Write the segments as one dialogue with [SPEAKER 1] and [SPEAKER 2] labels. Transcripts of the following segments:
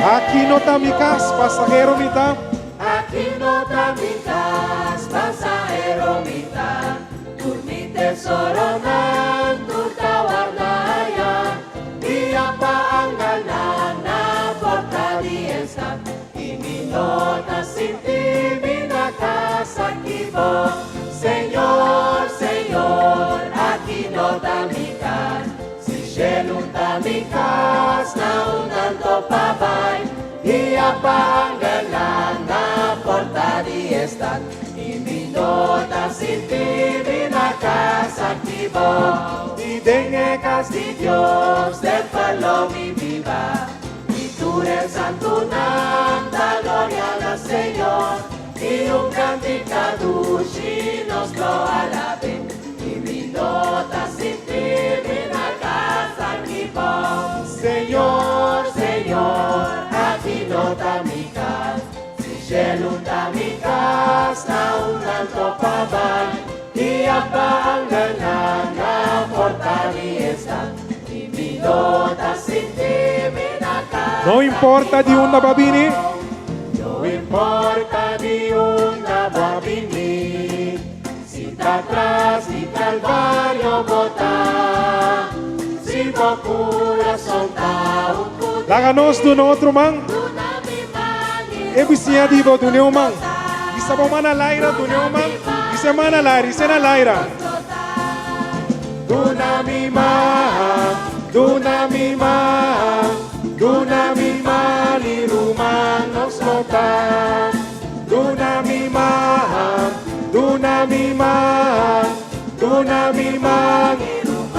[SPEAKER 1] Aquí no está mi casa, pasajero mitad.
[SPEAKER 2] Aquí no tamikas, pasahero mita, turmi tesoro ng tutawarnayan, iya paanggalan na fortaleza, iminota sinti minakasakibo, Señor, Señor, aquí no tamikas, si shelun tamikas, naunan to pabay, iya paanggalan na fortaleza, iminota sinti minakasakibo, didengekas di Dios del palo mi viva, y tú eres santo nanta, gloria al Señor, y un canticado si nos lo alabe, iminota sinti minakasakibo, Señor, Señor, aquí no tamikas, si shelun tamikas, na un alto pabay, y apaanggalan na fortaleza, iminota sinti minakasakibo.
[SPEAKER 1] No importa de una babini.
[SPEAKER 2] No importa di una babini, si atrás di Calvario bota, si procura soltar un puto,
[SPEAKER 1] Laganos do outro man. Ebisia dibo do neo man. Isa bo mana laira do neo man. Isa mana laira, isa na laira.
[SPEAKER 2] Dunami li rumanos lota, dunami man,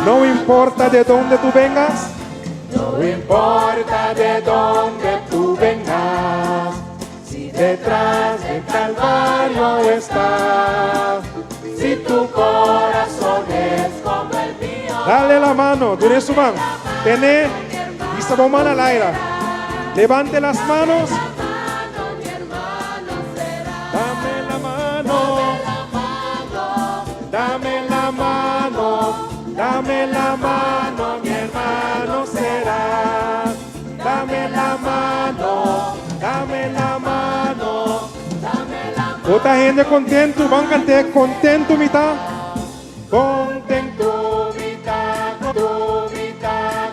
[SPEAKER 1] No importa de donde tú vengas.
[SPEAKER 2] no importa de dónde tú vengas, si detrás del Calvario estás, si tu corazón es como el mío.
[SPEAKER 1] Dale la mano, do neo man. Tene. Isa bo mana laira. Levante las manos. Dame la mano. Dame la mano. Dame la mano, mi hermano será. Dame la mano. Dame la mano. Otra gente contento, van a cantar contento mitad. Contento mitad,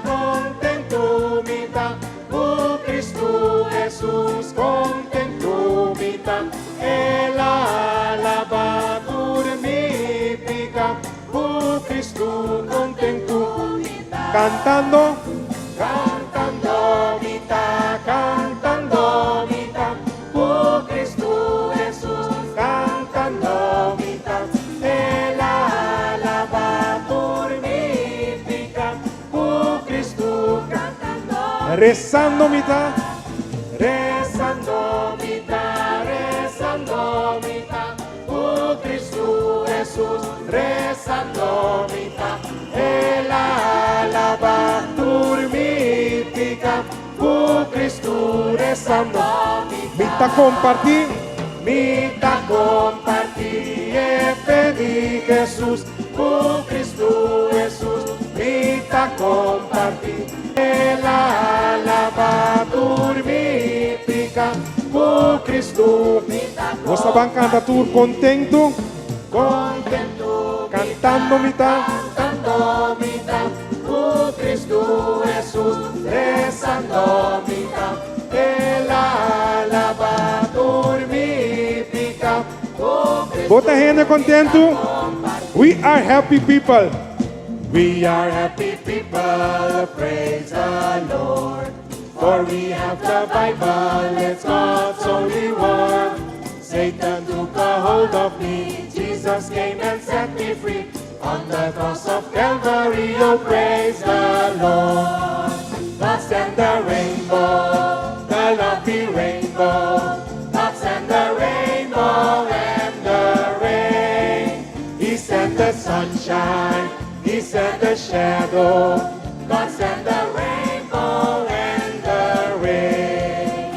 [SPEAKER 1] contento mitad. Oh Cristo Jesús, contento mitad. El alaba turmífica. Oh Cristo contento. Cantando, cantando mitad, cantando mitad. Oh Cristo Jesús, cantando mitad. El alaba turmífica. Oh Cristo cantando. Rezando mitad, rezando mitad, rezando mitad. Oh Cristo Jesús, rezando mitad. El alaba turmífica. Oh Cristo rezando mitad. Compartir, mitad compartir. Pedí Jesús, oh Cristo Jesús, mitad compartir. El alaba turmífica. Oh Cristo, nós estamos cantando contento, contento, cantando mitad,
[SPEAKER 2] Cantando mitad, oh Cristo Jesús, rezando mitad, el alaba turmífica, oh Cristo.
[SPEAKER 1] Bota gente contento. We are happy people.
[SPEAKER 2] We are happy people, praise the Lord. For we have the Bible, it's God's only word. Satan took a hold of me, Jesus came and set me free. On the cross of Calvary, oh praise the Lord. Lost and the rainbow, the lovely rainbow. Lost and the rainbow and the rain. He sent the sunshine, He sent the shadow. God sent the rainbow and the rain.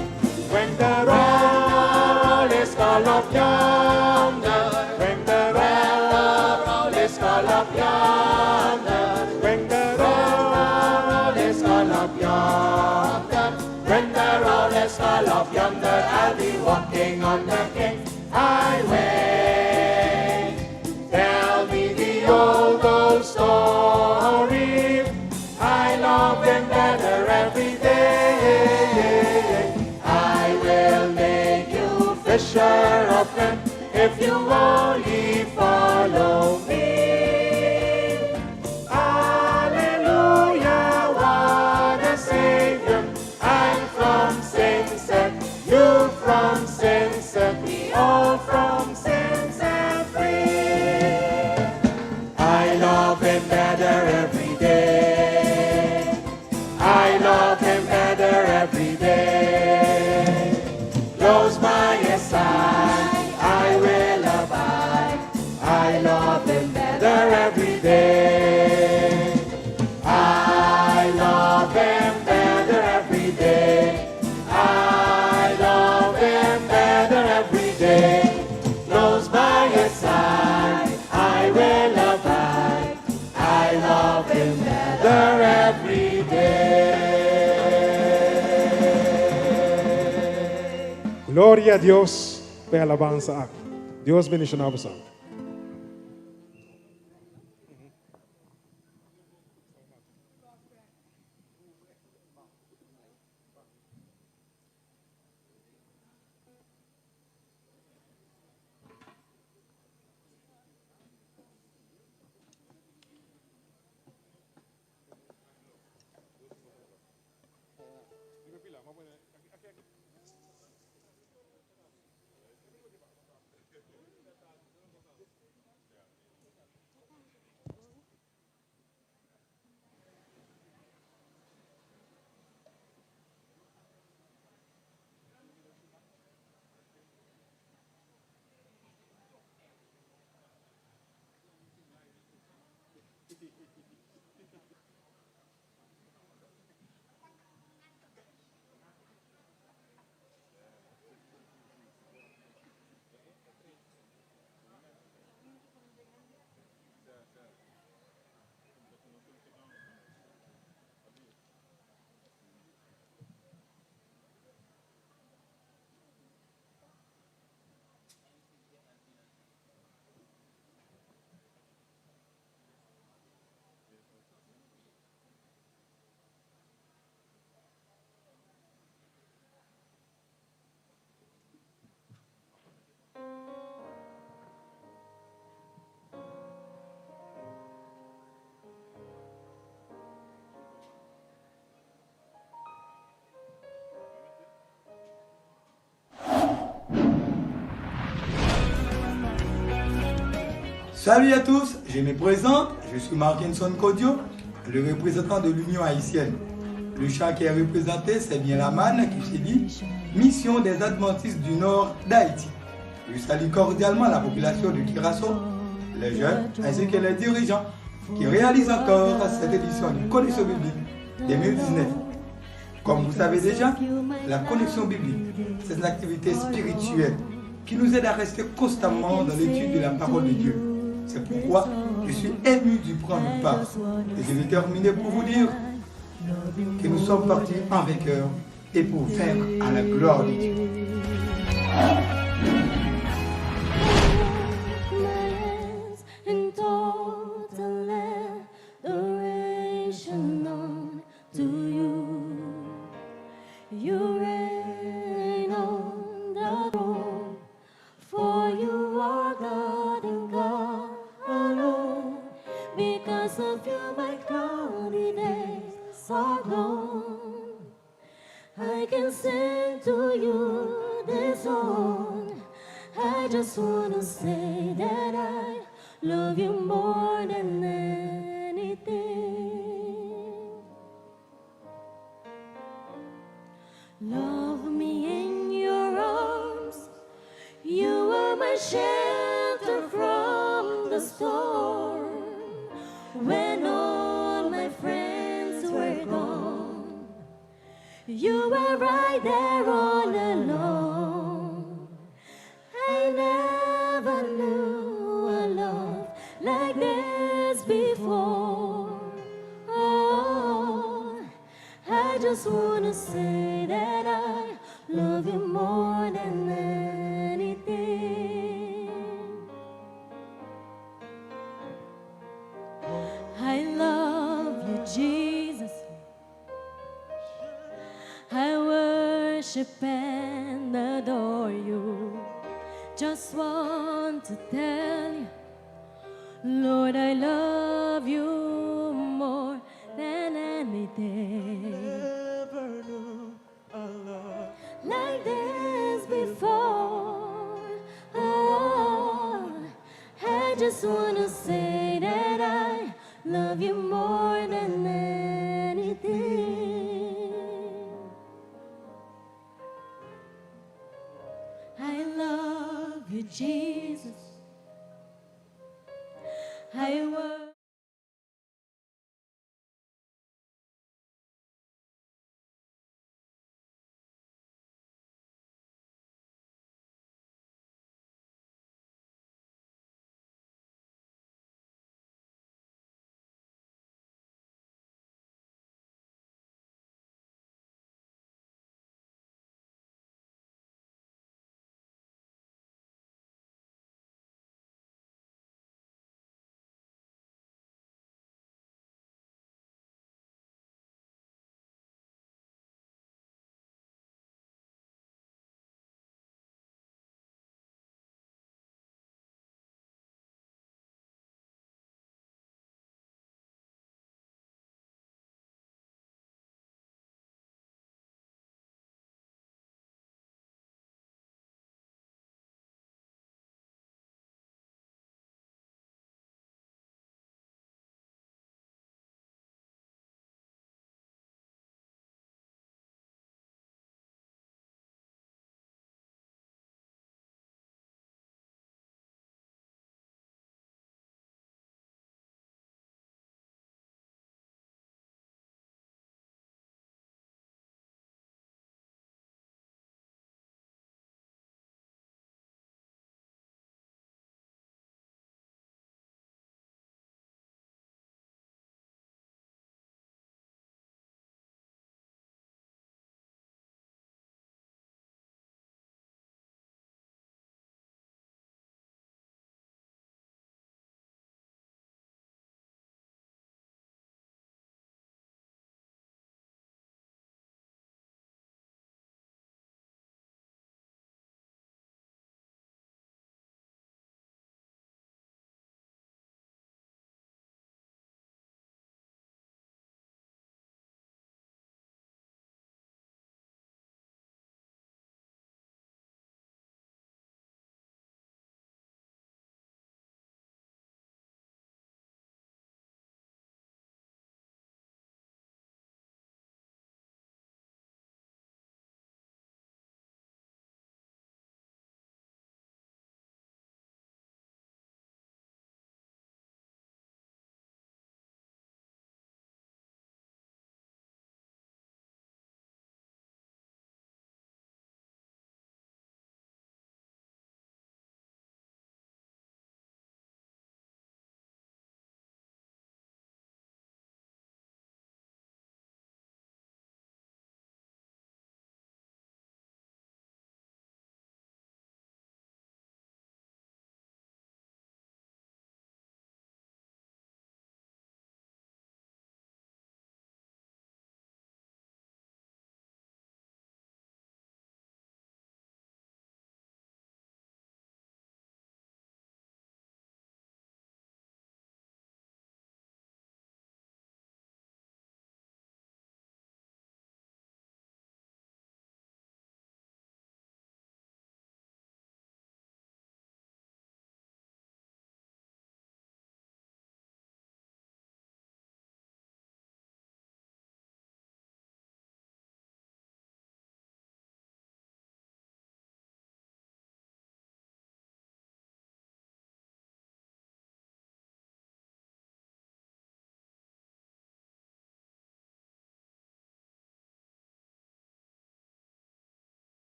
[SPEAKER 2] When the roll is called up yonder, when the roll is called up yonder, when the roll is called up yonder, when the roll up yonder, I'll be walking on the King's highway. Tell me the old story. I love them better every day. I will make you fisher of men if you only follow me. Hallelujah, what a Savior. I'm from sin set, you from sin set, we all from sin set free. I love him better every day. I love him better every day. Close by his side, I will abide. I love him better every day. I love him better every day. I love him better every day. Close by his side, I will abide. I love him better every day.
[SPEAKER 1] Gloria a Dios, pe alabanza ak. Dios bendición a vosotros.
[SPEAKER 3] Salut à tous, je me présente, je suis Markinson Kodio, le représentant de l'Union haïtienne. Le chant qui est représenté, c'est bien la manne qui se dit Mission des Adventistes du Nord d'Haïti. Je salue cordialement la population de Kirasso, les jeunes ainsi que les dirigeants qui réalisent encore cette édition du Connexion biblique 2019. Comme vous savez déjà, la Connexion biblique, c'est une activité spirituelle qui nous aide à rester constamment dans l'étude de la parole de Dieu. C'est pourquoi je suis ému d'y prendre part. Et je vais terminer pour vous dire que nous sommes partis en vainqueur et pour faire à la gloire de Dieu.
[SPEAKER 4] I can sing to you this song. I just wanna say that I love you more than anything. Love me in your arms. You were my shelter from the storm. When all my friends were gone, you were right there all along. I never knew a love like this before. Oh, I just wanna say that I love just want to tell you, Lord, I love you more than anything.
[SPEAKER 1] Never knew a love
[SPEAKER 4] Like this before. Oh, I just wanna say that I love you more than anything. I love you, Jesus. I worship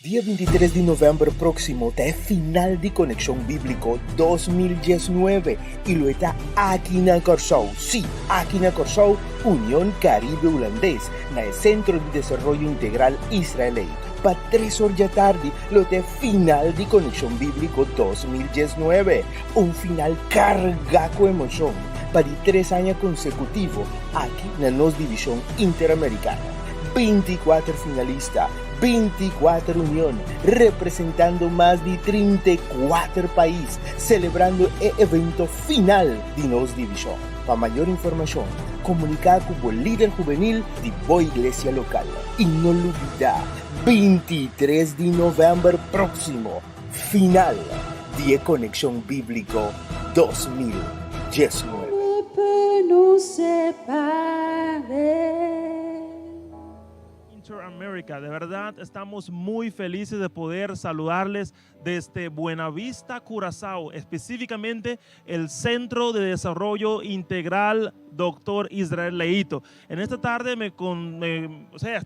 [SPEAKER 5] Dia 23 de novembro próximo é final de Conexão Bíblico 2019 e lo está aqui na Corsou. Sim, aqui na Corsou, União Caribe Holandês, no Centro de Desenvolvimento Integral Israelita. Para 3 horas da tarde, lo está final de Conexão Bíblico 2019. Final cargado com emoção para 3 anos consecutivos aqui na nossa divisão interamericana. 24 finalistas, 24 uniões, representando mais de 34 países, celebrando o evento final de nossa divisão. Para maior informação, comunicar com o líder juvenil de boa igreja local. E não olvidar, 23 de novembro próximo, final de Conexão Bíblico 2019.
[SPEAKER 4] Nous séparer.
[SPEAKER 1] Interamérica, de verdad estamos muy felices de poder saludarles desde Buenavista, Curazao, específicamente el Centro de Desarrollo Integral Dr. Israel Leito. En esta tarde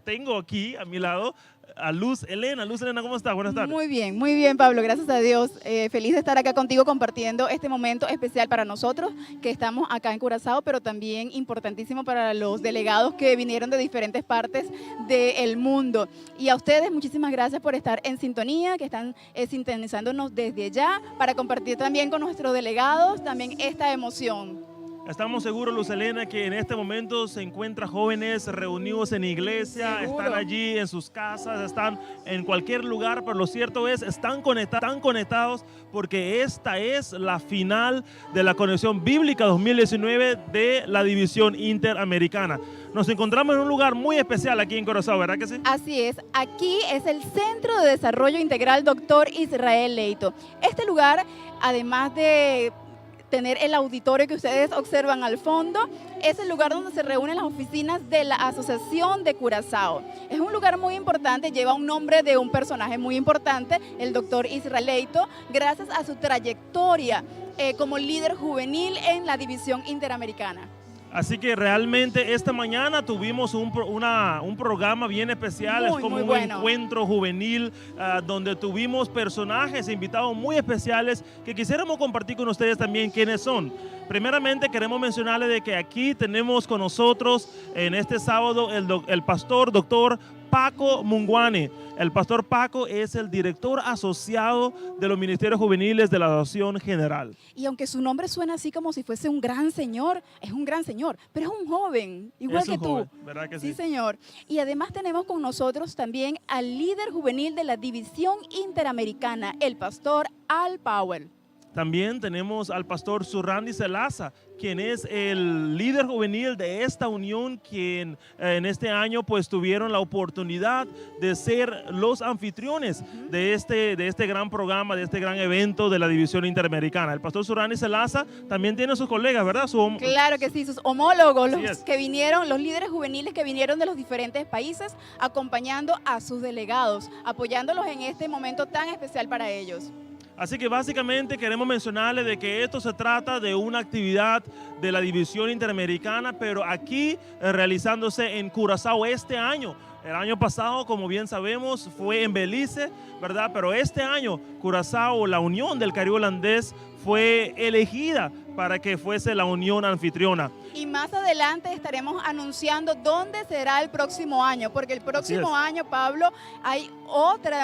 [SPEAKER 1] tengo aquí a mi lado a Luz Elena. Luz Elena, ¿cómo estás? Buenas tardes.
[SPEAKER 6] Muy bien, Pablo, gracias a Dios. Feliz de estar acá contigo compartiendo este momento especial para nosotros que estamos acá en Curazao, pero también importantísimo para los delegados que vinieron de diferentes partes del mundo. Y a ustedes, muchísimas gracias por estar en sintonía, que están sintonizándonos desde allá para compartir también con nuestros delegados también esta emoción.
[SPEAKER 1] Estamos seguros, Luz Elena, que en este momento se encuentran jóvenes reunidos en iglesia,
[SPEAKER 6] Seguro.
[SPEAKER 1] están allí en sus casas, están en cualquier lugar, pero lo cierto es, están conectados porque esta es la final de la Conexión Bíblica 2019 de la División Interamericana. Nos encontramos en un lugar muy especial aquí en Curazao, ¿verdad que sí?
[SPEAKER 6] Así es, aquí es el Centro de Desarrollo Integral Dr. Israel Leito. Este lugar, además de tener el auditorio que ustedes observan al fondo, es el lugar donde se reúnen las oficinas de la Asociación de Curazao. Es un lugar muy importante, lleva un nombre de un personaje muy importante, el Dr. Israel Leito, gracias a su trayectoria como líder juvenil en la División Interamericana.
[SPEAKER 1] Así que realmente esta mañana tuvimos un programa bien especial, es como
[SPEAKER 6] muy
[SPEAKER 1] un
[SPEAKER 6] bueno.
[SPEAKER 1] encuentro juvenil donde tuvimos personajes invitados muy especiales que quisiéramos compartir con ustedes también quiénes son. Primeramente queremos mencionarles de que aquí tenemos con nosotros en este sábado el pastor doctor Paco Munguane. El pastor Paco es el director asociado de los ministerios juveniles de la Asociación General.
[SPEAKER 6] Y aunque su nombre suena así como si fuese un gran señor, es un gran señor, pero es un joven, igual que tú.
[SPEAKER 1] Joven, ¿verdad que sí?
[SPEAKER 6] Sí, señor. Y además tenemos con nosotros también al líder juvenil de la División Interamericana, el pastor Al Powell.
[SPEAKER 1] También tenemos al pastor Surrandi Selaza, quien es el líder juvenil de esta unión, quien en este año pues tuvieron la oportunidad de ser los anfitriones de este gran programa, de este gran evento de la División Interamericana. El pastor Surrandi Selaza también tiene sus colegas, ¿verdad?
[SPEAKER 6] Claro que sí, sus homólogos,
[SPEAKER 1] Así
[SPEAKER 6] los
[SPEAKER 1] es.
[SPEAKER 6] que vinieron, los líderes juveniles que vinieron de los diferentes países, acompañando a sus delegados, apoyándolos en este momento tan especial para ellos.
[SPEAKER 1] Así que básicamente queremos mencionarles de que esto se trata de una actividad de la División Interamericana, pero aquí realizándose en Curazao este año. El año pasado, como bien sabemos, fue en Belice, ¿verdad? Pero este año Curazao, la Unión del Caribe Holandés, fue elegida para que fuese la unión anfitriona.
[SPEAKER 6] Y más adelante estaremos anunciando dónde será el próximo año, porque el próximo año, Pablo, hay otro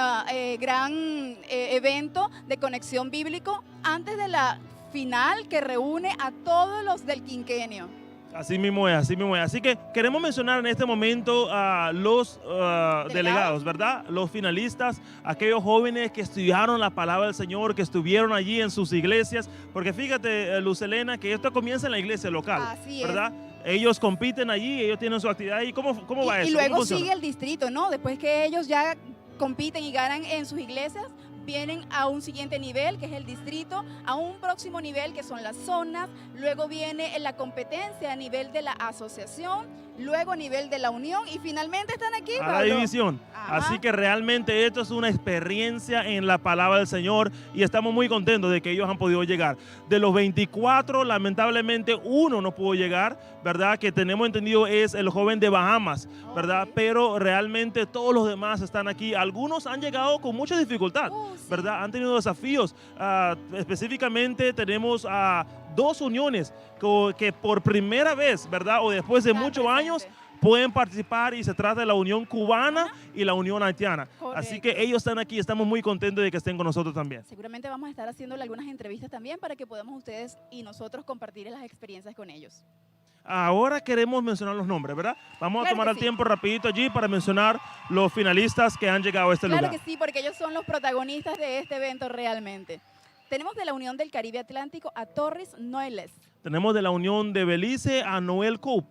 [SPEAKER 6] gran evento de Conexión Bíblico antes de la final que reúne a todos los del quinquenio.
[SPEAKER 1] Así mismo es, así mismo es. Así que queremos mencionar en este momento a los delegados, ¿verdad? Los finalistas, aquellos jóvenes que estudiaron la palabra del Señor, que estuvieron allí en sus iglesias, porque fíjate, Luz Elena, que esto comienza en la iglesia local,
[SPEAKER 6] Así es.
[SPEAKER 1] ¿verdad? Ellos compiten allí, ellos tienen su actividad ahí. ¿Cómo va eso?
[SPEAKER 6] Y
[SPEAKER 1] ¿Cómo
[SPEAKER 6] luego
[SPEAKER 1] funciona?
[SPEAKER 6] sigue el distrito, ¿no? Después que ellos ya compiten y ganan en sus iglesias, vienen a un siguiente nivel, que es el distrito, a un próximo nivel, que son las zonas, luego viene la competencia a nivel de la asociación, luego a nivel de la unión, y finalmente están aquí,
[SPEAKER 1] A la
[SPEAKER 6] Pablo.
[SPEAKER 1] división. Así que realmente esto es una experiencia en la palabra del Señor y estamos muy contentos de que ellos han podido llegar. De los 24, lamentablemente uno no pudo llegar, ¿verdad? Que tenemos entendido es el joven de Bahamas, ¿verdad? Pero realmente todos los demás están aquí. Algunos han llegado con mucha dificultad, ¿verdad? Han tenido desafíos. Específicamente tenemos a 2 uniones que por primera vez, ¿verdad? O después de muchos años pueden participar, y se trata de la Unión Cubana y la Unión Haitiana.
[SPEAKER 6] Correcto.
[SPEAKER 1] Así que ellos están aquí, estamos muy contentos de que estén con nosotros también.
[SPEAKER 6] Seguramente vamos a estar haciéndole algunas entrevistas también para que podamos ustedes y nosotros compartir las experiencias con ellos.
[SPEAKER 1] Ahora queremos mencionar los nombres, ¿verdad? Vamos
[SPEAKER 6] Claro
[SPEAKER 1] a tomar
[SPEAKER 6] que
[SPEAKER 1] el
[SPEAKER 6] sí.
[SPEAKER 1] tiempo rapidito allí para mencionar los finalistas que han llegado a este
[SPEAKER 6] Claro
[SPEAKER 1] lugar.
[SPEAKER 6] que sí, porque ellos son los protagonistas de este evento realmente. Tenemos de la Unión del Caribe Atlántico a Torres Noeles.
[SPEAKER 1] Tenemos de la Unión de Belice a Noel Coop.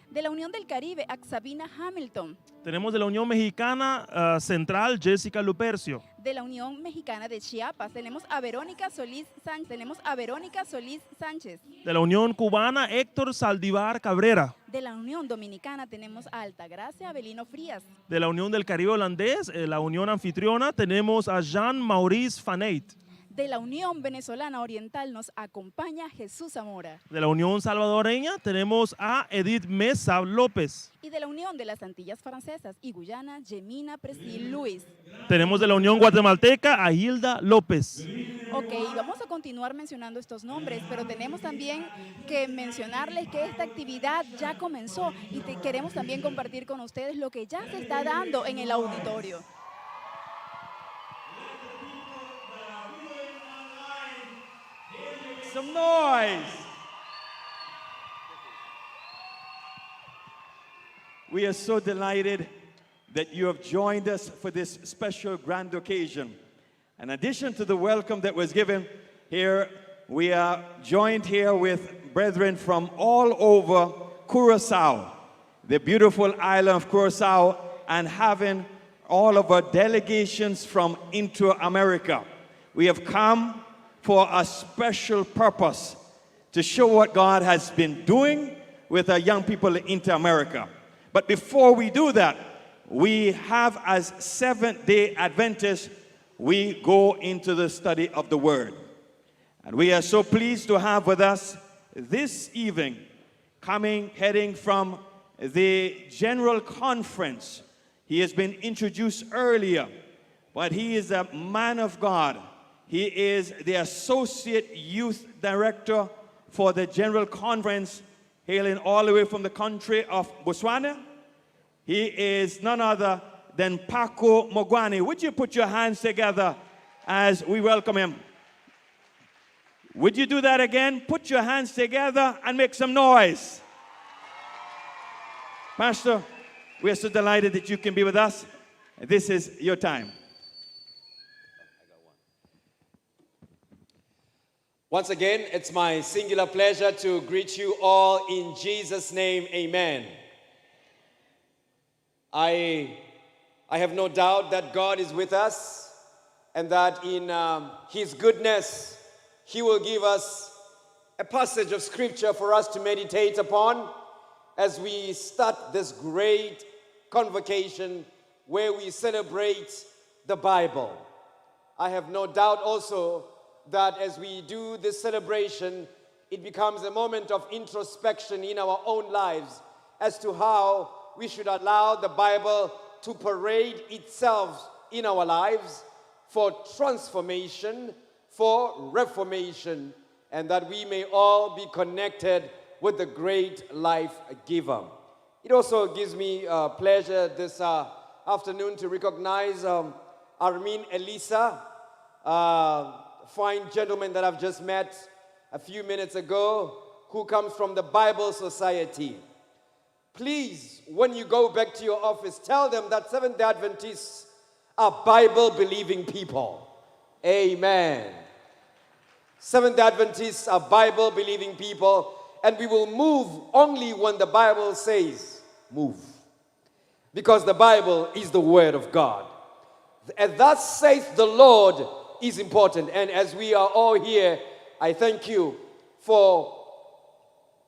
[SPEAKER 6] De la Unión del Caribe a Sabina Hamilton.
[SPEAKER 1] Tenemos de la Unión Mexicana Central Jessica Lupercio.
[SPEAKER 6] De la Unión Mexicana de Chiapas tenemos a Verónica Solís Sánchez.
[SPEAKER 1] De la Unión Cubana Héctor Saldivar Cabrera.
[SPEAKER 6] De la Unión Dominicana tenemos a Altagracia Abelino Frías.
[SPEAKER 1] De la Unión del Caribe Holandés, la Unión Anfitriona, tenemos a Jean-Maurice Faneit.
[SPEAKER 6] De la Unión Venezolana Oriental nos acompaña Jesús Zamora.
[SPEAKER 1] De la Unión Salvadoreña tenemos a Edith Mesa López.
[SPEAKER 6] Y de la Unión de las Antillas Francesas y Guyana, Gemina Presil Luis.
[SPEAKER 1] Tenemos de la Unión Guatemalteca a Hilda López.
[SPEAKER 6] Ok, vamos a continuar mencionando estos nombres, pero tenemos también que mencionarles que esta actividad ya comenzó y queremos también compartir con ustedes lo que ya se está dando en el auditorio.
[SPEAKER 7] Some noise. We are so delighted that you have joined us for this special grand occasion. In addition to the welcome that was given here, we are joined here with brethren from all over Curaçao, the beautiful island of Curaçao, and having all of our delegations from Inter-America. We have come for a special purpose to show what God has been doing with our young people in Inter-America. But before we do that, we have, as Seventh-day Adventists, we go into the study of the Word. And we are so pleased to have with us this evening, heading from the General Conference. He has been introduced earlier, but he is a man of God. He is the Associate Youth Director for the General Conference, hailing all the way from the country of Botswana. He is none other than Paco Mogwani. Would you put your hands together as we welcome him? Would you do that again? Put your hands together and make some noise. Pastor, we are so delighted that you can be with us. This is your time.
[SPEAKER 8] Once again, it's my singular pleasure to greet you all in Jesus' name, amen. I have no doubt that God is with us and that in His goodness, He will give us a passage of scripture for us to meditate upon as we start this great convocation where we celebrate the Bible. I have no doubt also that as we do this celebration, it becomes a moment of introspection in our own lives as to how we should allow the Bible to parade itself in our lives for transformation, for reformation, and that we may all be connected with the great life giver. It also gives me pleasure this afternoon to recognize Armin Elisa, fine gentleman that I've just met a few minutes ago, who comes from the Bible Society. Please, when you go back to your office, tell them that Seventh-day Adventists are Bible-believing people. Amen. Seventh-day Adventists are Bible-believing people, and we will move only when the Bible says move. Because the Bible is the Word of God. And thus saith the Lord is important. And as we are all here, I thank you for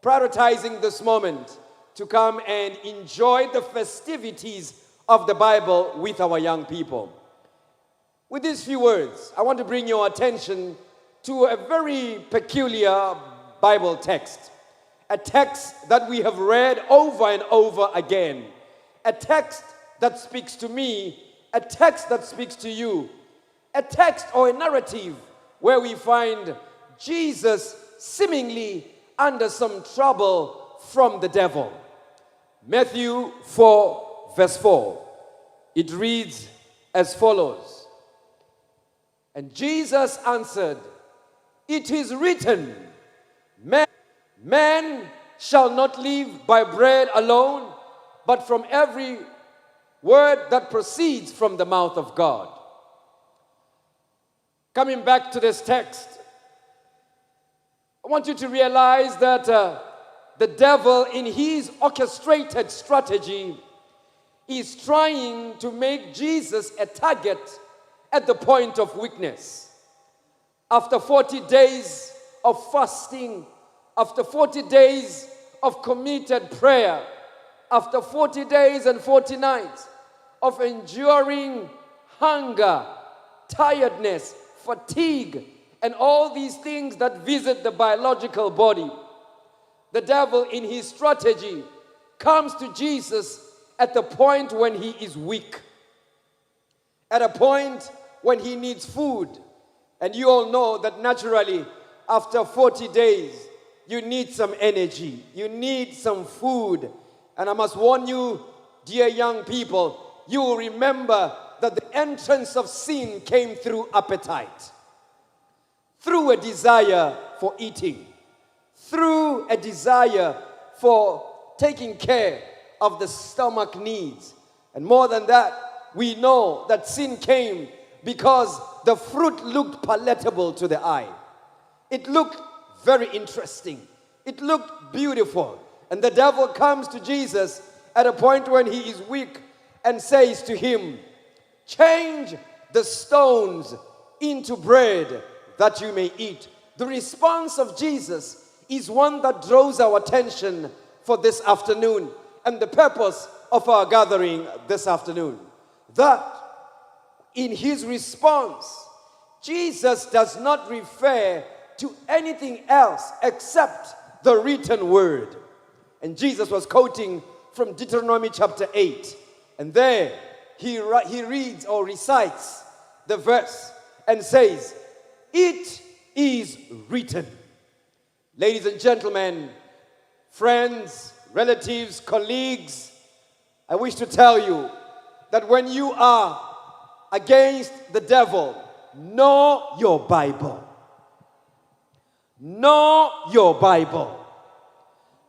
[SPEAKER 8] prioritizing this moment to come and enjoy the festivities of the Bible with our young people. With these few words, I want to bring your attention to a very peculiar Bible text. A text that we have read over and over again. A text that speaks to me, a text that speaks to you. A text or a narrative where we find Jesus seemingly under some trouble from the devil. Matthew 4, verse 4. It reads as follows. And Jesus answered, "It is written, man shall not live by bread alone, but from every word that proceeds from the mouth of God." Coming back to this text, I want you to realize that the devil, in his orchestrated strategy, is trying to make Jesus a target at the point of weakness. After 40 days of fasting, after 40 days of committed prayer, after 40 days and 40 nights of enduring hunger, tiredness, fatigue, and all these things that visit the biological body, the devil in his strategy comes to Jesus at the point when he is weak, at a point when he needs food. And you all know that naturally, after 40 days, you need some energy, you need some food. And I must warn you, dear young people, you will remember that the entrance of sin came through appetite, through a desire for eating, through a desire for taking care of the stomach needs. And more than that, we know that sin came because the fruit looked palatable to the eye. It looked very interesting. It looked beautiful. And the devil comes to Jesus at a point when he is weak and says to him, "Change the stones into bread that you may eat." The response of Jesus is one that draws our attention for this afternoon and the purpose of our gathering this afternoon. That in his response, Jesus does not refer to anything else except the written word. And Jesus was quoting from Deuteronomy chapter 8. And there he reads or recites the verse and says, "It is written." Ladies and gentlemen, friends, relatives, colleagues, I wish to tell you that when you are against the devil, know your Bible. Know your Bible.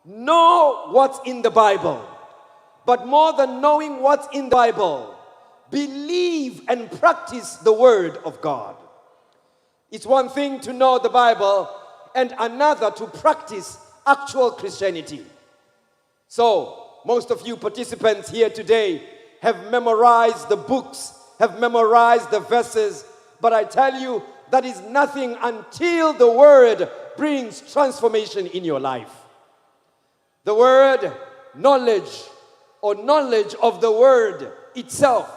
[SPEAKER 8] Know what's in the Bible. But more than knowing what's in the Bible, believe and practice the Word of God. It's one thing to know the Bible and another to practice actual Christianity. So, most of you participants here today have memorized the books, have memorized the verses, but I tell you, that is nothing until the Word brings transformation in your life. The word knowledge or knowledge of the Word itself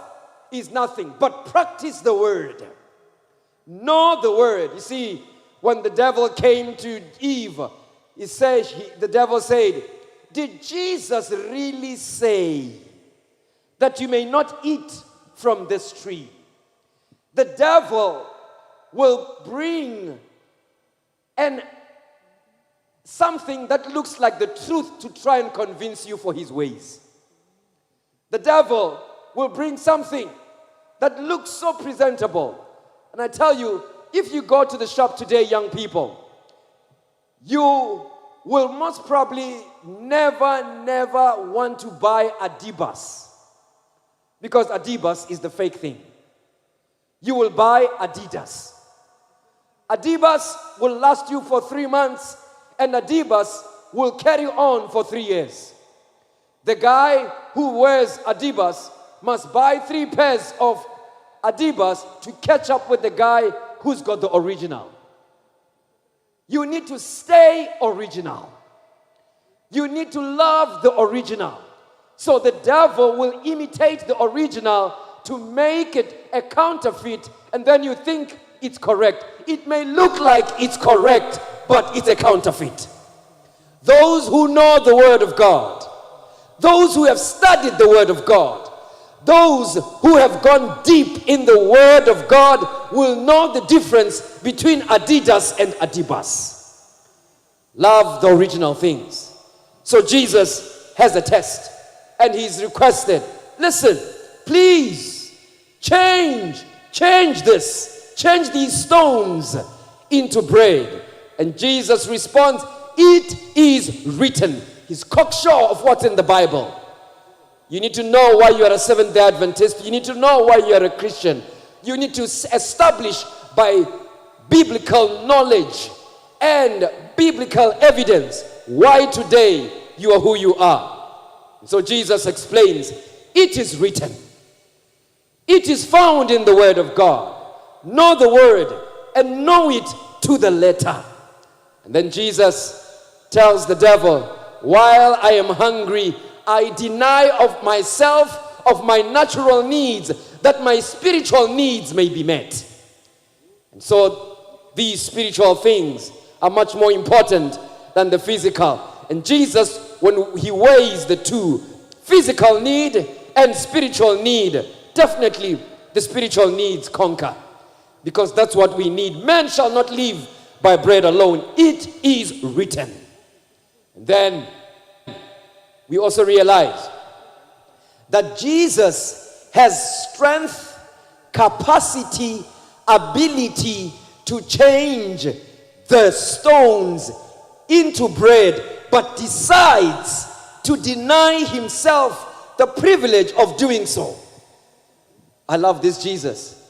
[SPEAKER 8] is nothing, but practice the Word. Know the Word. You see, when the devil came to Eve, the devil said, "Did Jesus really say that you may not eat from this tree?" The devil will bring something that looks like the truth to try and convince you for his ways. The devil will bring something that looks so presentable. And I tell you, if you go to the shop today, young people, you will most probably never want to buy Adibas, because Adibas is the fake thing. You will buy Adidas. Adibas will last you for 3 months, and Adibas will carry on for 3 years. The guy who wears Adibas must buy 3 pairs of Adibas to catch up with the guy who's got the original. You need to stay original. You need to love the original. So the devil will imitate the original to make it a counterfeit, and then you think it's correct. It may look like it's correct, but it's a counterfeit. Those who know the Word of God, those who have studied the Word of God, those who have gone deep in the Word of God will know the difference between Adidas and Adibas. Love the original things. So Jesus has a test, and he's requested, listen, please change this, change these stones into bread. And Jesus responds, it is written. He's cocksure of what's in the Bible. You need to know why you are a Seventh-day Adventist. You need to know why you are a Christian. You need to establish by biblical knowledge and biblical evidence why today you are who you are. So Jesus explains, it is written. It is found in the Word of God. Know the Word and know it to the letter. And then Jesus tells the devil, while I am hungry, I deny of myself, of my natural needs, that my spiritual needs may be met. And so these spiritual things are much more important than the physical. And Jesus, when he weighs the two, physical need and spiritual need, definitely the spiritual needs conquer. Because that's what we need. Man shall not live by bread alone. It is written. And then we also realize that Jesus has strength, capacity, ability to change the stones into bread, but decides to deny himself the privilege of doing so. I love this Jesus.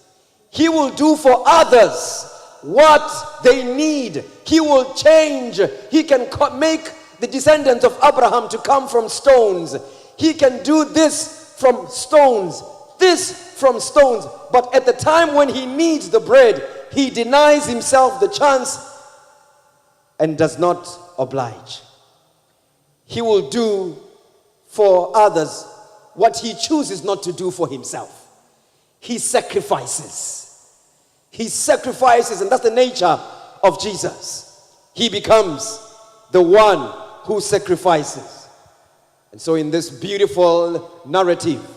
[SPEAKER 8] He will do for others what they need. He will change. He can make the descendants of Abraham to come from stones. He can do this from stones, this from stones. But at the time when he needs the bread, he denies himself the chance and does not oblige. He will do for others what he chooses not to do for himself. He sacrifices. He sacrifices, and that's the nature of Jesus. He becomes the one who sacrifices. And so in this beautiful narrative,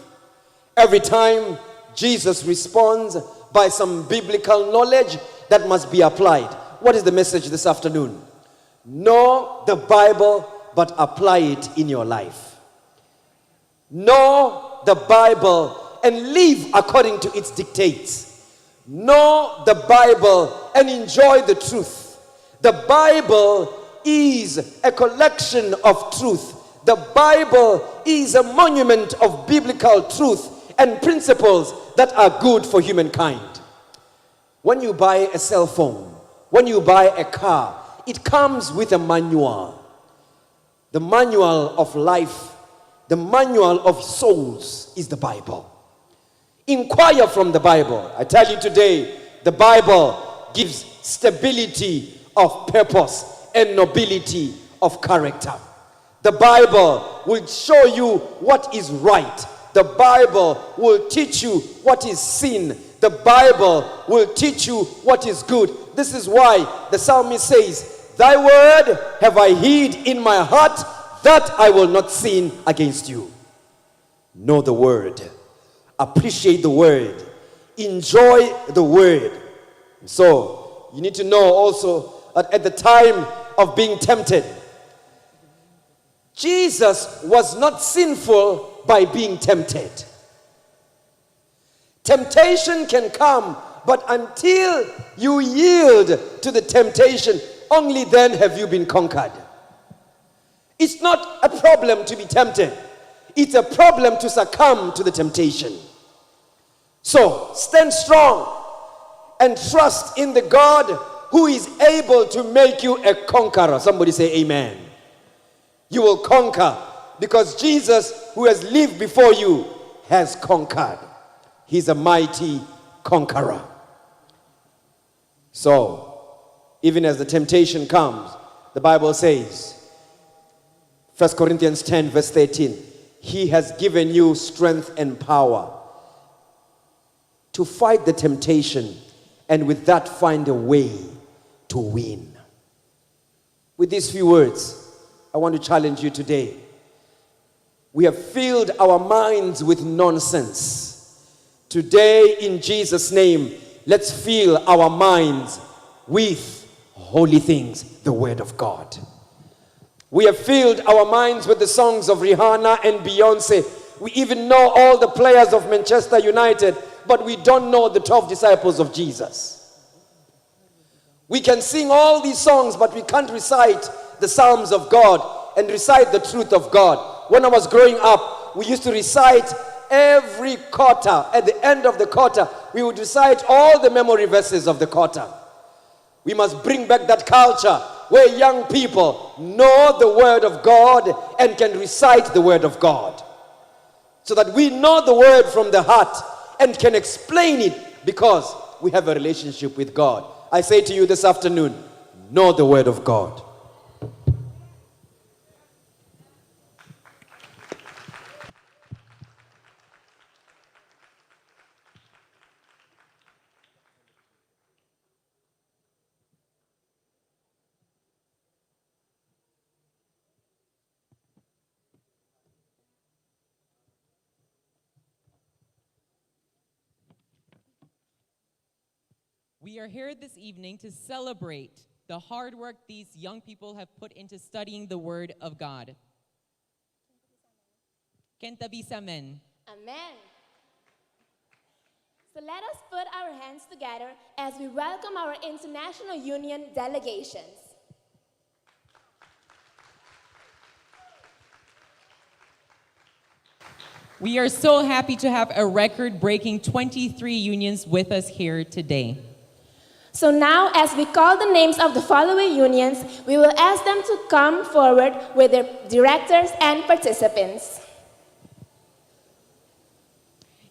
[SPEAKER 8] every time Jesus responds by some biblical knowledge that must be applied. What is the message this afternoon? Know the Bible, but apply it in your life. Know the Bible and live according to its dictates. Know the Bible and enjoy the truth. The Bible is a collection of truth. The Bible is a monument of biblical truth and principles that are good for humankind. When you buy a cell phone, when you buy a car, it comes with a manual. The manual of life, the manual of souls is the Bible. Inquire from the Bible. I tell you today, the Bible gives stability of purpose and nobility of character. The Bible will show you what is right. The Bible will teach you what is sin. The Bible will teach you what is good. This is why the psalmist says, thy word have I hid in my heart, that I will not sin against you. Know the word. Appreciate the word. Enjoy the word. So, you need to know also that at the time of being tempted, Jesus was not sinful by being tempted. Temptation can come, but until you yield to the temptation, only then have you been conquered. It's not a problem to be tempted. It's a problem to succumb to the temptation. So, stand strong and trust in the God who is able to make you a conqueror. Somebody say amen. You will conquer because Jesus, who has lived before you, has conquered. He's a mighty conqueror. So, even as the temptation comes, the Bible says, 1 Corinthians 10 verse 13, He has given you strength and power to fight the temptation, and with that find a way to win. With these few words, I want to challenge you today. We have filled our minds with nonsense. Today, in Jesus' name, let's fill our minds with holy things, the Word of God. We have filled our minds with the songs of Rihanna and Beyonce. We even know all the players of Manchester United, but we don't know the 12 disciples of Jesus. We can sing all these songs, but we can't recite the Psalms of God and recite the truth of God. When I was growing up, we used to recite every quarter. At the end of the quarter, we would recite all the memory verses of the quarter. We must bring back that culture where young people know the Word of God and can recite the Word of God, so that we know the Word from the heart and can explain it because we have a relationship with God. I say to you this afternoon, know the Word of God.
[SPEAKER 9] We are here this evening to celebrate the hard work these young people have put into studying the Word of God. Kentabisamen.
[SPEAKER 4] Amen. So let us put our hands together as we welcome our International Union delegations.
[SPEAKER 9] We are so happy to have a record-breaking 23 unions with us here today.
[SPEAKER 4] So now, as we call the names of the following unions, we will ask them to come forward with their directors and participants.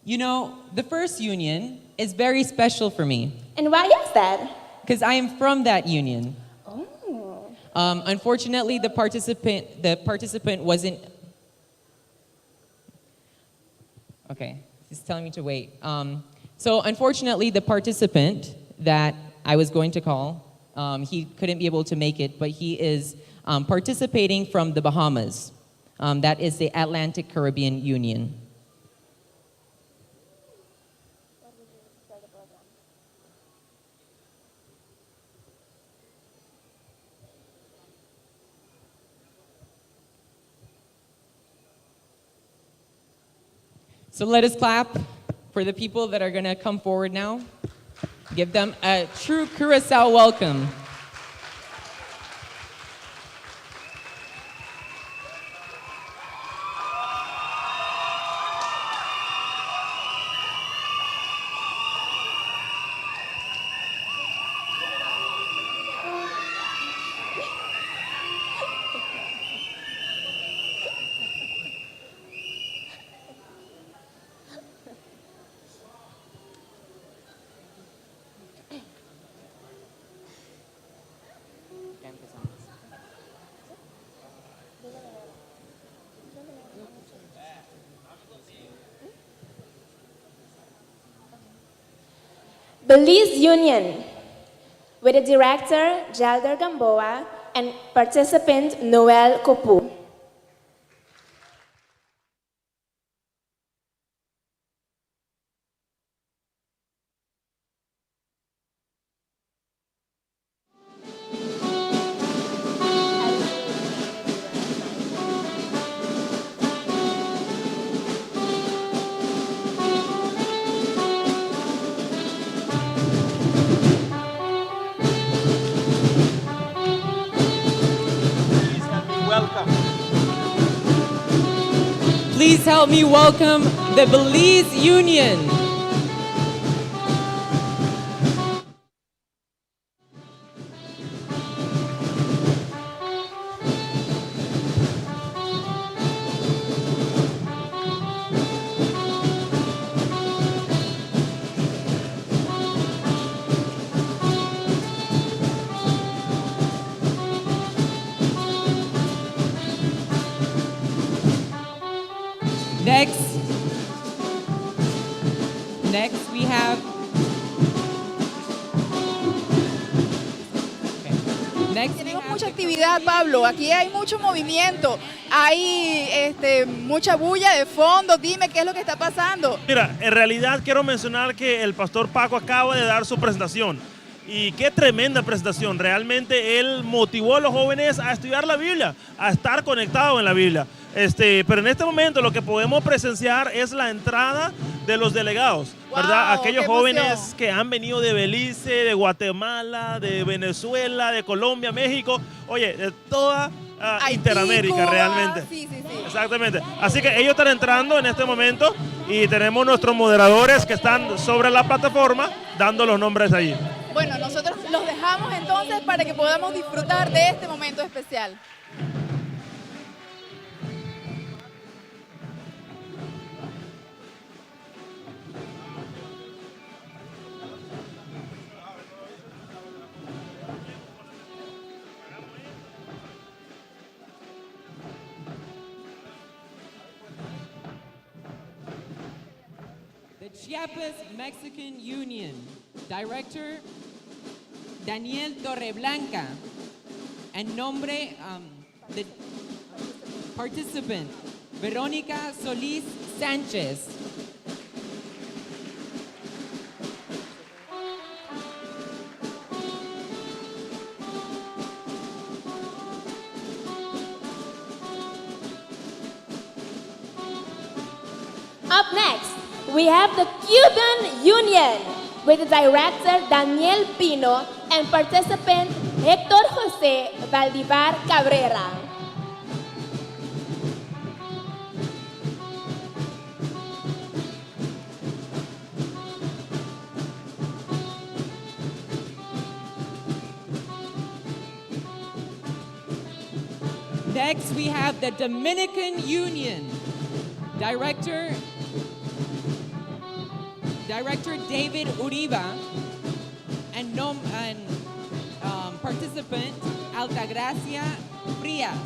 [SPEAKER 9] You know, the first union is very special for me.
[SPEAKER 4] And why is that?
[SPEAKER 9] Because I am from that union.
[SPEAKER 4] Oh.
[SPEAKER 9] Unfortunately, the participant wasn't. Okay, he's telling me to wait. So unfortunately, the participant that I was going to call, he couldn't be able to make it, but he is participating from the Bahamas. That is the Atlantic Caribbean Union. So let us clap for the people that are going to come forward now. Give them a true Curacao welcome.
[SPEAKER 4] Belize Union, with the director, Gelder Gamboa, and participant, Noel Kopu.
[SPEAKER 9] Please help me welcome the Belize Union. Next, we have. Next, we
[SPEAKER 6] Tenemos
[SPEAKER 9] have
[SPEAKER 6] mucha
[SPEAKER 9] the
[SPEAKER 6] actividad, Pablo. Aquí hay mucho movimiento. Hay mucha bulla de fondo. Dime qué es lo que está pasando.
[SPEAKER 10] Mira, en realidad quiero mencionar que el pastor Paco acaba de dar su presentación. Y qué tremenda presentación. Realmente él motivó a los jóvenes a estudiar la Biblia, a estar conectados en la Biblia. Pero en este momento lo que podemos presenciar es la entrada de los delegados, ¿verdad?
[SPEAKER 6] Wow,
[SPEAKER 10] Aquellos
[SPEAKER 6] qué
[SPEAKER 10] jóvenes
[SPEAKER 6] emoción.
[SPEAKER 10] que han venido de Belice, de Guatemala, de Venezuela, de Colombia, México, oye, de toda
[SPEAKER 6] Haití,
[SPEAKER 10] Interamérica
[SPEAKER 6] Cuba.
[SPEAKER 10] realmente.
[SPEAKER 6] Sí, sí, sí.
[SPEAKER 10] Exactamente. Así que ellos están entrando en este momento y tenemos nuestros moderadores que están sobre la plataforma dando los nombres allí.
[SPEAKER 6] Bueno, nosotros los dejamos entonces para que podamos disfrutar de este momento especial.
[SPEAKER 9] the Chiapas Mexican Union Director Daniel Torreblanca, and nombre the participant Verónica Solís Sánchez.
[SPEAKER 4] Up next, we have the Cuban Union with the director Daniel Pino and participant Héctor José Valdivar Cabrera.
[SPEAKER 9] Next, we have the Dominican Union Director David Uriba and participant Altagracia Frias.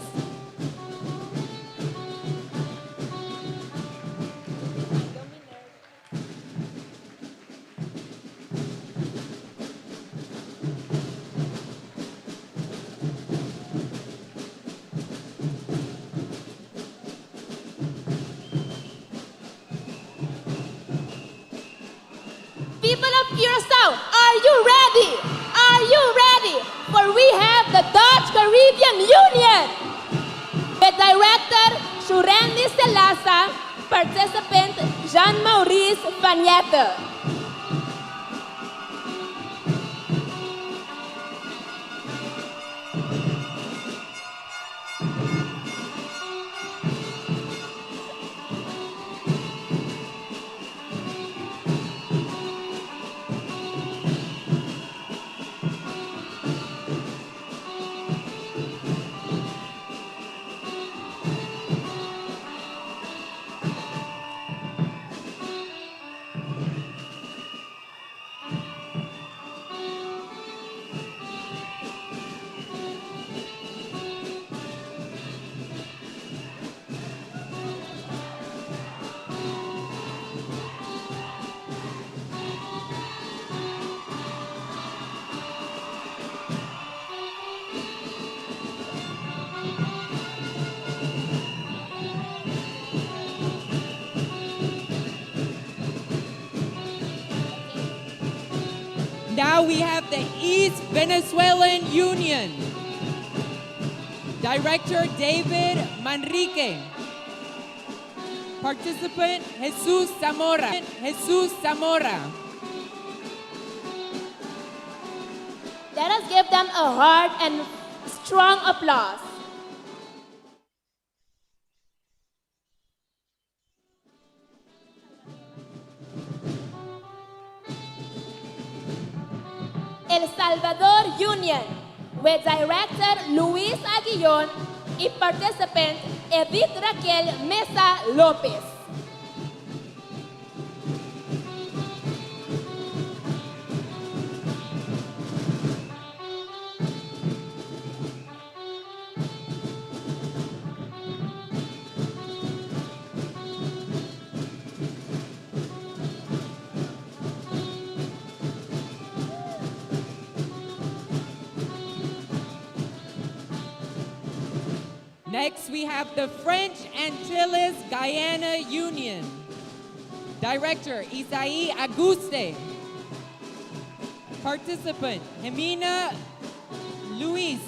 [SPEAKER 4] People of Curacao, are you ready? Are you ready? For we have the Dutch Caribbean Union. The director, Shurendi Selasa, participant, Jean-Maurice Pagnette.
[SPEAKER 9] Now we have the East Venezuelan Union. Director David Manrique. Participant Jesus Zamora. Jesus Zamora.
[SPEAKER 4] Let us give them a hard and strong applause. El Salvador Union with director Luis Aguillón y participant Edith Raquel Mesa López.
[SPEAKER 9] Next, we have the French Antilles Guyana Union. Director, Isaí Aguste. Participant, Jimena Luis.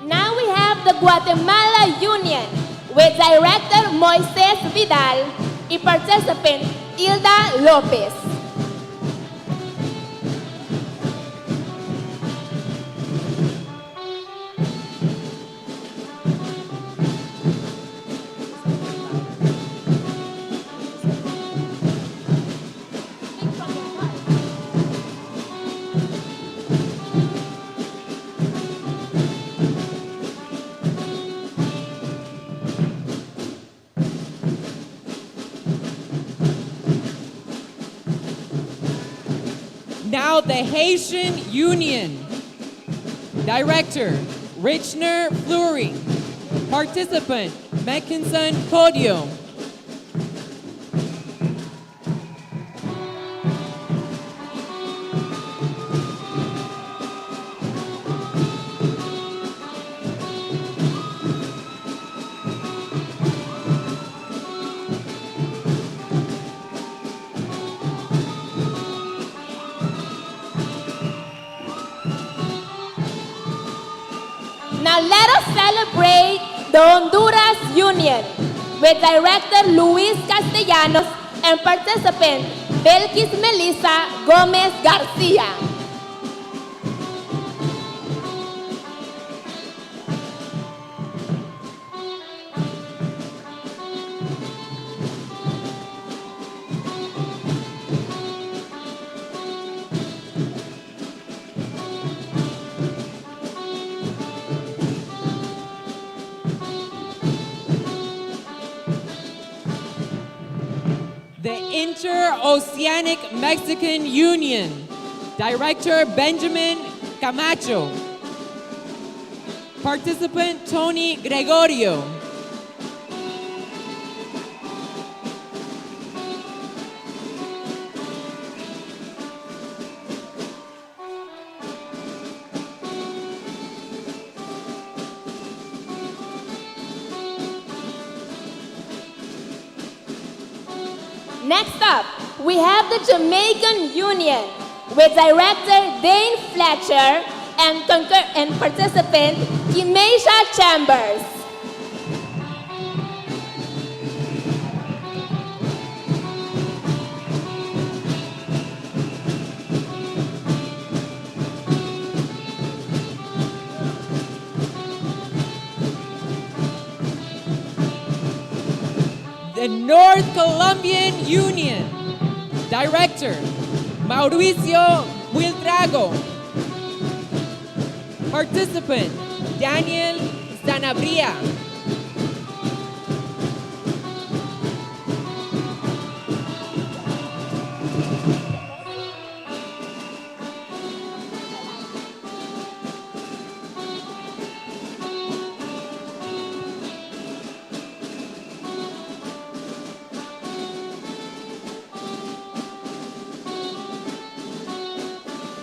[SPEAKER 4] Now we have the Guatemala Union with Director Moises Vidal y participant Hilda Lopez.
[SPEAKER 9] Now the Haitian Union. Director, Richner Fleury. Participant, Meckinson Kodio.
[SPEAKER 4] Now let us celebrate the Honduras Union with Director Luis Castellanos and participant Belkis Melissa Gomez Garcia.
[SPEAKER 9] The Interoceanic Mexican Union. Director, Benjamin Camacho. Participant, Tony Gregorio.
[SPEAKER 4] Next up, we have the Jamaican Union with Director Dane Fletcher and participant Kimeisha Chambers.
[SPEAKER 9] The North Colombian Union. Director, Mauricio Buitrago. Participant, Daniel Sanabria.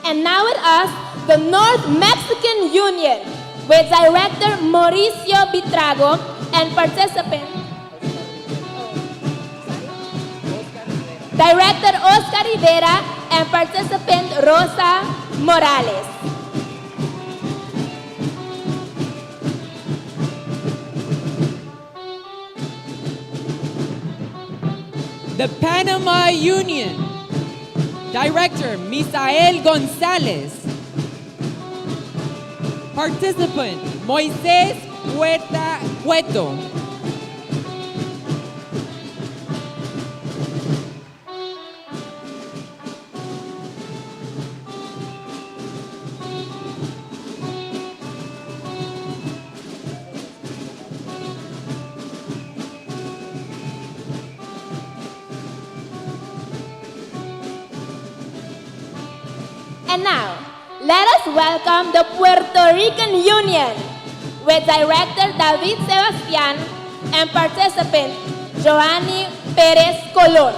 [SPEAKER 4] And now with us, the North Mexican Union with Director Mauricio Buitrago and participant Director Oscar Rivera and participant Rosa Morales.
[SPEAKER 9] The Panama Union. Director, Misael Gonzalez. Participant, Moises Huerta Cueto.
[SPEAKER 4] And now, let us welcome the Puerto Rican Union with Director David Sebastian and participant Joanny Pérez Colón.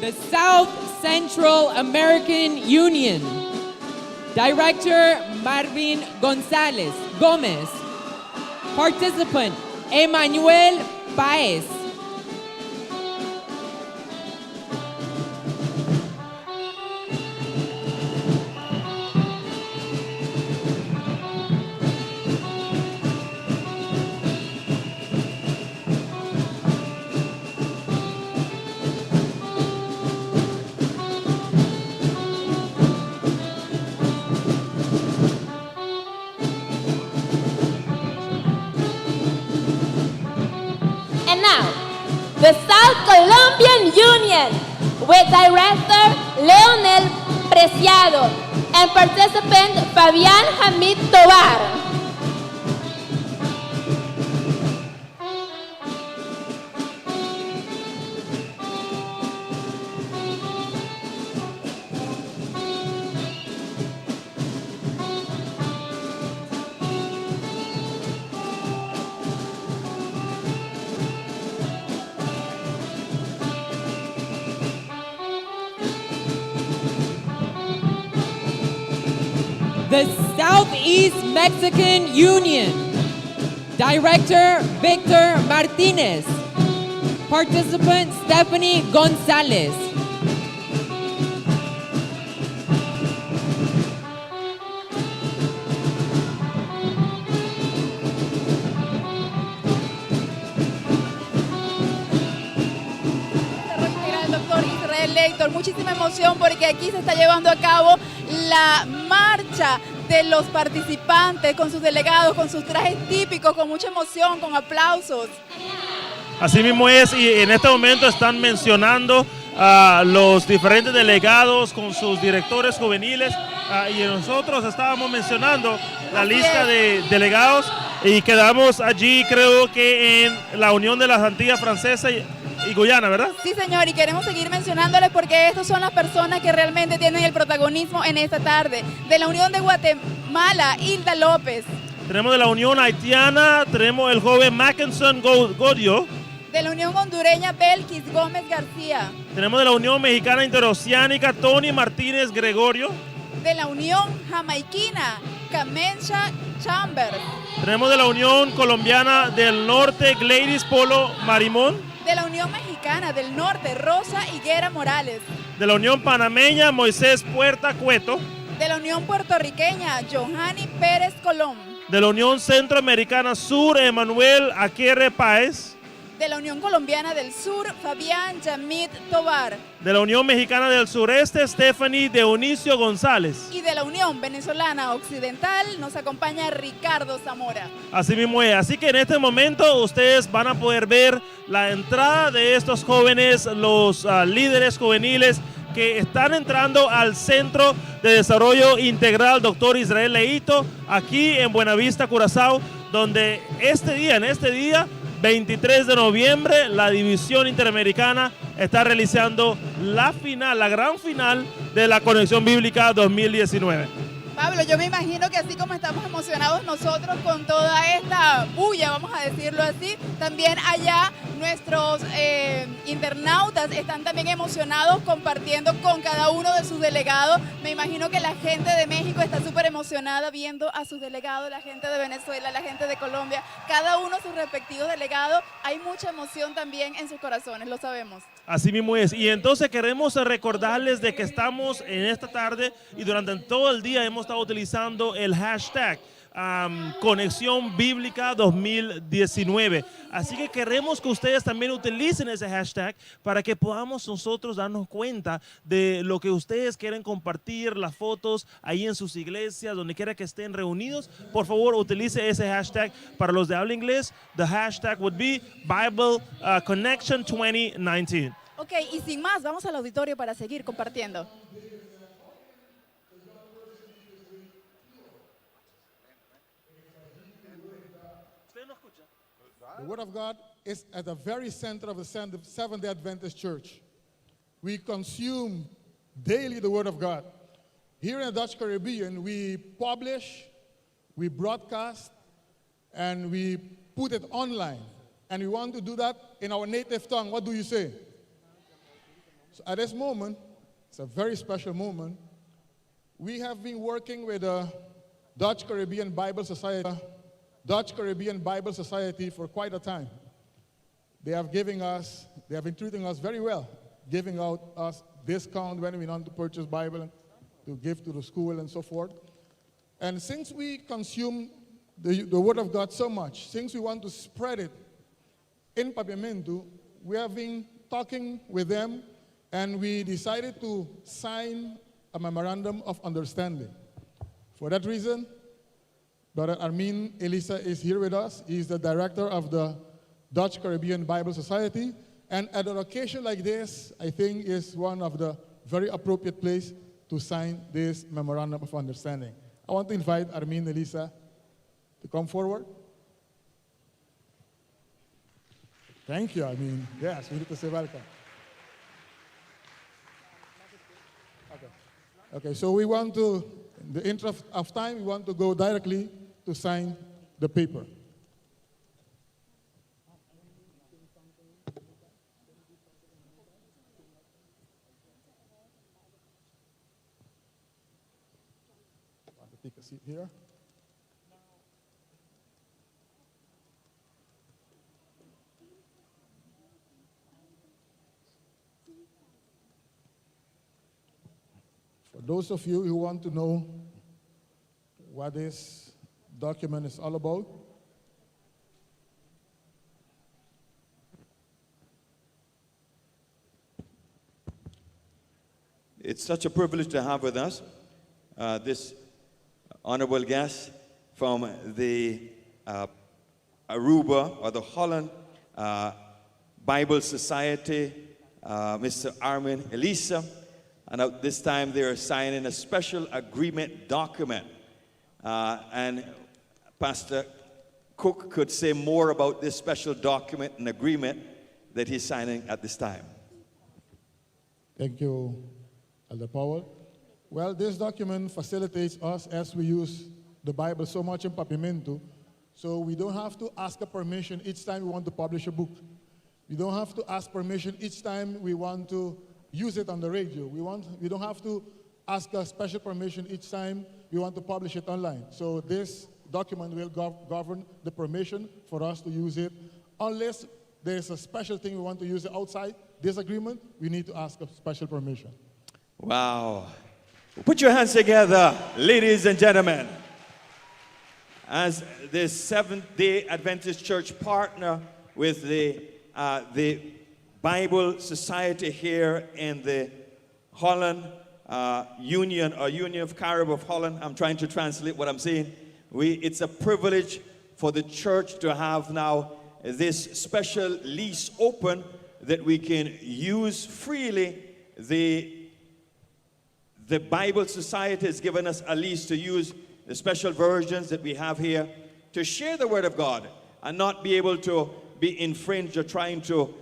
[SPEAKER 9] The South Central American Union, Director Marvin González Gómez, Participant Emmanuel Páez,
[SPEAKER 4] And now, the South Colombian Union with Director Leonel Preciado and participant Fabián Hamid Tobar.
[SPEAKER 9] the Southeast Mexican Union, Director Victor Martinez, Participant Stephanie González,
[SPEAKER 6] Doctor Israel Leighton, muchísima emoción porque aquí se está llevando a cabo la marcha de los participantes con sus delegados, con sus trajes típicos, con mucha emoción, con aplausos.
[SPEAKER 10] Así mismo es, y en este momento están mencionando a los diferentes delegados con sus directores juveniles, y nosotros estábamos mencionando la lista de delegados y quedamos allí, creo que en la Unión de las Antillas Francesas y Guyana, ¿verdad?
[SPEAKER 6] Sí, señor, y queremos seguir mencionándoles porque estos son las personas que realmente tienen el protagonismo en esta tarde. De la Unión de Guatemala, Hilda López.
[SPEAKER 10] Tenemos de la Unión Haitiana, tenemos el joven Mackinson Godio.
[SPEAKER 6] De la Unión Hondureña, Belkis Gómez García.
[SPEAKER 10] Tenemos de la Unión Mexicana Interoceánica, Tony Martínez Gregorio.
[SPEAKER 6] De la Unión Jamaiquina, Camencha Chambers.
[SPEAKER 10] Tenemos de la Unión Colombiana del Norte, Gladys Polo Marimón.
[SPEAKER 6] De la Unión Mexicana del Norte, Rosa Higuera Morales.
[SPEAKER 10] De la Unión Panameña, Moisés Puerta Cueto.
[SPEAKER 6] De la Unión Puertorriqueña, Johanny Pérez Colón.
[SPEAKER 10] De la Unión Centroamericana Sur, Emanuel Aguirre Páez.
[SPEAKER 6] De la Unión Colombiana del Sur, Fabián Yamid Tobar.
[SPEAKER 10] De la Unión Mexicana del Sureste, Stephanie Dionisio González.
[SPEAKER 6] Y de la Unión Venezolana Occidental nos acompaña Ricardo Zamora.
[SPEAKER 10] Así mismo es. Así que en este momento ustedes van a poder ver la entrada de estos jóvenes, los líderes juveniles que están entrando al Centro de Desarrollo Integral Dr. Israel Leito, aquí en Buenavista, Curazao, donde en este día 23 de noviembre, la División Interamericana está realizando la final, la gran final de la Conexión Bíblica 2019.
[SPEAKER 6] Pablo, yo me imagino que así como estamos emocionados nosotros con toda esta bulla, vamos a decirlo así, también allá nuestros internautas están también emocionados compartiendo con cada uno de sus delegados. Me imagino que la gente de México está súper emocionada viendo a sus delegados, la gente de Venezuela, la gente de Colombia, cada uno sus respectivos delegados. Hay mucha emoción también en sus corazones, lo sabemos.
[SPEAKER 10] Así mismo es. Y entonces queremos recordarles de que estamos en esta tarde y durante todo el día hemos estado utilizando el hashtag Conexión Bíblica 2019. Así que queremos que ustedes también utilicen ese hashtag para que podamos nosotros darnos cuenta de lo que ustedes quieren compartir, las fotos ahí en sus iglesias, donde quiera que estén reunidos. Por favor, utilice ese hashtag. Para los de habla inglés, the hashtag would be Bible Connection 2019.
[SPEAKER 6] Ok, y sin más, vamos al auditorio para seguir compartiendo.
[SPEAKER 11] The Word of God is at the very center of the Seventh-day Adventist Church. We consume daily the Word of God. Here in the Dutch Caribbean, we publish, we broadcast, and we put it online. And we want to do that in our native tongue. What do you say? So at this moment, it's a very special moment. We have been working with the Dutch Caribbean Bible Society for quite a time. They have been treating us very well, giving out us discount when we want to purchase Bible to give to the school and so forth. And since we consume the Word of God so much, since we want to spread it in Papiamento, we have been talking with them, and we decided to sign a memorandum of understanding. For that reason, Brother Armin Elisa is here with us. He's the director of the Dutch Caribbean Bible Society. And at an occasion like this, I think is one of the very appropriate place to sign this memorandum of understanding. I want to invite Armin Elisa to come forward. Thank you, Armin. Yes, we need to say welcome. Okay, so we want to, in the interest of time, we want to go directly to sign the paper. Want to take a seat here? For those of you who want to know what this document is all about,
[SPEAKER 7] it's such a privilege to have with us this honorable guest from the Aruba or the Holland Bible Society, Mr. Armin Elisa. And at this time, they are signing a special agreement document. And Pastor Cook could say more about this special document and agreement that he's signing at this time.
[SPEAKER 11] Thank you, Elder Powell. Well, this document facilitates us as we use the Bible so much in Papiamento, so we don't have to ask a permission each time we want to publish a book. We don't have to ask permission each time we want to use it on the radio. We don't have to ask a special permission each time we want to publish it online. So this document will govern the permission for us to use it. Unless there's a special thing we want to use it outside this agreement, we need to ask a special permission.
[SPEAKER 7] Wow. Put your hands together, ladies and gentlemen. As the Seventh-day Adventist Church partner with the Bible Society here in the Holland Union, or Union of Carib of Holland. I'm trying to translate what I'm saying. It's a privilege for the church to have now this special lease open that we can use freely. The Bible Society has given us a lease to use the special versions that we have here to share the Word of God and not be able to be infringed or trying to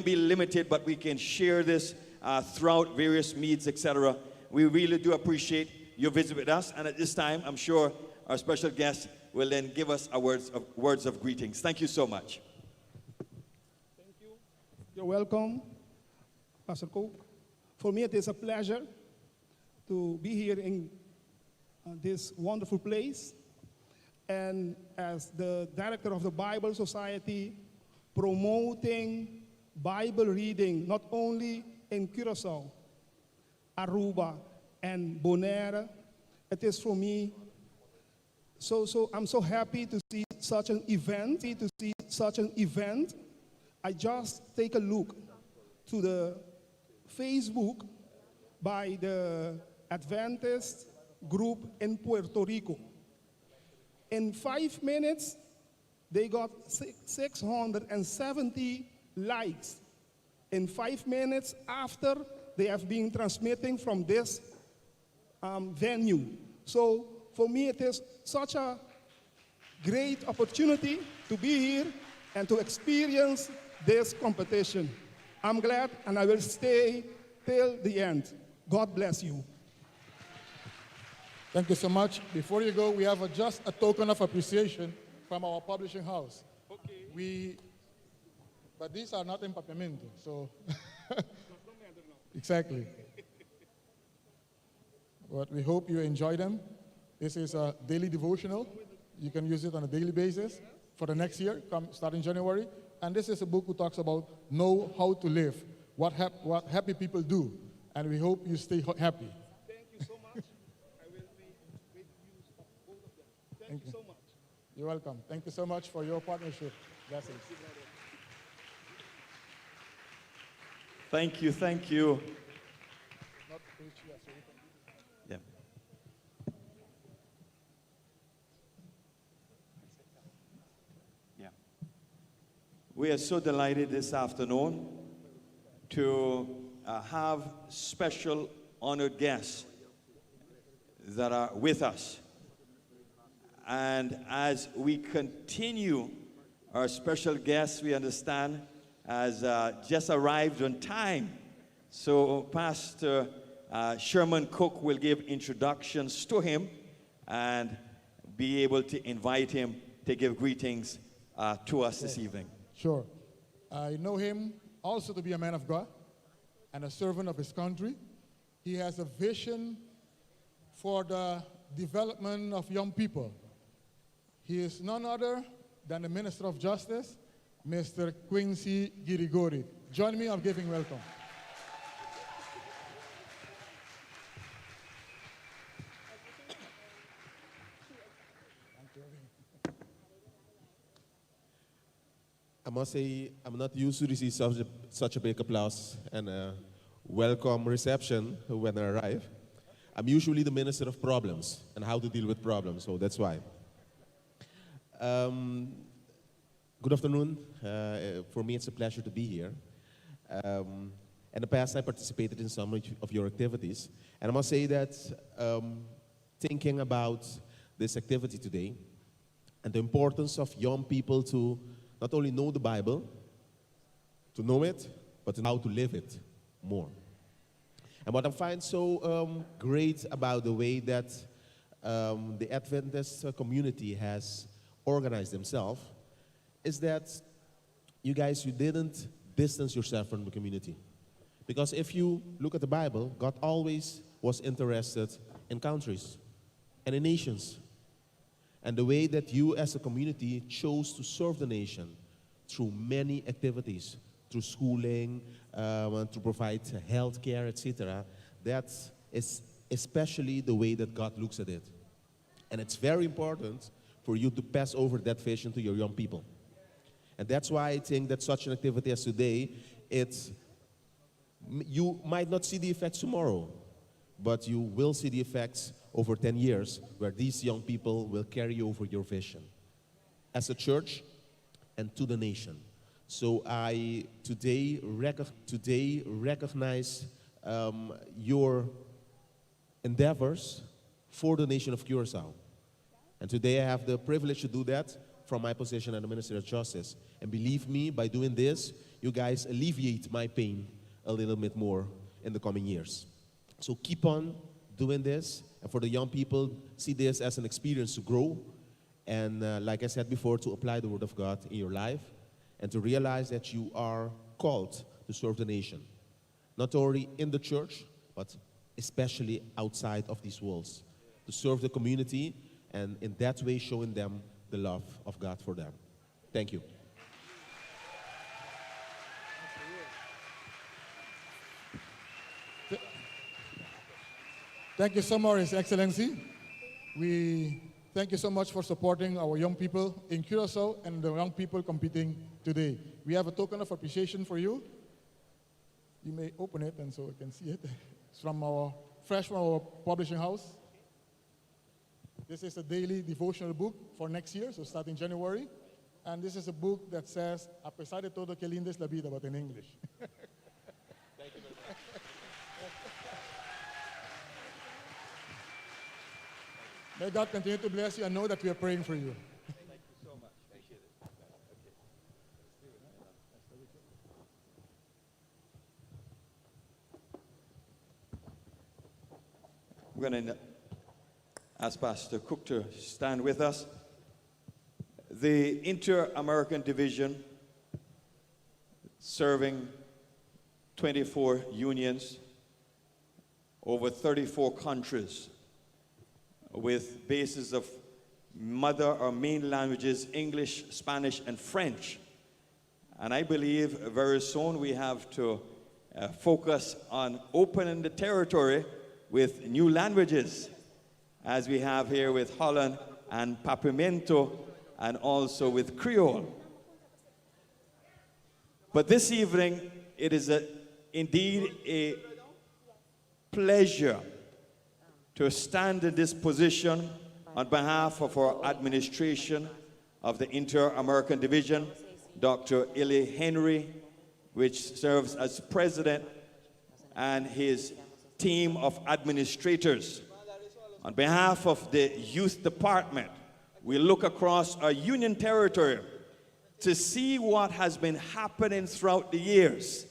[SPEAKER 7] be limited, but we can share this throughout various meets, etc. We really do appreciate your visit with us, and at this time, I'm sure our special guest will then give us our words of greetings. Thank you so much.
[SPEAKER 12] Thank you. You're welcome, Pastor Cook. For me, it is a pleasure to be here in this wonderful place, and as the director of the Bible Society, promoting Bible reading not only in Curaçao, Aruba, and Bonaire. It is for me So I'm so happy to see such an event. I just take a look to the Facebook by the Adventist group in Puerto Rico. In 5 minutes, they got 670 likes. In 5 minutes after they have been transmitting from this venue. So for me, it is such a great opportunity to be here and to experience this competition. I'm glad, and I will stay till the end. God bless you.
[SPEAKER 11] Thank you so much. Before you go, we have just a token of appreciation from our publishing house. Okay. But these are not in Papiamento, so. Exactly. But we hope you enjoy them. This is a daily devotional. You can use it on a daily basis for the next year, starting January. And this is a book who talks about know how to live, what happy people do. And we hope you stay happy.
[SPEAKER 12] Thank you so much. I will make use of both of them. Thank you so much.
[SPEAKER 11] You're welcome. Thank you so much for your partnership. Blessings.
[SPEAKER 7] Thank you, thank you. Yeah. Yeah. We are so delighted this afternoon to have special honored guests that are with us. And as we continue our special guests, we understand, has just arrived on time. So Pastor Sherman Cook will give introductions to him and be able to invite him to give greetings to us this evening.
[SPEAKER 11] Sure. I know him also to be a man of God and a servant of his country. He has a vision for the development of young people. He is none other than the Minister of Justice, Mr. Quincy Girigori. Join me in giving welcome.
[SPEAKER 13] I must say, I'm not used to receive such a big applause and a welcome reception when I arrive. I'm usually the minister of problems and how to deal with problems, so that's why. Good afternoon. For me, it's a pleasure to be here. In the past, I participated in some of your activities, and I must say that thinking about this activity today and the importance of young people to not only know the Bible, to know it, but how to live it more. And what I find so great about the way that the Adventist community has organized themselves is that you guys, you didn't distance yourself from the community. Because if you look at the Bible, God always was interested in countries and in nations. And the way that you as a community chose to serve the nation through many activities, through schooling, to provide health care, etc., that is especially the way that God looks at it. And it's very important for you to pass over that vision to your young people. And that's why I think that such an activity as today, you might not see the effects tomorrow, but you will see the effects over 10 years where these young people will carry over your vision as a church and to the nation. So I today recognize your endeavors for the nation of Curaçao. And today I have the privilege to do that from my position as the Minister of Justice. And believe me, by doing this, you guys alleviate my pain a little bit more in the coming years. So keep on doing this. And for the young people, see this as an experience to grow. And like I said before, to apply the Word of God in your life. And to realize that you are called to serve the nation. Not only in the church, but especially outside of these walls. To serve the community and in that way showing them the love of God for them. Thank you.
[SPEAKER 11] Thank you so much, His Excellency. We Thank you so much for supporting our young people in Curacao and the young people competing today. We have a token of appreciation for you. You may open it and so you can see it. It's fresh from our publishing house. This is a daily devotional book for next year, so starting January. And this is a book that says, a pesar de todo que linda es la vida, but in English. Thank you very much. May God continue to bless you and know that we are praying for you.
[SPEAKER 7] Thank you so much. Appreciate it. We're going to ask Pastor Cook to stand with us. The Inter-American Division, serving 24 unions, over 34 countries, with bases of mother or main languages, English, Spanish, and French. And I believe very soon we have to focus on opening the territory with new languages, as we have here with Holland and Papiamento, and also with Creole. But this evening, it is indeed a pleasure to stand in this position on behalf of our administration of the Inter-American Division, Dr. Illy Henry, which serves as president, and his team of administrators. On behalf of the youth department, we look across our union territory to see what has been happening throughout the years.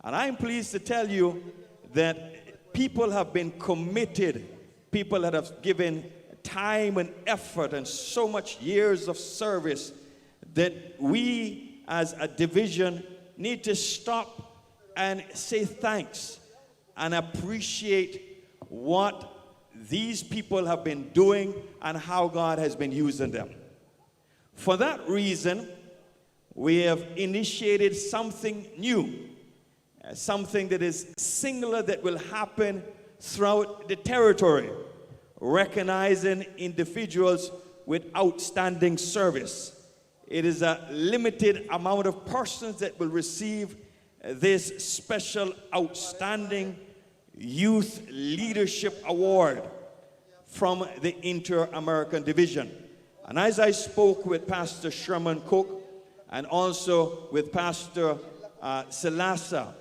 [SPEAKER 7] And I'm pleased to tell you that people have been committed, people that have given time and effort and so much years of service, that we as a division need to stop and say thanks and appreciate what these people have been doing and how God has been using them. For that reason, we have initiated something new, something that is singular that will happen throughout the territory, recognizing individuals with outstanding service. It is a limited amount of persons that will receive this special outstanding Youth Leadership Award from the Inter-American Division. And as I spoke with Pastor Sherman Cook and also with Pastor Salasa,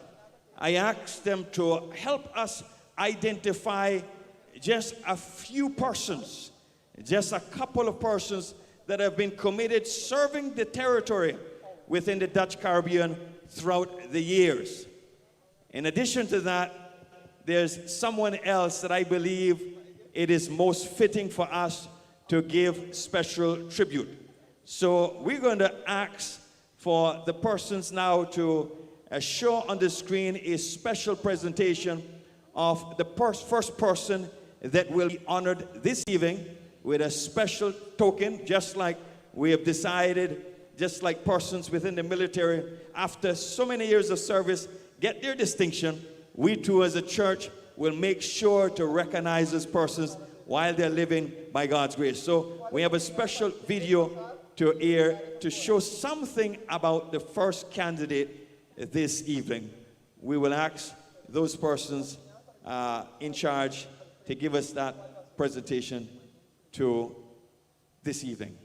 [SPEAKER 7] I asked them to help us identify just a few persons, just a couple of persons that have been committed serving the territory within the Dutch Caribbean throughout the years. In addition to that, there's someone else that I believe it is most fitting for us to give special tribute. So we're going to ask for the persons now to show on the screen a special presentation of the first person that will be honored this evening with a special token, just like we have decided, just like persons within the military, after so many years of service, get their distinction. We too as a church will make sure to recognize those persons while they're living by God's grace. So we have a special video to air to show something about the first candidate this evening. We will ask those persons in charge to give us that presentation to this evening.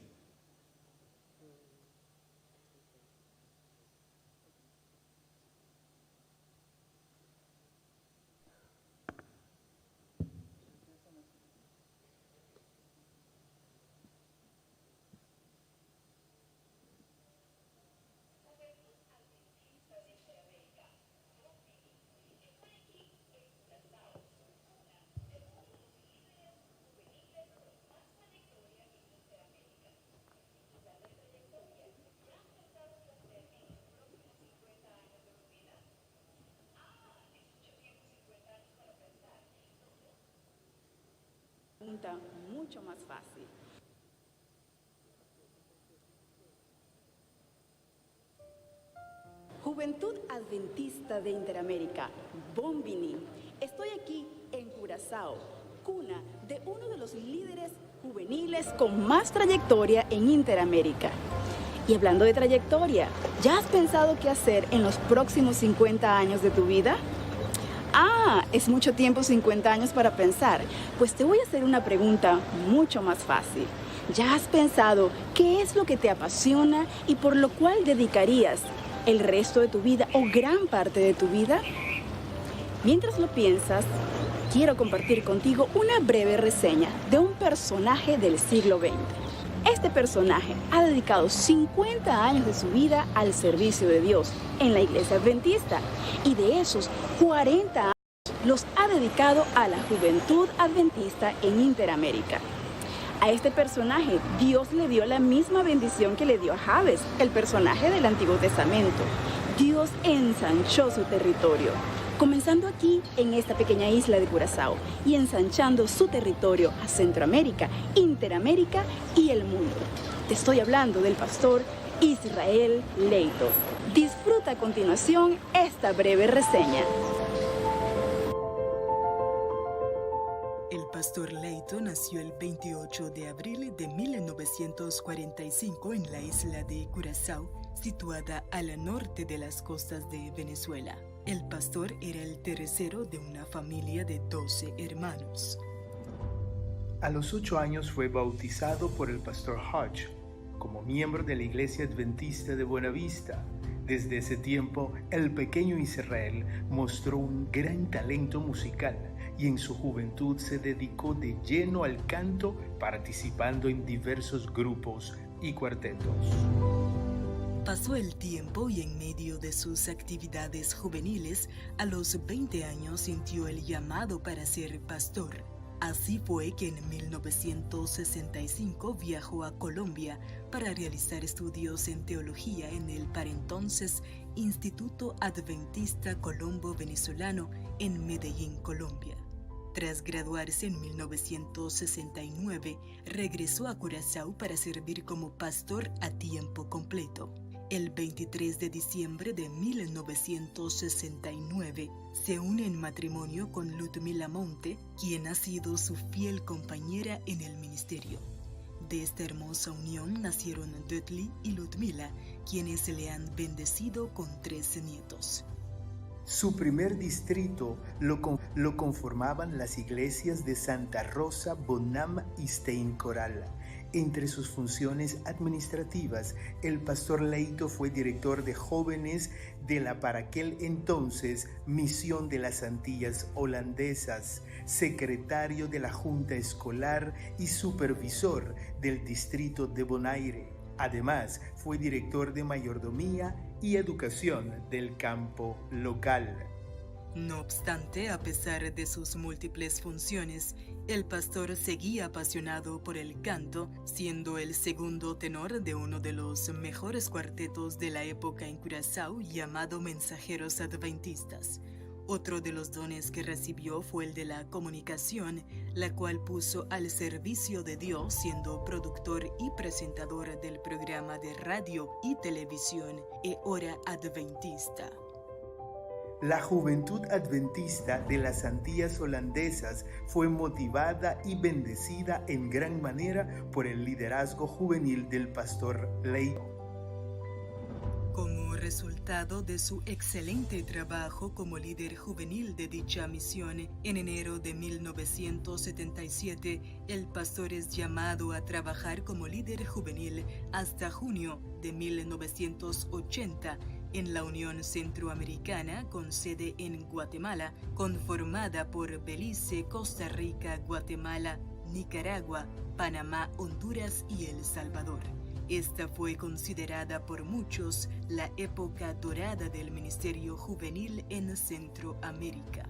[SPEAKER 6] Mucho más fácil. Juventud Adventista de Interamérica, Bombini. Estoy aquí en Curazao, cuna de uno de los líderes juveniles
[SPEAKER 14] juveniles con más trayectoria en Interamérica. Y hablando de trayectoria, ¿ya has pensado qué hacer en los próximos 50 años de tu vida? Es mucho tiempo 50 años para pensar. Pues te voy a hacer una pregunta mucho más fácil. ¿Ya has pensado qué es lo que te apasiona y por lo cual dedicarías el resto de tu vida o gran parte de tu vida? Mientras lo piensas, quiero compartir contigo una breve reseña de un personaje del siglo XX. Este personaje ha dedicado 50 años de su vida al servicio de Dios en la iglesia adventista y de esos 40 años los ha dedicado a la juventud adventista en Interamérica. A este personaje Dios le dio la misma bendición que le dio a Jabes, el personaje del Antiguo Testamento. Dios ensanchó su territorio, comenzando aquí en esta pequeña isla de Curazao y ensanchando su territorio a Centroamérica, Interamérica y el mundo. Te estoy hablando del pastor Israel Leito. Disfruta a continuación esta breve reseña.
[SPEAKER 15] El pastor Leito nació el 28 de abril de 1945 en la isla de Curazao, situada al norte de las costas de Venezuela. El pastor era el tercero de una familia de 12 hermanos.
[SPEAKER 5] A los 8 años fue bautizado por el pastor Hodge como miembro de la Iglesia Adventista de Buenavista. Desde ese tiempo, el pequeño Israel mostró un gran talento musical y en su juventud se dedicó de lleno al canto, participando en diversos grupos y cuartetos.
[SPEAKER 15] Pasó el tiempo y en medio de sus actividades juveniles, a los 20 años sintió el llamado para ser pastor. Así fue que en 1965 viajó a Colombia para realizar estudios en teología en el para entonces Instituto Adventista Colombo Venezolano en Medellín, Colombia. Tras graduarse en 1969, regresó a Curazao para servir como pastor a tiempo completo. El 23 de diciembre de 1969, se une en matrimonio con Ludmila Monte, quien ha sido su fiel compañera en el ministerio. De esta hermosa unión nacieron Dudley y Ludmila, quienes le han bendecido con 3 nietos.
[SPEAKER 5] Su primer distrito lo conformaban las iglesias de Santa Rosa, Bonam y Stein Coral. Entre sus funciones administrativas, el pastor Leito fue director de jóvenes de la para aquel entonces Misión de las Antillas Holandesas, secretario de la Junta Escolar y supervisor del distrito de Bonaire. Además, fue director de mayordomía y educación del campo local.
[SPEAKER 15] No obstante, a pesar de sus múltiples funciones, el pastor seguía apasionado por el canto, siendo el segundo tenor de uno de los mejores cuartetos de la época en Curazao, llamado Mensajeros Adventistas. Otro de los dones que recibió fue el de la comunicación, la cual puso al servicio de Dios, siendo productor y presentador del programa de radio y televisión Hora Adventista.
[SPEAKER 5] La juventud adventista de las Antillas Holandesas fue motivada y bendecida en gran manera por el liderazgo juvenil del pastor Leito.
[SPEAKER 15] Como resultado de su excelente trabajo como líder juvenil de dicha misión, en enero de 1977, el pastor es llamado a trabajar como líder juvenil hasta junio de 1980 en la Unión Centroamericana con sede en Guatemala, conformada por Belice, Costa Rica, Guatemala, Nicaragua, Panamá, Honduras y El Salvador. Esta fue considerada por muchos la época dorada del ministerio juvenil en Centroamérica.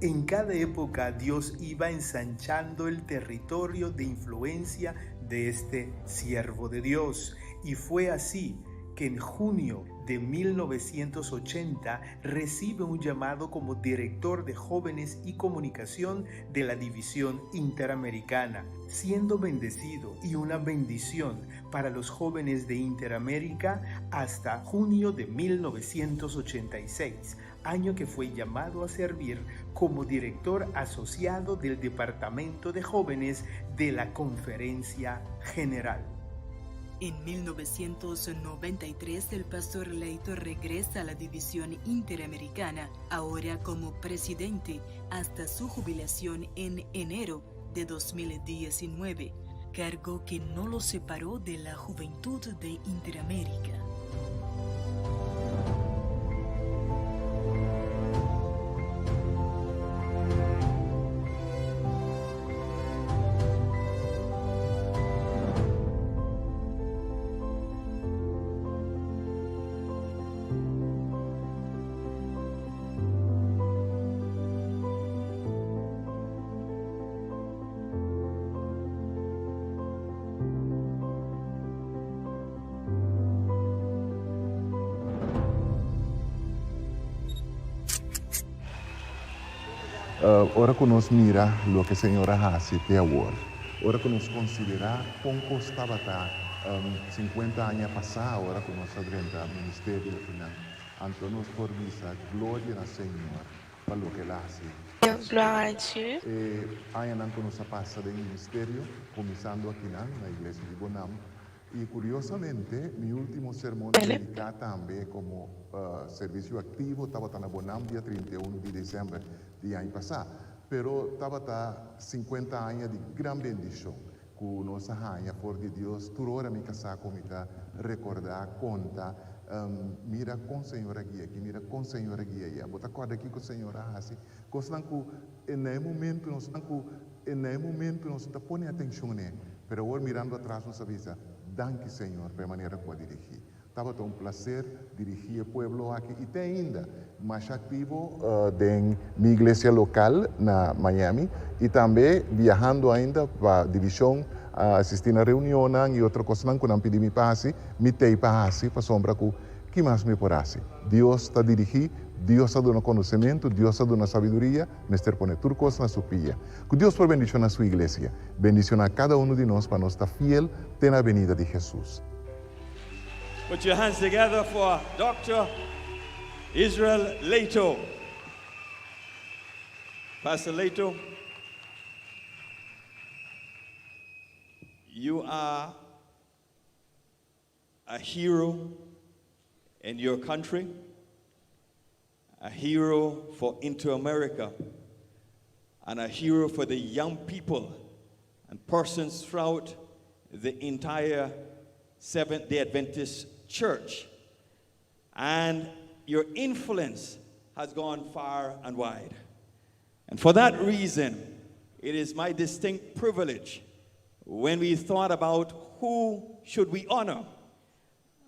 [SPEAKER 5] En cada época Dios iba ensanchando el territorio de influencia de este siervo de Dios, y fue así que en junio de 1980 recibe un llamado como director de jóvenes y comunicación de la División Interamericana, siendo bendecido y una bendición para los jóvenes de Interamérica hasta junio de 1986. año que fue llamado a servir como director asociado del Departamento de Jóvenes de la Conferencia General.
[SPEAKER 15] En 1993, el pastor Leito regresa a la División Interamericana, ahora como presidente, hasta su jubilación en enero de 2019, cargo que no lo separó de la juventud de Interamérica.
[SPEAKER 16] Ora que nos mira lo que a senhora hace até agora. Ora que nos considera como estava 50 anos passados, ora que nos adrenta o Ministério final. Então nos por visa glória ao Senhor para o que Ele hace.
[SPEAKER 17] Glória a Deus.
[SPEAKER 16] Ainda que nos passa do Ministério, começando aqui na Igreja de Bonam. E curiosamente, mi último sermão dedicado também como serviço ativo estava na Bonam dia 31 de dezembro do ano passado. Pero estava 50 anos de grande bendição. Com nossa rainha, por de Deus, toda hora me casar comigo, recordar, contar, mira com a senhora guia aqui, mira com a senhora guia aí. Bota corda aqui com a senhora assim. Coisa que em momento nós está pondo atenção né. Pero agora mirando atrás nos avisa. Danke, Senhor, pela maneira como dirigir. Estava um prazer dirigir o povo aqui e tem ainda mais ativo em minha igreja local na Miami e também viajando ainda para a divisão, assistindo a reunião e outra coisa que não pedi me passe, me tei passe para sombra que mais me porasse. Deus está dirigindo, Deus está dando conhecimento, Deus está dando sabedoria, Mr. pone tudo coisa na sua pia. Que Deus por bendição na sua igreja, bendição a cada um de nós para nós estar fiel até na venida de Jesus.
[SPEAKER 7] Put your hands together for Dr. Israel Leito. Pastor Leito, you are a hero in your country, a hero for Inter-America, and a hero for the young people and persons throughout the entire Seventh-day Adventist Church. And your influence has gone far and wide. And for that reason, it is my distinct privilege when we thought about who should we honor.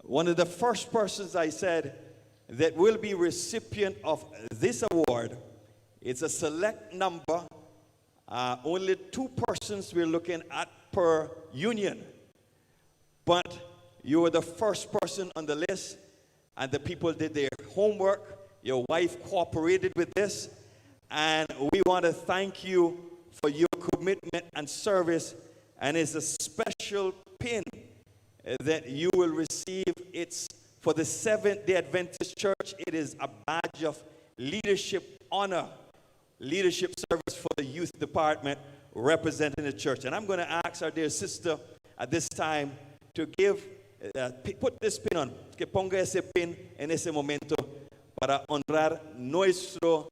[SPEAKER 7] One of the first persons I said that will be recipient of this award, it's a select number, only 2 persons we're looking at per union. But you were the first person on the list, and the people did their homework. Your wife cooperated with this, and we want to thank you for your commitment and service. And it's a special pin that you will receive. It's for the Seventh-day Adventist Church. It is a badge of leadership honor, leadership service for the youth department representing the church. And I'm going to ask our dear sister at this time to give, put this pin on, que ponga ese pin en ese momento para honrar nuestro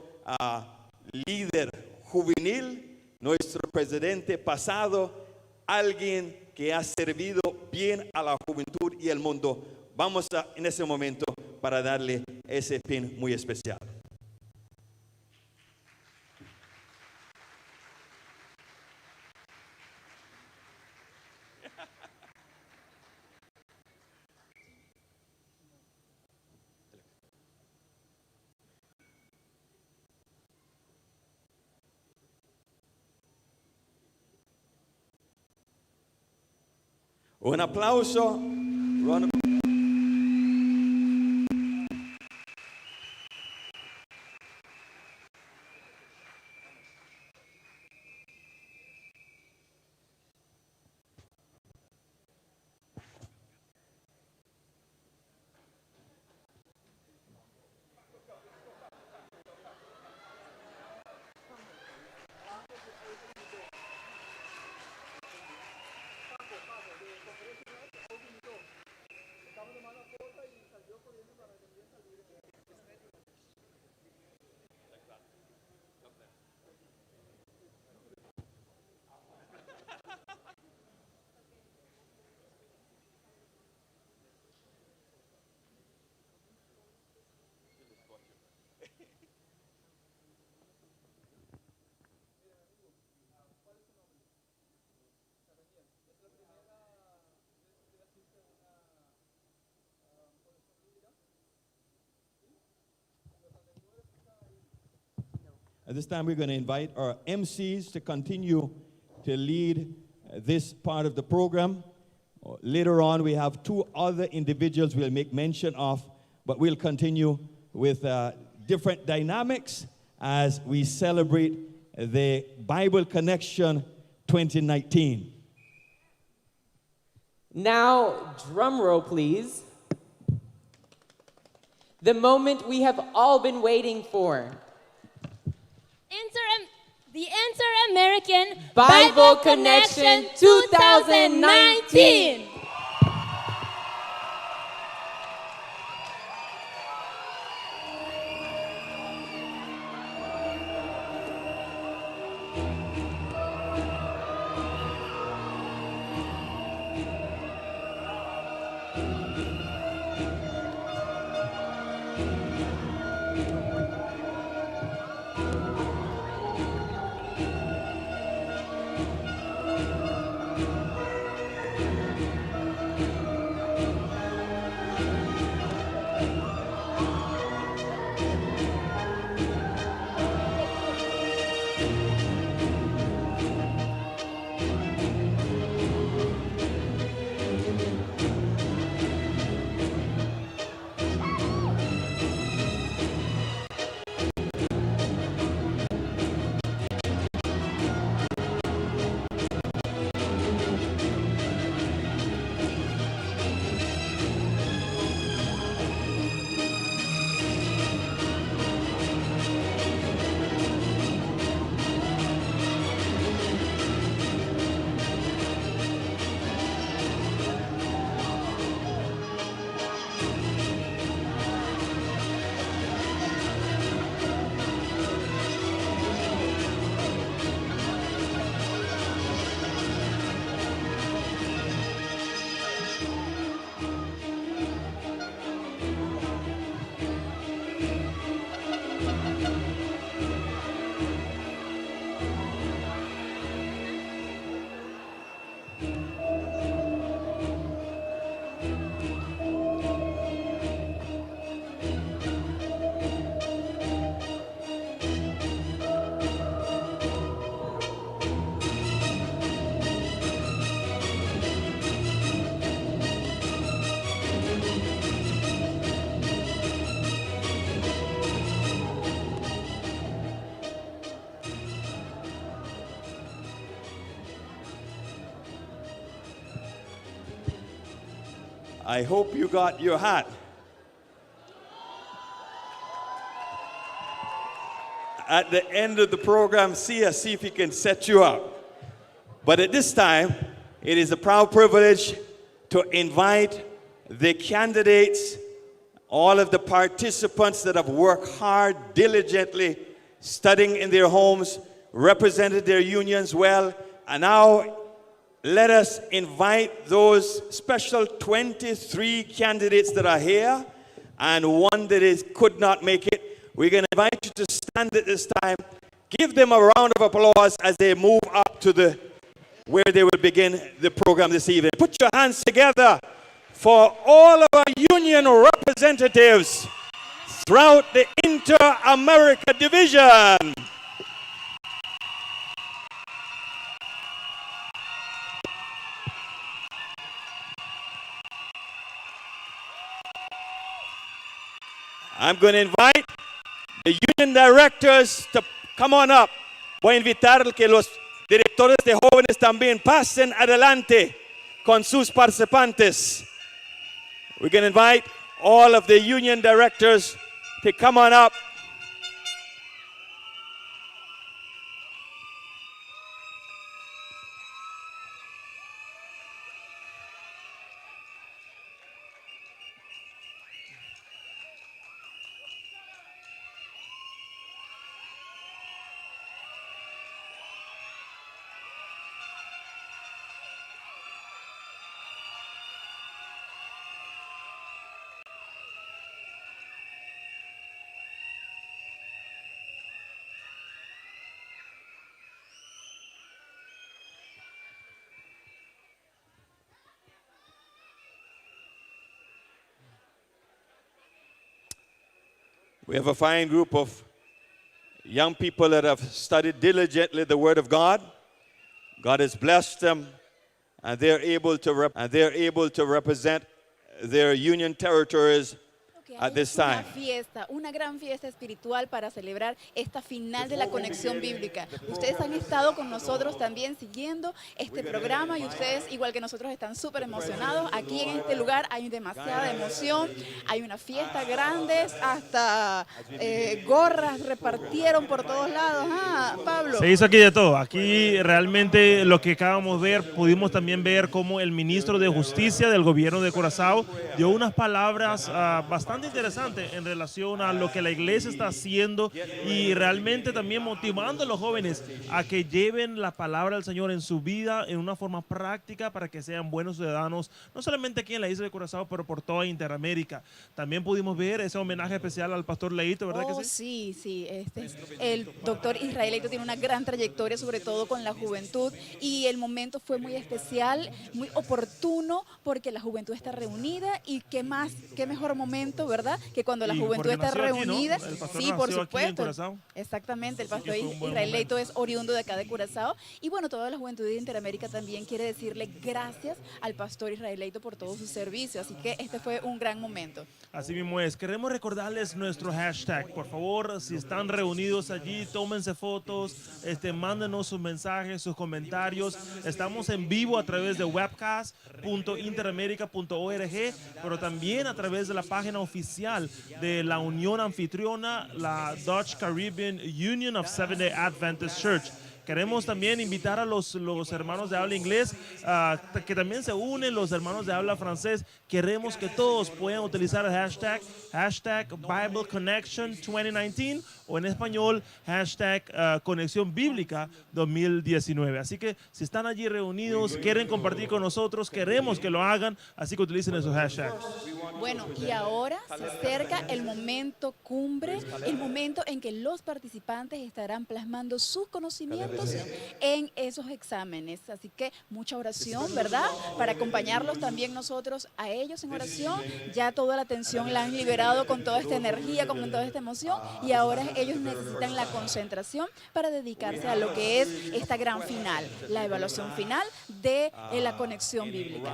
[SPEAKER 7] líder juvenil, nuestro presidente pasado, alguien que ha servido bien a la juventud y el mundo. Vamos en ese momento para darle ese pin muy especial. Un aplauso. At this time, we're going to invite our MCs to continue to lead this part of the program. Later on, we have two other individuals we'll make mention of, but we'll continue with different dynamics as we celebrate the Bible Connection 2019.
[SPEAKER 9] Now, drum roll, please. The moment we have all been waiting for.
[SPEAKER 4] The Inter-American
[SPEAKER 9] Bible Connection 2019.
[SPEAKER 7] I hope you got your hat. At the end of the program, see if he can set you up. But at this time, it is a proud privilege to invite the candidates, all of the participants that have worked hard, diligently, studying in their homes, represented their unions well, and now let us invite those special 23 candidates that are here and one that could not make it. We're going to invite you to stand at this time. Give them a round of applause as they move up to where they will begin the program this evening. Put your hands together for all of our union representatives throughout the Inter-America Division. I'm going to invite the union directors to come on up. Voy a invitar que los directores de jóvenes también pasen adelante con sus participantes. We're going to invite all of the union directors to come on up. We have a fine group of young people that have studied diligently the Word of God. God has blessed them, and they're able to represent their union territories at this time.
[SPEAKER 6] Una gran fiesta espiritual para celebrar esta final de la conexión bíblica. Ustedes han estado con nosotros también siguiendo este programa y ustedes, igual que nosotros, están súper emocionados. Aquí en este lugar hay demasiada emoción, hay una fiesta grande, hasta gorras repartieron por todos lados. Pablo.
[SPEAKER 10] Se hizo aquí de todo. Aquí realmente lo que acabamos de ver, pudimos también ver cómo el ministro de Justicia del gobierno de Curazao dio unas palabras bastante interesante en relación a lo que la iglesia está haciendo y realmente también motivando a los jóvenes a que lleven la palabra del Señor en su vida en una forma práctica para que sean buenos ciudadanos, no solamente aquí en la isla de Curazao, pero por toda Interamérica. También pudimos ver ese homenaje especial al pastor Leito, ¿verdad que sí?
[SPEAKER 6] Sí. El doctor Israel Leito tiene una gran trayectoria, sobre todo con la juventud, y el momento fue muy especial, muy oportuno, porque la juventud está reunida y qué mejor momento, ¿verdad? Que cuando la juventud está reunida.
[SPEAKER 10] Aquí, ¿no? El pastor
[SPEAKER 6] sí, por
[SPEAKER 10] nació aquí en
[SPEAKER 6] supuesto.
[SPEAKER 10] Curazao.
[SPEAKER 6] Exactamente, el pastor Israel Leito es oriundo de acá de Curazao. Y bueno, toda la juventud de Interamérica también quiere decirle gracias al pastor Israel Leito por todo su servicio. Así que este fue un gran momento.
[SPEAKER 10] Así mismo es. Queremos recordarles nuestro hashtag. Por favor, si están reunidos allí, tómense fotos, mándenos sus mensajes, sus comentarios. Estamos en vivo a través de webcast.interamerica.org, pero también a través de la página oficial de la Unión Anfitriona, la Dutch Caribbean Union of Seventh-day Adventist Church. Queremos también invitar a los hermanos de habla inglés que también se unen, los hermanos de habla francés. Queremos que todos puedan utilizar el hashtag Bible Connection 2019 o en español hashtag Conexión Bíblica 2019. Así que si están allí reunidos, quieren compartir con nosotros, queremos que lo hagan, así que utilicen esos hashtags.
[SPEAKER 6] Bueno, y ahora se acerca el momento cumbre, el momento en que los participantes estarán plasmando sus conocimientos en esos exámenes. Así que mucha oración, ¿verdad? Para acompañarlos también nosotros a ellos en oración. Ya toda la tensión la han liberado con toda esta energía, con toda esta emoción, y ahora ellos necesitan la concentración para dedicarse a lo que es esta gran final, la evaluación final de la conexión bíblica.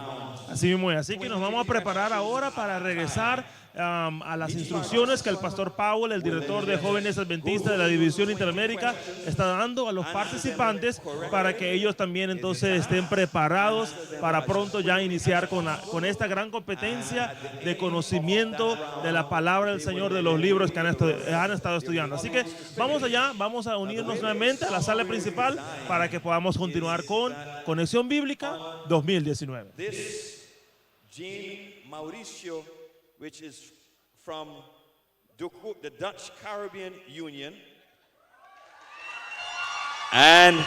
[SPEAKER 10] Así mismo es. Así que nos vamos a preparar ahora para regresar a las instrucciones que el pastor Powell, el director de jóvenes adventistas de la División Interamérica, está dando a los participantes para que ellos también entonces estén preparados para pronto ya iniciar con esta gran competencia de conocimiento de la palabra del Señor, de los libros que han estado estudiando. Así que vamos allá, vamos a unirnos nuevamente a la sala principal para que podamos continuar con Conexión Bíblica 2019.
[SPEAKER 7] Jean Mauricio, which is from the Dutch Caribbean Union. And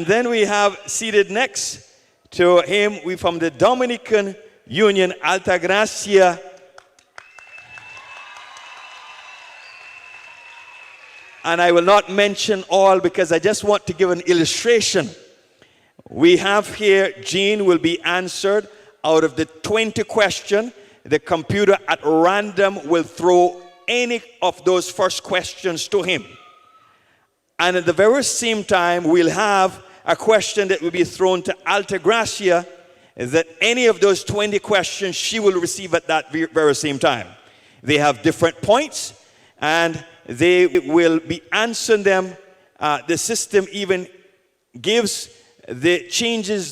[SPEAKER 7] then we have seated next to him, we from the Dominican Union, Altagracia. And I will not mention all because I just want to give an illustration. We have here, Jean will be answered out of the 20 questions. The computer at random will throw any of those first questions to him. And at the very same time, we'll have a question that will be thrown to Altagracia, that any of those 20 questions she will receive at that very same time. They have different points, and they will be answering them. The system even changes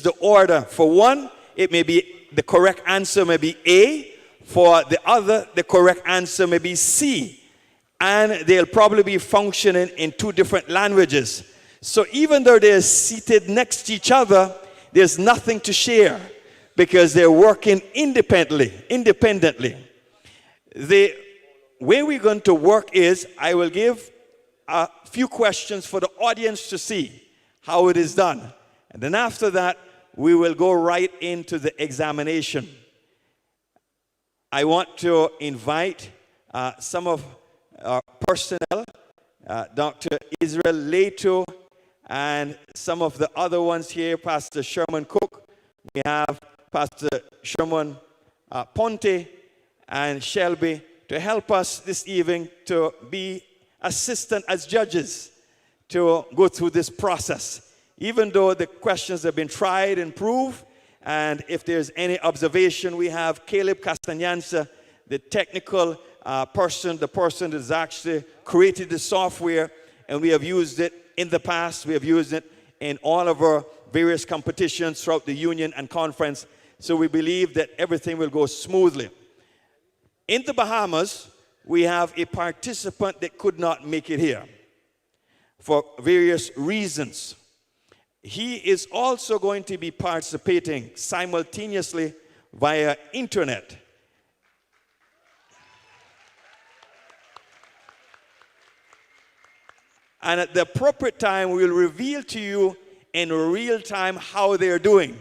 [SPEAKER 7] the order. For one, it may be the correct answer may be A. For the other, the correct answer may be C. And they'll probably be functioning in two different languages. So even though they're seated next to each other, there's nothing to share because they're working independently. The way we're going to work is I will give a few questions for the audience to see how it is done. And then after that, we will go right into the examination. I want to invite some of our personnel, Dr. Israel Leito and some of the other ones here, Pastor Sherman Cook. We have Pastor Sherman Ponte and Shelby to help us this evening to be assistant as judges to go through this process. Even though the questions have been tried and proved, and if there's any observation, we have Caleb Castananza, the technical person, the person that's actually created the software, and we have used it in the past. We have used it in all of our various competitions throughout the union and conference. So we believe that everything will go smoothly. In the Bahamas, we have a participant that could not make it here for various reasons. He is also going to be participating simultaneously via internet. And at the appropriate time, we will reveal to you in real time how they're doing.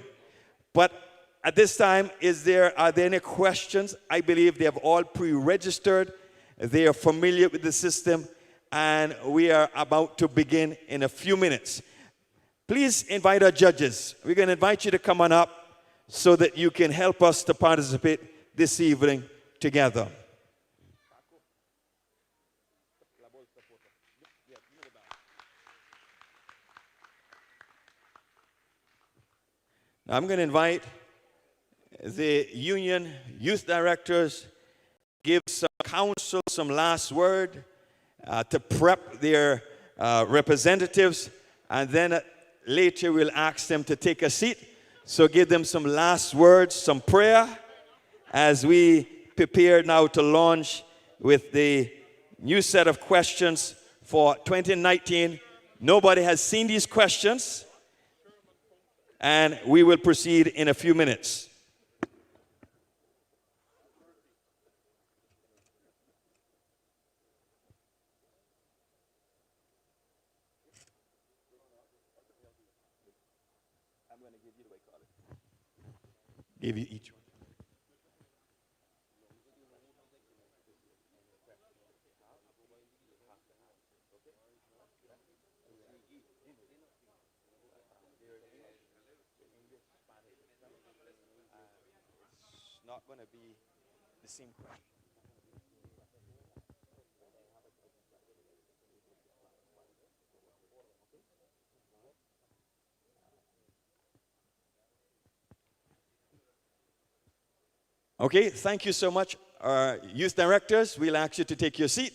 [SPEAKER 7] But at this time, are there any questions? I believe they have all pre-registered. They are familiar with the system, and we are about to begin in a few minutes. Please invite our judges. We're going to invite you to come on up so that you can help us to participate this evening together. Now I'm going to invite the union youth directors, give some counsel, some last word to prep their representatives, and then later we'll ask them to take a seat. So give them some last words, some prayer, as we prepare now to launch with the new set of questions for 2019. Nobody has seen these questions, and we will proceed in a few minutes. Give you each one. It's not going to be the same question. Okay, thank you so much. Our youth directors, we'll ask you to take your seat.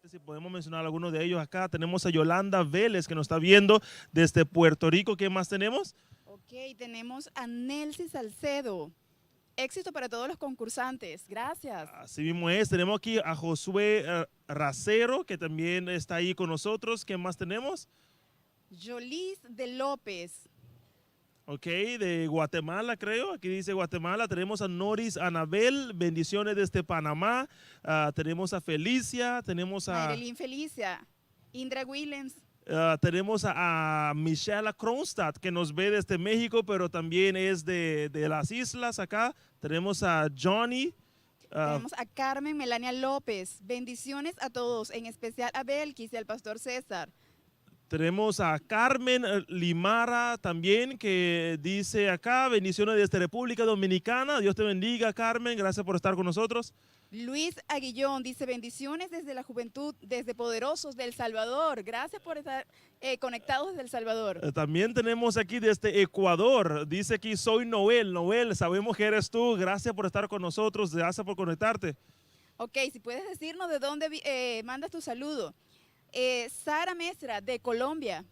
[SPEAKER 10] Si podemos mencionar algunos de ellos acá, tenemos a Yolanda Vélez que nos está viendo desde Puerto Rico. ¿Qué más tenemos?
[SPEAKER 6] Ok, tenemos a Nelcy Salcedo. Éxito para todos los concursantes. Gracias.
[SPEAKER 10] Así mismo es. Tenemos aquí a Josué Racero, que también está ahí con nosotros. ¿Quién más tenemos?
[SPEAKER 6] Yolis de López.
[SPEAKER 10] Ok, de Guatemala, creo. Aquí dice Guatemala. Tenemos a Noris Anabel, bendiciones desde Panamá. Tenemos a Felicia, tenemos a...
[SPEAKER 6] Marilyn Felicia. Indra Williams.
[SPEAKER 10] Tenemos a Michelle Kronstadt, que nos ve desde México, pero también es de las islas acá. Tenemos a Johnny.
[SPEAKER 6] Tenemos a Carmen Melania López. Bendiciones a todos, en especial a Belkis y al pastor César.
[SPEAKER 10] Tenemos a Carmen Limara también, que dice acá, bendiciones desde República Dominicana. Dios te bendiga, Carmen. Gracias por estar con nosotros.
[SPEAKER 6] Luis Aguillón dice, bendiciones desde la juventud, desde Poderosos del Salvador. Gracias por estar conectados desde El Salvador.
[SPEAKER 10] También tenemos aquí desde Ecuador. Dice aquí, soy Noel. Noel, sabemos que eres tú. Gracias por estar con nosotros. Gracias por conectarte.
[SPEAKER 6] Ok, si puedes decirnos de dónde mandas tu saludo. Sara Mesra, de Colombia.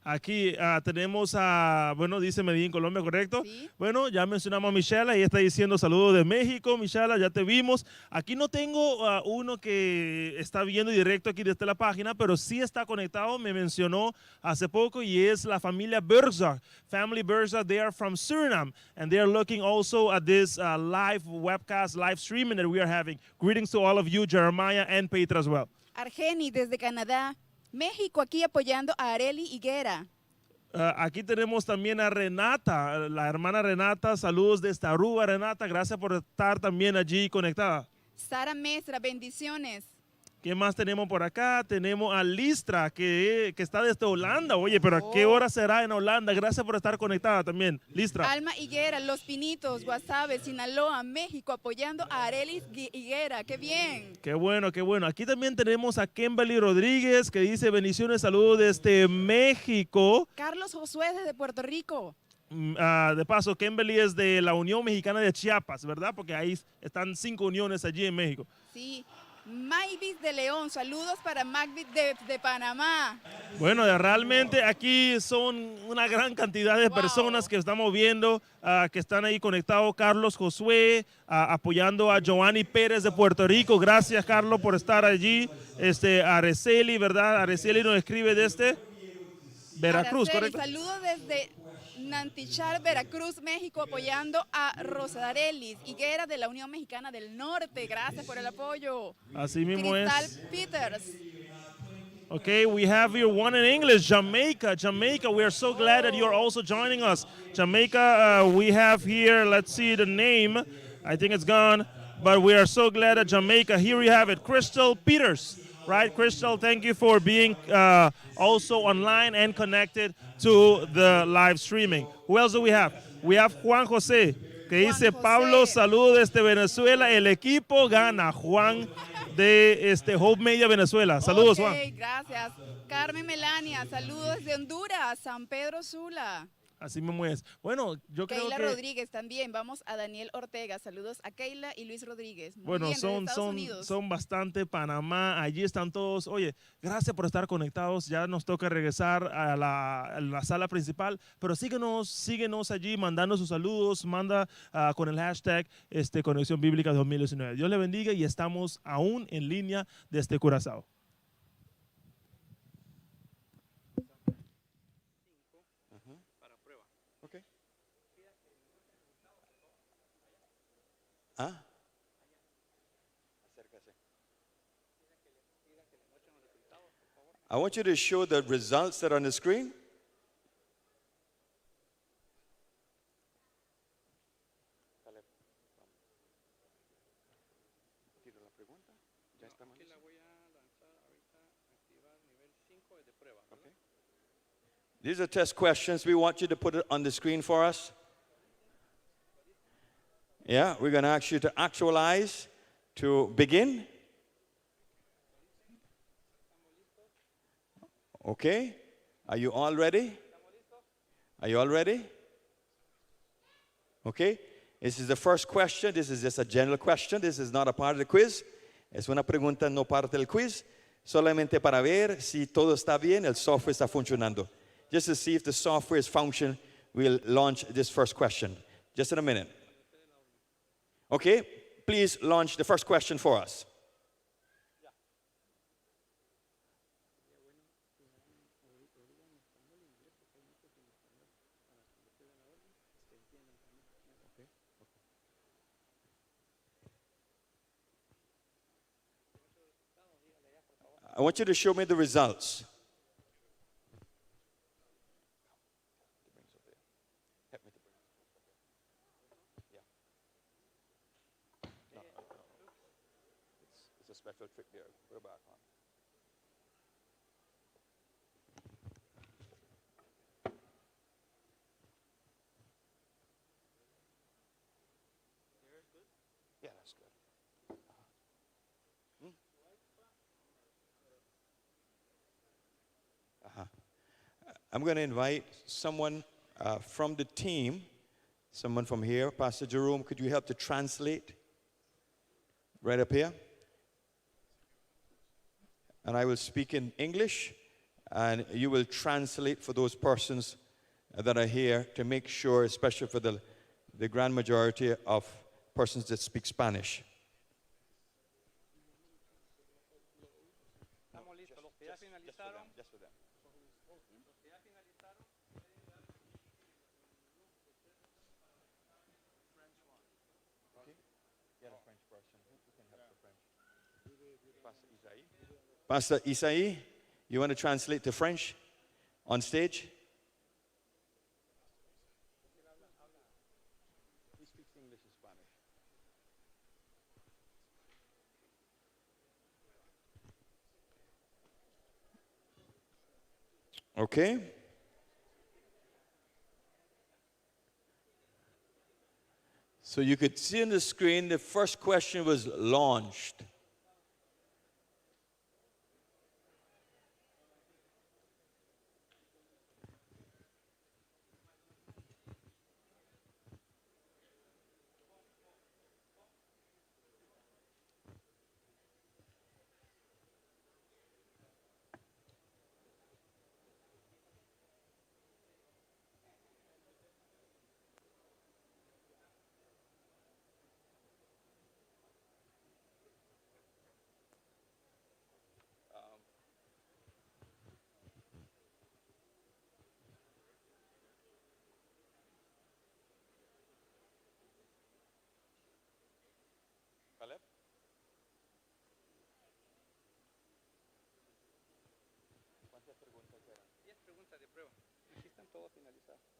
[SPEAKER 10] Aquí tenemos a, bueno, dice Medellín, Colombia, ¿correcto?
[SPEAKER 6] Sí.
[SPEAKER 10] Bueno, ya mencionamos a Michelle, ella está diciendo saludos de México. Michelle, ya te vimos. Aquí no tengo uno que está viendo directo aquí desde la página, pero sí está conectado, me mencionó hace poco, y es la familia Berza. Family Berza, they are from Suriname, and they are looking also at this live webcast, live streaming that we are having. Greetings to all of you, Jeremiah and Petra as well.
[SPEAKER 6] Argeni, desde Canadá. México, aquí apoyando a Areli Higuera.
[SPEAKER 10] Aquí tenemos también a Renata, la hermana Renata. Saludos desde Aruba, Renata. Gracias por estar también allí conectada.
[SPEAKER 6] Sara Mesra, bendiciones.
[SPEAKER 10] ¿Qué más tenemos por acá? Tenemos a Listra, que está desde Holanda. Oye, pero ¿a qué hora será en Holanda? Gracias por estar conectada también, Listra.
[SPEAKER 6] Alma Higuera, Los Pinitos, Guasave, Sinaloa, México, apoyando a Arelis Higuera. ¡Qué bien!
[SPEAKER 10] Qué bueno, qué bueno. Aquí también tenemos a Kimberly Rodríguez, que dice bendiciones, saludos desde México.
[SPEAKER 6] Carlos Josué, desde Puerto Rico.
[SPEAKER 10] De paso, Kimberly es de la Unión Mexicana de Chiapas, ¿verdad? Porque ahí están 5 uniones allí en México.
[SPEAKER 6] Sí. Mavis de León, saludos para Mavis de Panamá.
[SPEAKER 10] Bueno, realmente aquí son una gran cantidad de personas que estamos viendo, que están ahí conectados. Carlos Josué, apoyando a Joanny Pérez de Puerto Rico. Gracias, Carlos, por estar allí. Araceli, ¿verdad? Araceli nos escribe desde Veracruz,
[SPEAKER 6] Araceli,
[SPEAKER 10] ¿correcto?
[SPEAKER 6] saludos desde Nantichal, Veracruz, México, apoyando a Rosarelis Higuera de la Unión Mexicana del Norte. Gracias por el apoyo.
[SPEAKER 10] Así mismo
[SPEAKER 6] Cristal
[SPEAKER 10] es.
[SPEAKER 6] Peters.
[SPEAKER 10] Okay, we have here one in English, Jamaica. Jamaica, we are so glad that you're also joining us. Jamaica, we have here, let's see the name. I think it's gone, but we are so glad that Jamaica. Here we have it, Crystal Peters. Right, Crystal, thank you for being also online and connected to the live streaming. Who else do we have? We have Juan José, que dice, Pablo, saludos desde Venezuela, el equipo gana. Juan de Hope Media Venezuela. Saludos, Juan.
[SPEAKER 6] Gracias. Carmen Melania, saludos de Honduras, San Pedro Sula.
[SPEAKER 10] Así mismo es. Bueno, yo creo
[SPEAKER 6] Keila
[SPEAKER 10] que...
[SPEAKER 6] Rodríguez también. Vamos a Daniel Ortega. Saludos a Keila y Luis Rodríguez. Muy
[SPEAKER 10] Bueno,
[SPEAKER 6] bien, desde Estados Unidos.
[SPEAKER 10] son bastante Panamá, allí están todos. Oye, gracias por estar conectados, ya nos toca regresar a la sala principal, pero síguenos allí, mandando sus saludos, manda con el hashtag Conexión Bíblica 2019. Dios le bendiga y estamos aún en línea desde Curazao.
[SPEAKER 18] I want you to show the results that are on the screen. These are test questions. We want you to put it on the screen for us. Yeah, we're going to ask you to actualize to begin. Okay, are you all ready? Are you all ready? Okay, this is the first question. This is just a general question. This is not a part of the quiz. Es una pregunta no parte del quiz. Solamente para ver si todo está bien, el software está funcionando. Just to see if the software is functioning, we'll launch this first question. Just in a minute. Okay, please launch the first question for us. I want you to show me the results. It's a special trick there. Put it back on. Yeah, that's good. I'm going to invite someone from the team, someone from here. Pastor Jerome, could you help to translate? Right up here. And I will speak in English, and you will translate for those persons that are here to make sure, especially for the grand majority of persons that speak Spanish. Just for them. Pastor Isai, you want to translate to French on stage? He speaks English and Spanish. Okay. So you could see on the screen the first question was launched.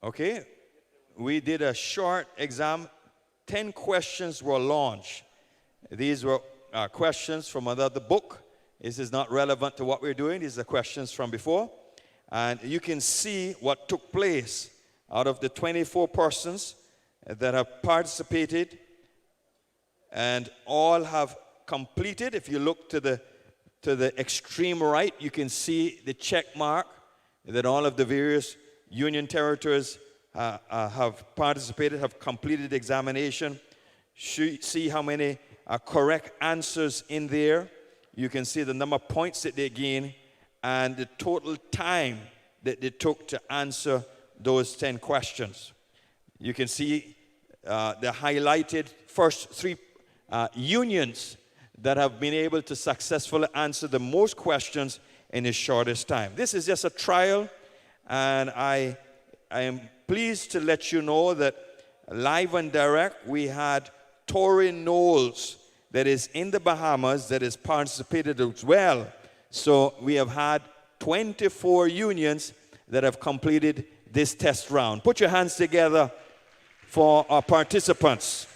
[SPEAKER 18] Okay, we did a short exam. 10 questions were launched. These were questions from another book. This is not relevant to what we're doing. These are questions from before. And you can see what took place out of the 24 persons that have participated, and all have completed. If you look to the extreme right, you can see the check mark that all of the various union territories have participated, have completed the examination. See how many correct answers in there. You can see the number of points that they gained and the total time that they took to answer those 10 questions. You can see the highlighted first three unions that have been able to successfully answer the most questions in the shortest time. This is just a trial, and I am pleased to let you know that live and direct, we had Tori Knowles that is in the Bahamas that has participated as well. So we have had 24 unions that have completed this test round. Put your hands together for our participants.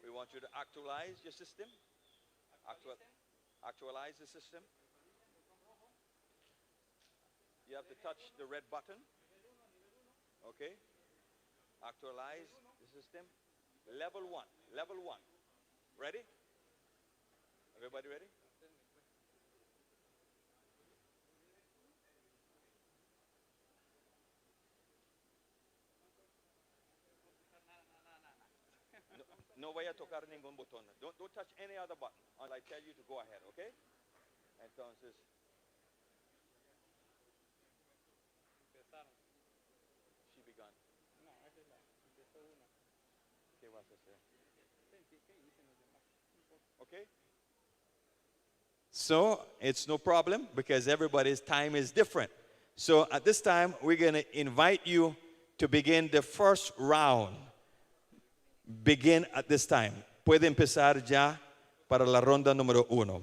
[SPEAKER 18] We want you to actualize your system. Actualize the system. You have to touch the red button. Okay. Actualize the system. Level 1. Level 1. Ready? Everybody ready? No voy a tocar ningún botón. Don't touch any other button until I tell you to go ahead, okay? Entonces. She began. ¿Qué vas a hacer? Okay? So it's no problem because everybody's time is different. So at this time, we're going to invite you to begin the first round. Begin at this time. Puede empezar ya para la ronda número 1.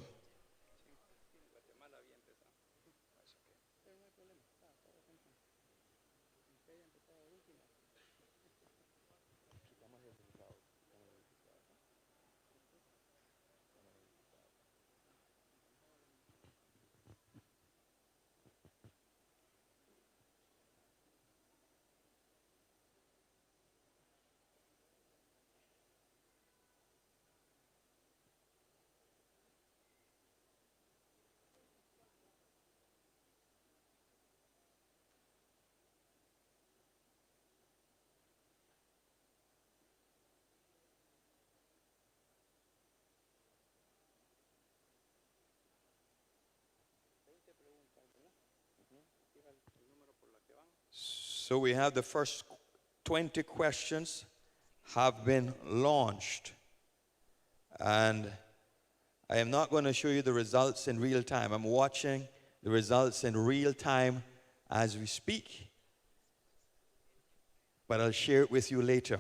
[SPEAKER 18] So we have the first 20 questions have been launched. And I am not going to show you the results in real time. I'm watching the results in real time as we speak. But I'll share it with you later.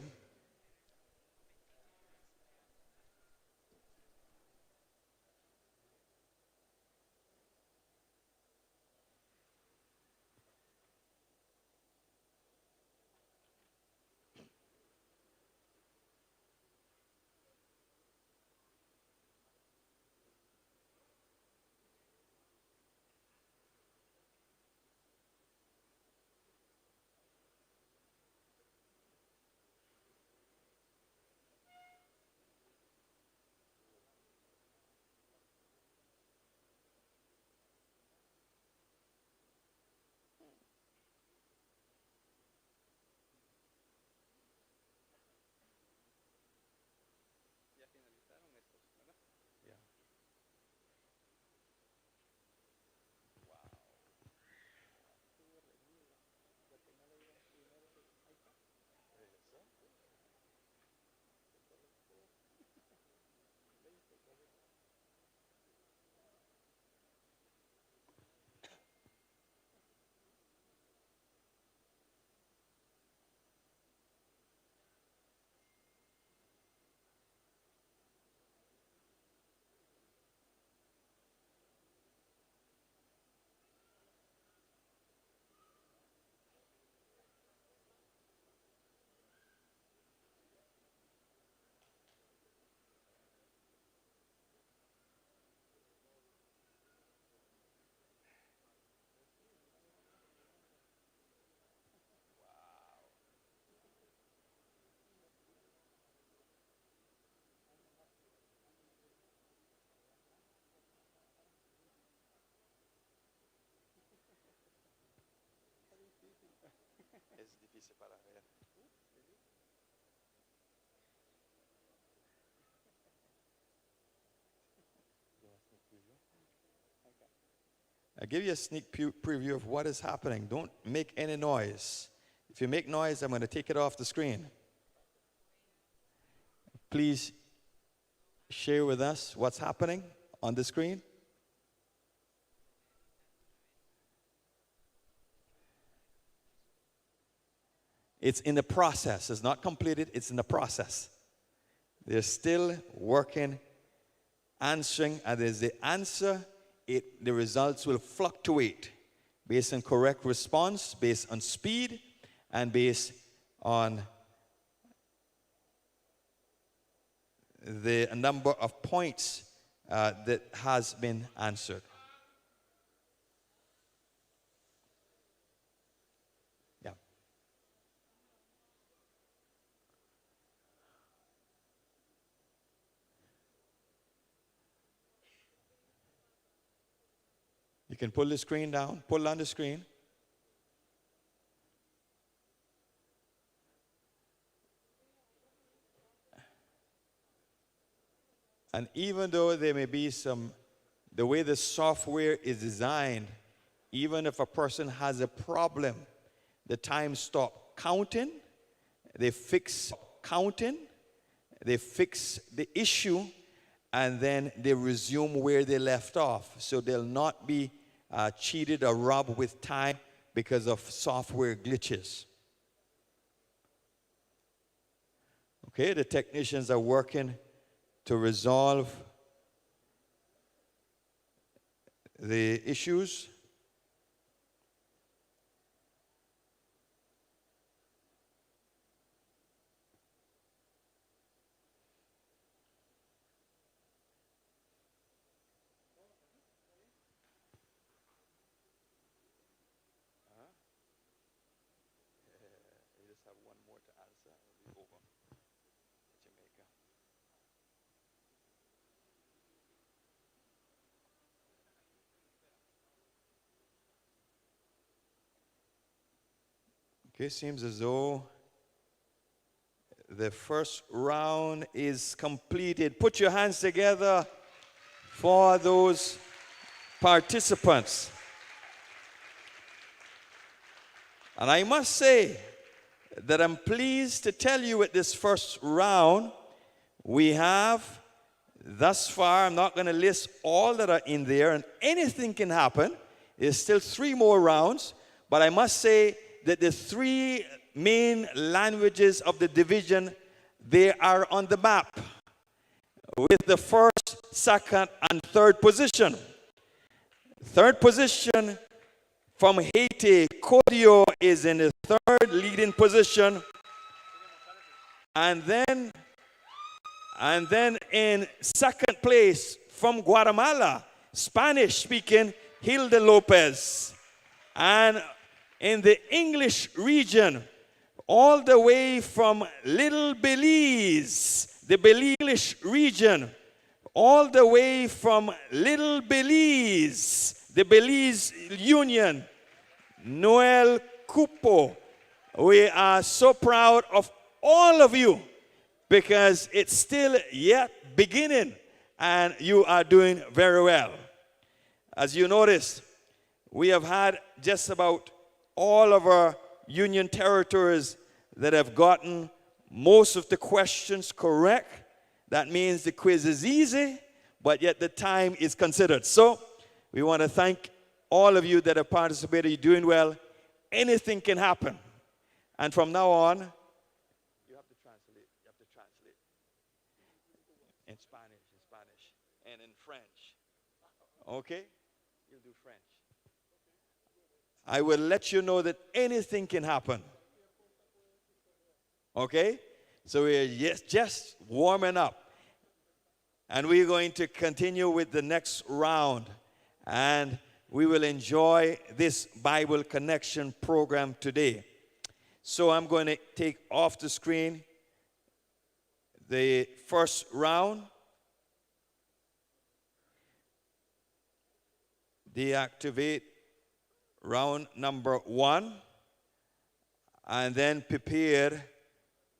[SPEAKER 18] Es difícil para ver. I give you a sneak preview of what is happening. Don't make any noise. If you make noise, I'm going to take it off the screen. Please share with us what's happening on the screen. It's in the process. It's not completed. It's in the process. They're still working, answering, and as they answer, the results will fluctuate based on correct response, based on speed, and based on the number of points that has been answered. Yeah. You can pull the screen down, pull on the screen. And even though there may be the way the software is designed, even if a person has a problem, the time stop counting, they fix counting, they fix the issue, and then they resume where they left off. So they'll not be cheated or robbed with time because of software glitches. Okay, the technicians are working to resolve the issues. Okay, seems as though the first round is completed. Put your hands together for those participants. And I must say that I'm pleased to tell you at this first round, we have thus far, I'm not going to list all that are in there, and anything can happen. There's still 3 more rounds, but I must say that the 3 main languages of the division, they are on the map with the first, second, and third position. Third position from Haiti, Kodio is in the 3rd leading position. And then in 2nd place from Guatemala, Spanish speaking, Hilda Lopez. And in the English region, all the way from Little Belize, the English region, all the way from Little Belize, the Belize Union, Noel Cupo. We are so proud of all of you because it's still yet beginning and you are doing very well. As you notice, we have had just about all of our union territories that have gotten most of the questions correct. That means the quiz is easy, but yet the time is considered. So we want to thank all of you that have participated. You're doing well. Anything can happen. And from now on, you have to translate. You have to translate. In Spanish, and in French. Okay? You'll do French. I will let you know that anything can happen. Okay? So we're just warming up. And we're going to continue with the next round. And we will enjoy this Bible Connection program today. So I'm going to take off the screen the first round. Deactivate round number 1. And then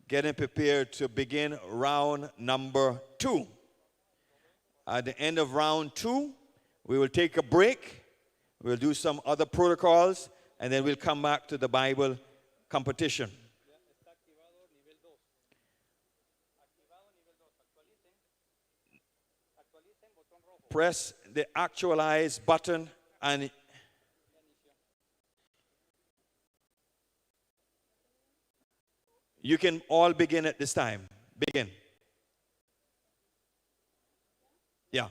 [SPEAKER 18] getting prepared to begin round number 2. At the end of round 2, we will take a break. We'll do some other protocols, and then we'll come back to the Bible competition. Press the actualize button and you can all begin at this time. Begin. Yeah.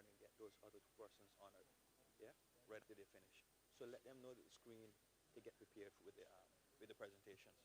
[SPEAKER 18] and get those other persons honored. Yeah, right after they finish. So let them know the screen to get prepared with the presentations.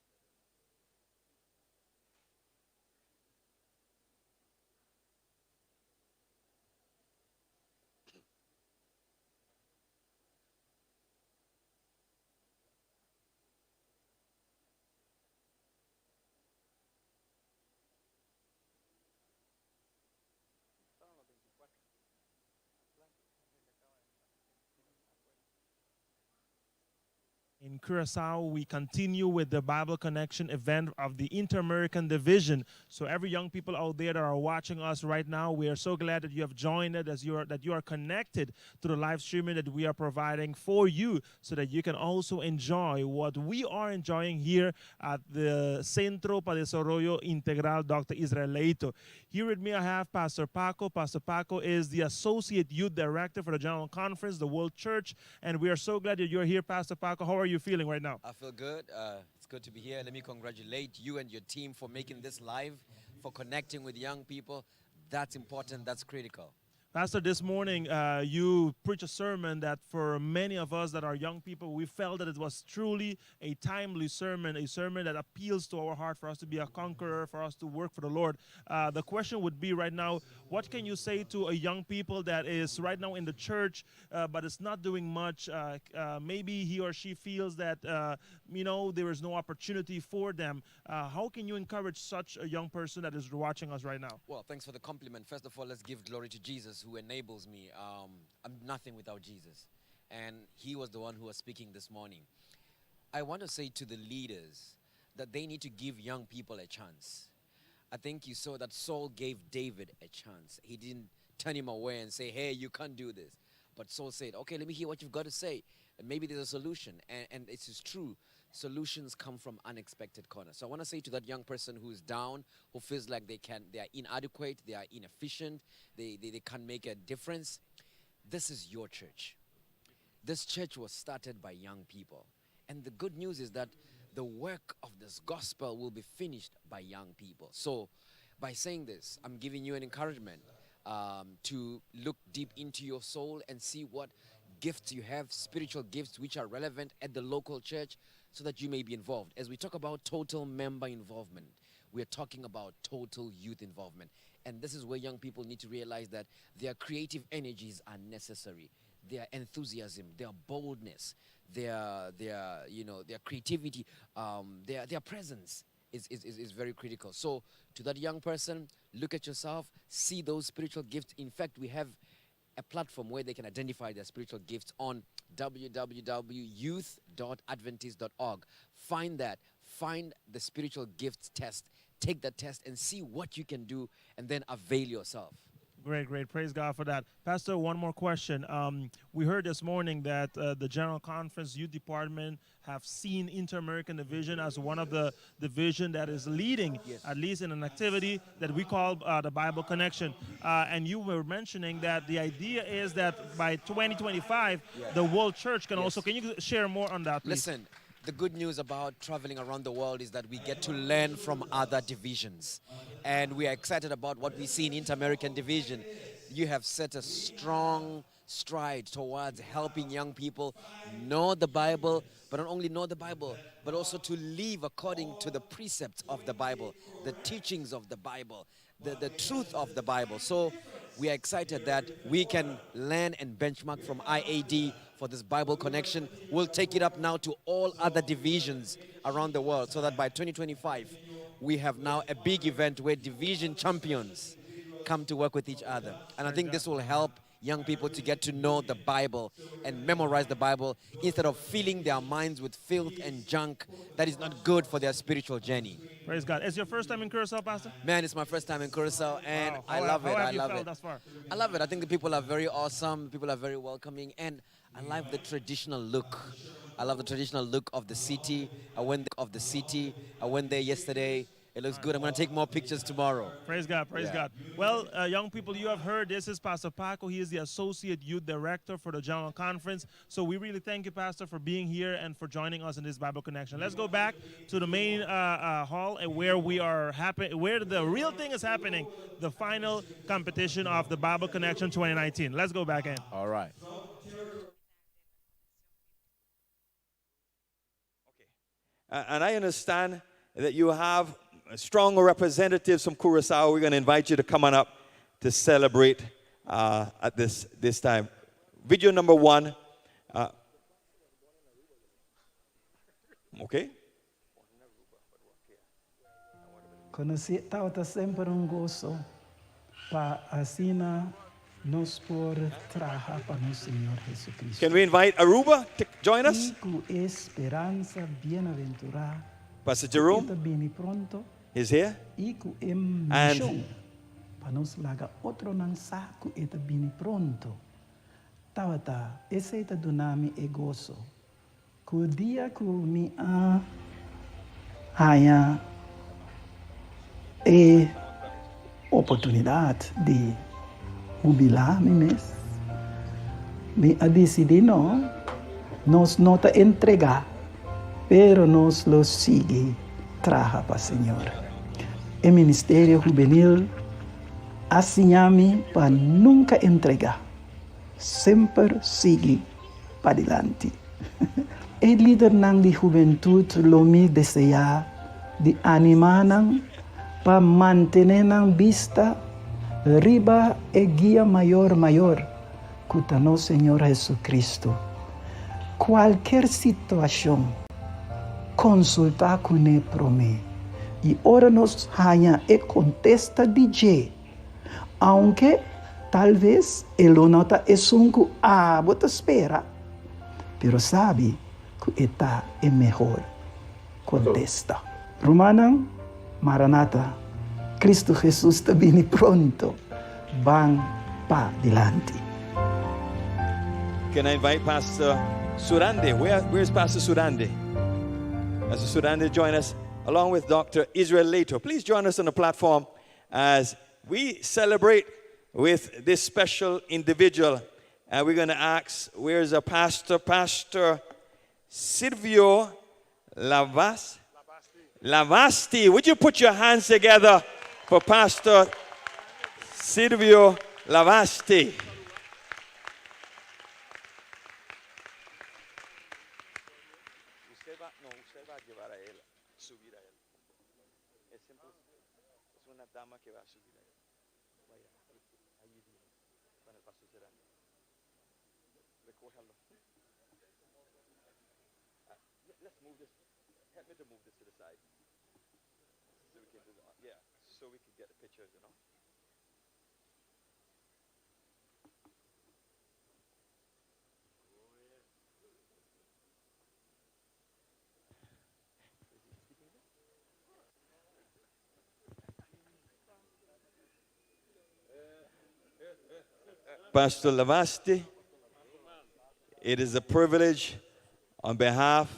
[SPEAKER 10] In Curacao, we continue with the Bible Connection event of the Inter-American Division. So every young people out there that are watching us right now, we are so glad that you have joined us, that you are connected to the live streaming that we are providing for you so that you can also enjoy what we are enjoying here at the Centro para Desarrollo Integral Dr. Israel Leito. Here with me I have Pastor Paco. Pastor Paco is the Associate Youth Director for the General Conference, the World Church, and we are so glad that you're here, Pastor Paco. How are you feeling right now?
[SPEAKER 19] I feel good. It's good to be here. Let me congratulate you and your team for making this live, for connecting with young people. That's important. That's critical.
[SPEAKER 10] Pastor, this morning you preached a sermon that for many of us that are young people, we felt that it was truly a timely sermon, a sermon that appeals to our heart for us to be a conqueror, for us to work for the Lord. The question would be right now, what can you say to a young people that is right now in the church but is not doing much? Maybe he or she feels that, there is no opportunity for them. How can you encourage such a young person that is watching us right now?
[SPEAKER 19] Well, thanks for the compliment. First of all, let's give glory to Jesus who enables me. I'm nothing without Jesus. And he was the one who was speaking this morning. I want to say to the leaders that they need to give young people a chance. I think you saw that Saul gave David a chance. He didn't turn him away and say, hey, you can't do this. But Saul said, okay, let me hear what you've got to say. And maybe there's a solution. And it is true. Solutions come from unexpected corners. So I want to say to that young person who's down, who feels like they are inadequate, they are inefficient, they can't make a difference. This is your church. This church was started by young people. And the good news is that the work of this gospel will be finished by young people. So by saying this, I'm giving you an encouragement to look deep into your soul and see what gifts you have, spiritual gifts which are relevant at the local church, so that you may be involved. As we talk about total member involvement, we are talking about total youth involvement. And this is where young people need to realize that their creative energies are necessary. Their enthusiasm, their boldness, their creativity, their presence is very critical. So to that young person, look at yourself, see those spiritual gifts. In fact, we have a platform where they can identify their spiritual gifts on www.youth.adventist.org. Find the spiritual gifts test, take that test and see what you can do, and then avail yourself.
[SPEAKER 10] Great. Praise God for that. Pastor, one more question. We heard this morning that the General Conference Youth Department have seen Inter-American Division as one of the division that is leading, at least in an activity that we call the Bible Connection. And you were mentioning that the idea is that by 2025, the World Church can also. Can you share more on that, please?
[SPEAKER 19] Listen. The good news about traveling around the world is that we get to learn from other divisions. And we are excited about what we see in Inter-American Division. You have set a strong stride towards helping young people know the Bible, but not only know the Bible, but also to live according to the precepts of the Bible, the teachings of the Bible, the truth of the Bible. So we are excited that we can learn and benchmark from IAD for this Bible connection. We'll take it up now to all other divisions around the world so that by 2025, we have now a big event where division champions come to work with each other. And I think this will help young people to get to know the Bible and memorize the Bible instead of filling their minds with filth and junk that is not good for their spiritual journey.
[SPEAKER 10] Praise God. Is your first time in Curacao, Pastor?
[SPEAKER 19] Man, it's my first time in Curacao, and
[SPEAKER 10] wow.
[SPEAKER 19] I love it.
[SPEAKER 10] How
[SPEAKER 19] I
[SPEAKER 10] have you
[SPEAKER 19] love
[SPEAKER 10] felt
[SPEAKER 19] it.
[SPEAKER 10] thus far?
[SPEAKER 19] I love it. I think the people are very awesome. People are very welcoming, and I love the traditional look. I love the traditional look of the city. I went there yesterday. It looks good. I'm going to take more pictures tomorrow.
[SPEAKER 10] Praise God, praise God. Well, young people, you have heard this is Pastor Paco. He is the Associate Youth Director for the General Conference. So we really thank you, Pastor, for being here and for joining us in this Bible Connection. Let's go back to the main hall and where we are where the real thing is happening, the final competition of the Bible Connection 2019. Let's go back in.
[SPEAKER 19] All right.
[SPEAKER 18] And I understand that you have strong representatives from Curaçao. We're going to invite you to come on up to celebrate at this time. Video number 1. Okay.
[SPEAKER 20] Conocido sempre gozo para asina nos por trabajar para nuestro Señor Jesucristo.
[SPEAKER 18] Can we invite Aruba to join us?
[SPEAKER 20] Esperanza bienaventurada.
[SPEAKER 18] Pastor Jerome is here. And
[SPEAKER 20] para nos laga otro nang saco eta bini pronto. Tawata ese eta dunami e gozo. Ku dia ku mi haya e oportunidad de jubilar mi mes. Mi a decidir nos nota entregar, pero nos lo sigue traja para Señor. El Ministerio Juvenil así para nunca entregar, siempre sigue para adelante. El líder de juventud lo me desea de animar para mantener vista riba e guía mayor cutano Señor Jesucristo. Cualquier situación consulta con él promé y ahora nos haya e contesta DJ, aunque tal vez el nota es un que vos espera, pero sabe que está es mejor. Contesta. Romana, Maranata, Cristo Jesús está viene pronto. Van pa delante.
[SPEAKER 18] Can I invite Pastor Surande? Where's Pastor Surande? Pastor Surande, join us along with Dr. Israel Leto. Please join us on the platform as we celebrate with this special individual. And we're going to ask, where's a pastor? Pastor Silvio Lavasti. Would you put your hands together for Pastor Silvio Lavasti?
[SPEAKER 2] Let's move this. Help me to move this to the side. So we can do that. Yeah, so we can get the pictures, you know.
[SPEAKER 18] Pastor Lavasti, it is a privilege on behalf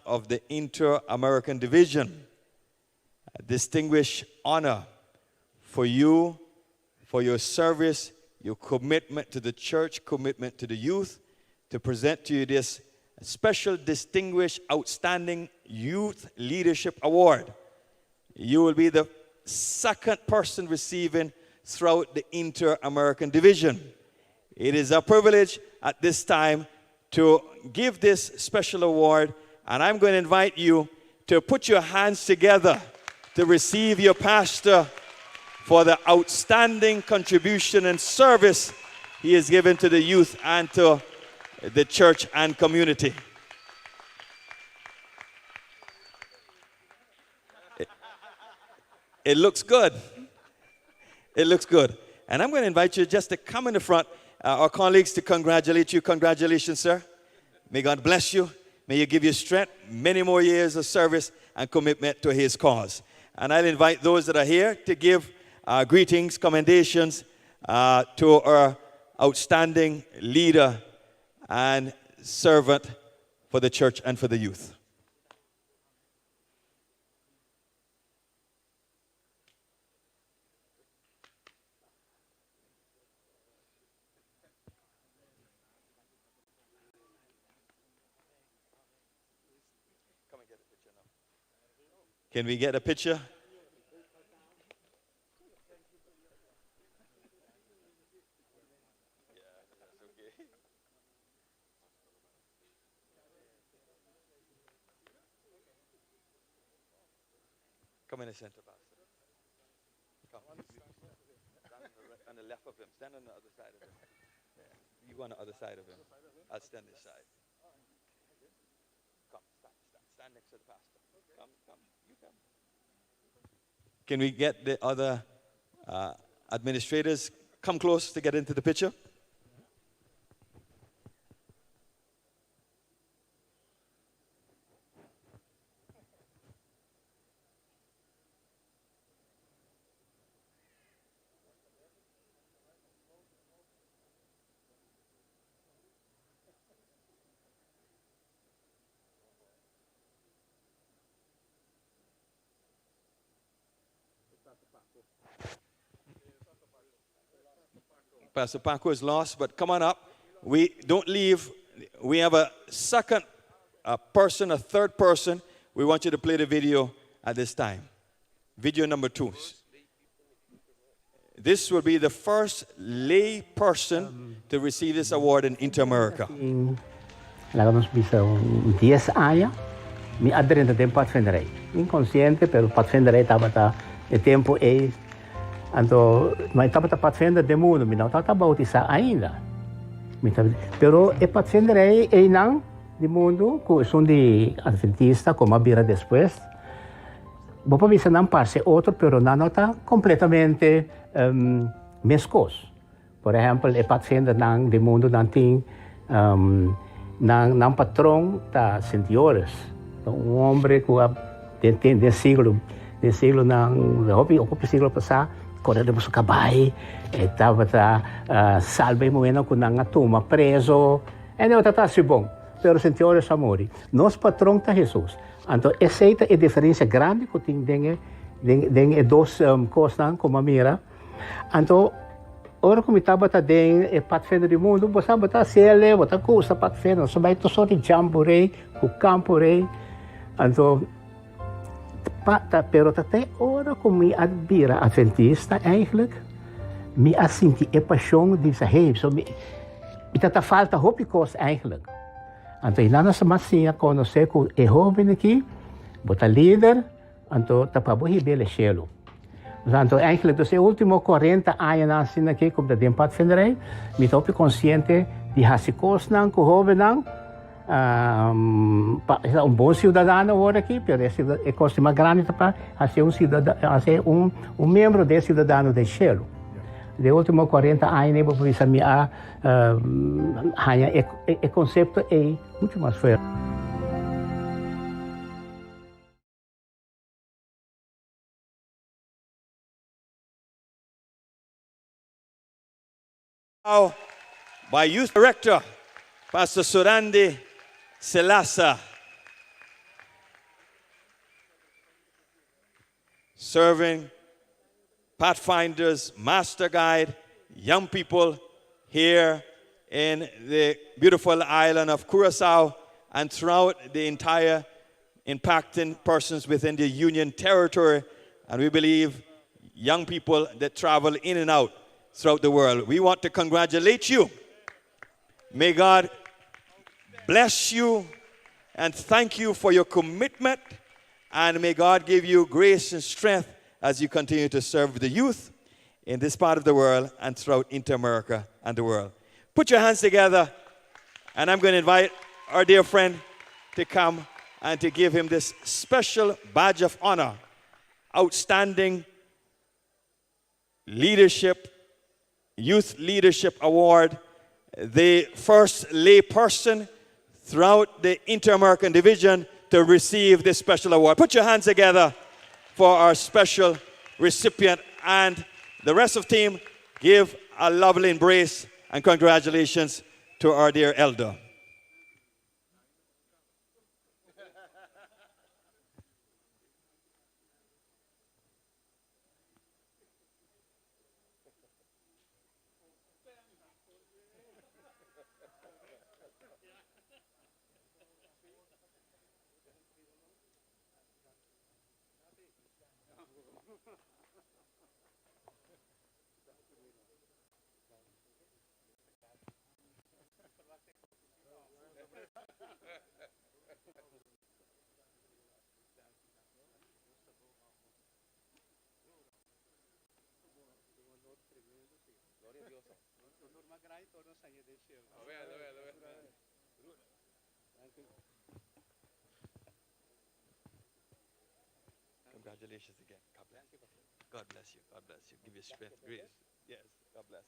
[SPEAKER 18] of the Inter-American Division, a distinguished honor for you, for your service, your commitment to the church, commitment to the youth, to present to you this special, distinguished, outstanding Youth Leadership Award. You will be the second person receiving throughout the Inter-American Division. It is a privilege at this time to give this special award, and I'm going to invite you to put your hands together to receive your pastor for the outstanding contribution and service he has given to the youth and to the church and community. It looks good. It looks good. And I'm going to invite you just to come in the front, our colleagues, to congratulate you. Congratulations, sir. May God bless you. May you give you strength, many more years of service and commitment to his cause. And I'll invite those that are here to give greetings, commendations to our outstanding leader and servant for the church and for the youth. Can we get a picture? Come in the center, Pastor. Come. Stand on the left of him. Stand on the other side of him. Yeah. You on the other side of him. I'll stand this side. Come, stand next to the pastor. Come, you come. Can we get the other administrators come close to get into the picture? Pastor Paco is lost, but come on up. We don't leave. We have a second person, a third person. We want you to play the video at this time. Video number 2. This will be the first lay person to receive this award in Inter-America.
[SPEAKER 21] Nós bisa 10 aya, mi adrenta tem patfenderei. Inconsciente, pero patfenderei tabata e tempo e anto mas tabata patfender de mundo, mi não tá bautizar ainda. Pero e patfenderei e não de mundo, que são de adventista, como a bira depois. Vou para bisa não parse outro, pero não está completamente mescos. Por exemplo, e patfender não de mundo não tem não patrão da senhores. Homem que tem de siglo não, o siglo passado, quando ele busca bai, estava salve moena com não toma preso, e não está assim bom. Pero senhores amores, nosso patrão está Jesus. Então, essa é a diferença grande que tem de duas coisas como a mira. Então, ora como estava também é patfender do mundo, você bota cele, bota custa patfender, só vai to só de jamboree, o camporei. Então, pero até ora como me admira adventista eigenlijk, me assinti a paixão de saber, so me tá falta hopicos eigenlijk. Então, e nós massinha conhecer que é jovem aqui, bota líder, então tá para boa bele chelo. Então, eigenlijk, dus de últimos 40 anos assim aqui, como da tempo patfenderei, me tô consciente de hasicos não, que jovem não, bom cidadão agora aqui, pero é coisa mais grande para ser ser membro de cidadão de Chelo. De últimos 40 anos, eu vou dizer o conceito é muito mais forte.
[SPEAKER 18] Now, by Youth Director, Pastor Surandi Selasa, serving Pathfinders, Master Guide, young people here in the beautiful island of Curaçao and throughout the entire impacting persons within the Union territory. And we believe young people that travel in and out throughout the world. We want to congratulate you. May God bless you and thank you for your commitment, and may God give you grace and strength as you continue to serve the youth in this part of the world and throughout Inter-America and the world. Put your hands together, and I'm going to invite our dear friend to come and to give him this special badge of honor, Outstanding Leadership, Youth Leadership Award, the first lay person throughout the Inter-American Division to receive this special award. Put your hands together for our special recipient, and the rest of the team give a lovely embrace and congratulations to our dear elder. Congratulations again. God bless you. God bless you. God bless you. Give you strength, grace. Yes, God bless.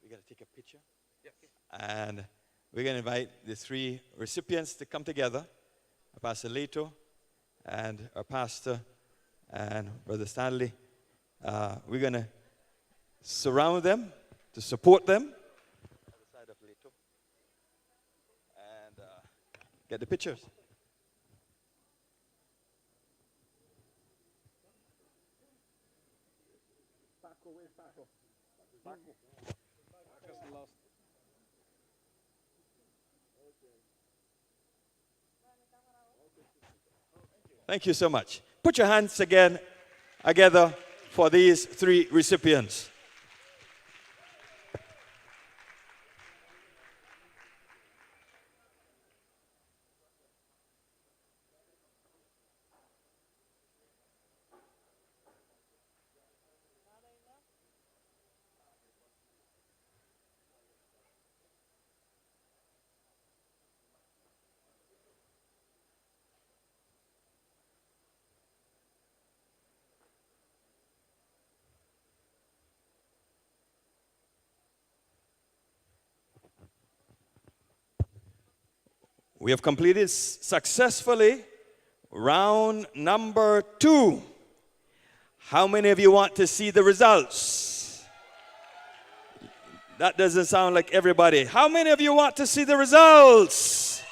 [SPEAKER 18] We're going to take a picture. Yes. And we're going to invite the three recipients to come together. Pastor Leto and our pastor and Brother Stanley. We're going to surround them to support them. Other side of Leto. And get the pictures. Thank you so much. Put your hands again together for these three recipients. We have completed successfully round number 2. How many of you want to see the results? That doesn't sound like everybody. How many of you want to see the results?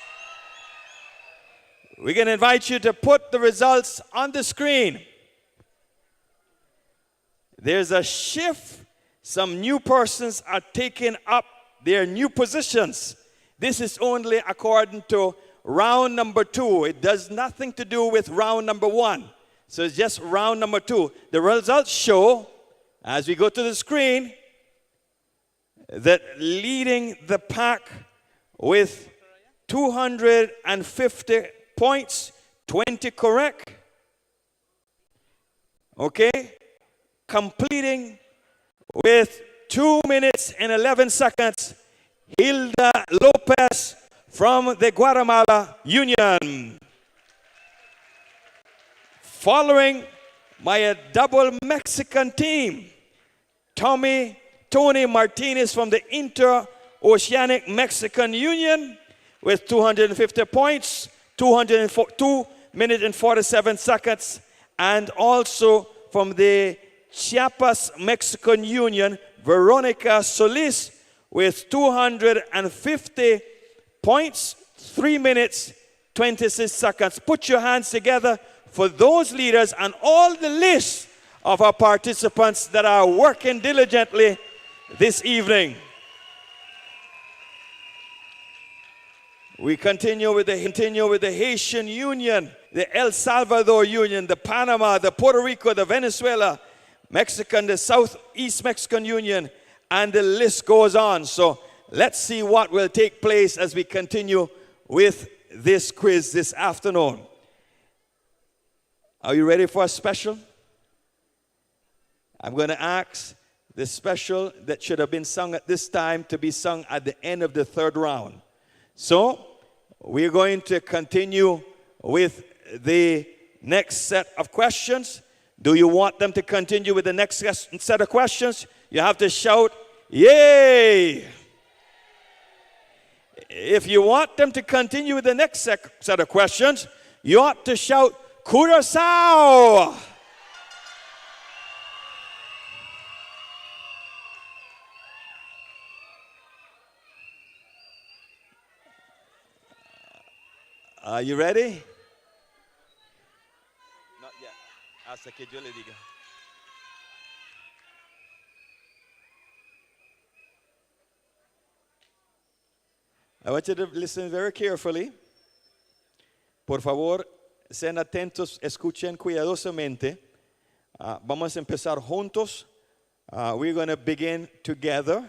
[SPEAKER 18] We're going to invite you to put the results on the screen. There's a shift. Some new persons are taking up their new positions. This is only according to round number 2. It does nothing to do with round number 1. So it's just round number 2. The results show, as we go to the screen, that leading the pack with 250 points, 20 correct. Okay? Completing with 2 minutes and 11 seconds, Hilda Lopez from the Guatemala Union. Following by a double Mexican team, Tony Martinez from the Inter-Oceanic Mexican Union with 250 points, 2 minutes and 47 seconds, and also from the Chiapas Mexican Union, Veronica Solis with 250 points, 3 minutes, 26 seconds. Put your hands together for those leaders and all the lists of our participants that are working diligently this evening. We continue with the Haitian Union, the El Salvador Union, the Panama, the Puerto Rico, the Venezuela, Mexican, the Southeast Mexican Union, and the list goes on. So let's see what will take place as we continue with this quiz this afternoon. Are you ready for a special? I'm going to ask the special that should have been sung at this time to be sung at the end of the 3rd round. So we're going to continue with the next set of questions. Do you want them to continue with the next set of questions? You have to shout, yay! If you want them to continue with the next set of questions, you ought to shout, Curaçao! Are you ready? Not yet. Hasta que yo le diga. I want you to listen very carefully. Por favor, sean atentos, escuchen cuidadosamente. Vamos a empezar juntos. We're going to begin together.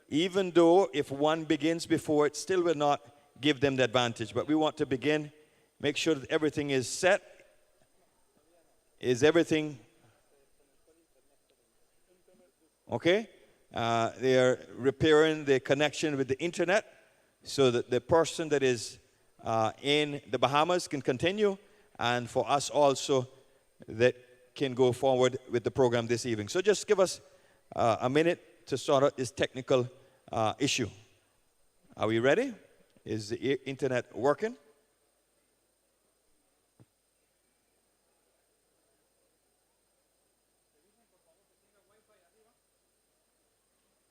[SPEAKER 18] Even though if one begins before, it still will not give them the advantage. But we want to begin, make sure that everything is set. Is everything okay? They are repairing the connection with the internet so that the person that is in the Bahamas can continue, and for us also that can go forward with the program this evening. So just give us a minute to sort out this technical issue. Are we ready? Is the internet working?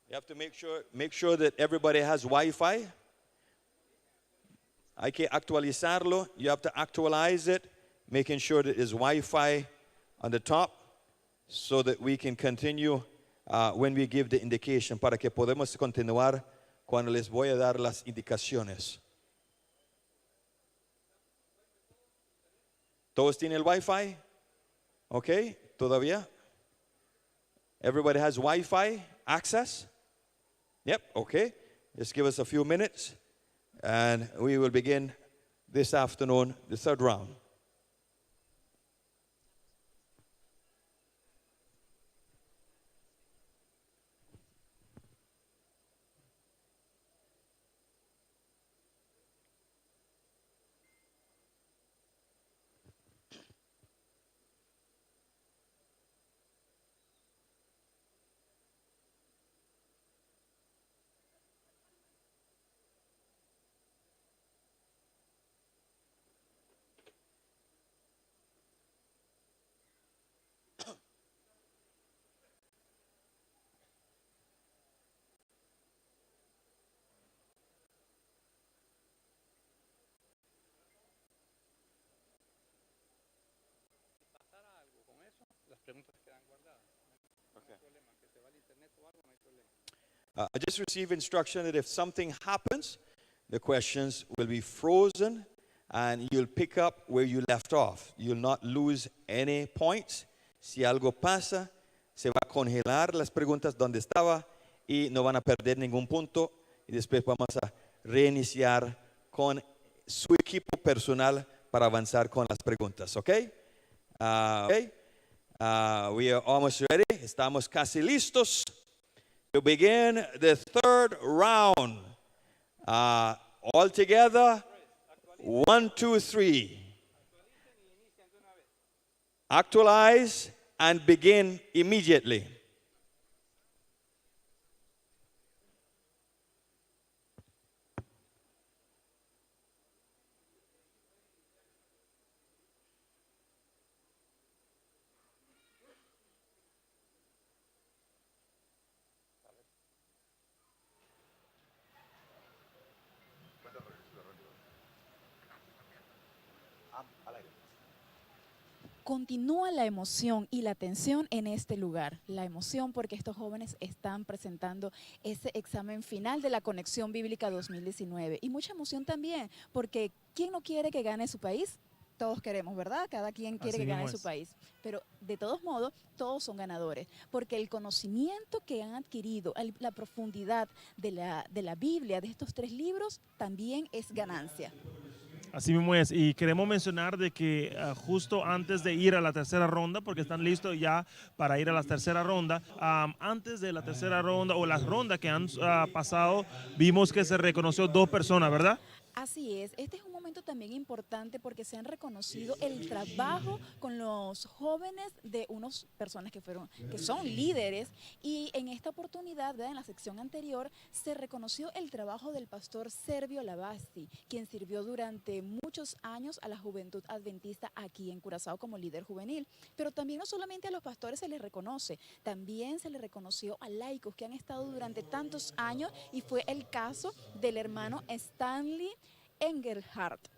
[SPEAKER 18] You have to make sure that everybody has Wi-Fi. Hay que actualizarlo. You have to actualize it, making sure that there's Wi-Fi on the top so that we can continue when we give the indication, para que podamos continuar cuando les voy a dar las indicaciones. ¿Todos tienen el Wi-Fi? Okay, todavía. Everybody has Wi-Fi access? Yep, okay. Just give us a few minutes and we will begin this afternoon, the third round. I just received instruction that if something happens, the questions will be frozen and you'll pick up where you left off. You'll not lose any points. Si algo pasa, se va a congelar las preguntas donde estaba y no van a perder ningún punto. Y después vamos a reiniciar con su equipo personal para avanzar con las preguntas, ¿ok? We are almost ready. Estamos casi listos to begin the third round. All together, 1, 2, 3. Actualize and begin immediately.
[SPEAKER 6] Continúa la emoción y la tensión en este lugar. La emoción porque estos jóvenes están presentando ese examen final de la Conexión Bíblica 2019. Y mucha emoción también, porque ¿quién no quiere que gane su país? Todos queremos, ¿verdad? Cada quien quiere que gane su país. Pero de todos modos, todos son ganadores. Porque el conocimiento que han adquirido, la profundidad de la Biblia, de estos 3 libros, también es ganancia.
[SPEAKER 10] Así mismo es, y queremos mencionar de que justo antes de ir a la tercera ronda, porque están listos ya para ir a la tercera ronda, antes de la tercera ronda o las rondas que han pasado, vimos que se reconoció 2 personas, ¿verdad?
[SPEAKER 6] Así es, este es un momento también importante porque se han reconocido el trabajo con los jóvenes de unas personas que son líderes, y en esta oportunidad, ¿verdad?, en la sección anterior, se reconoció el trabajo del pastor Servio Labasti, quien sirvió durante muchos años a la juventud adventista aquí en Curazao como líder juvenil. Pero también no solamente a los pastores se les reconoce, también se les reconoció a laicos que han estado durante tantos años, y fue el caso del hermano Stanley Engelhardt,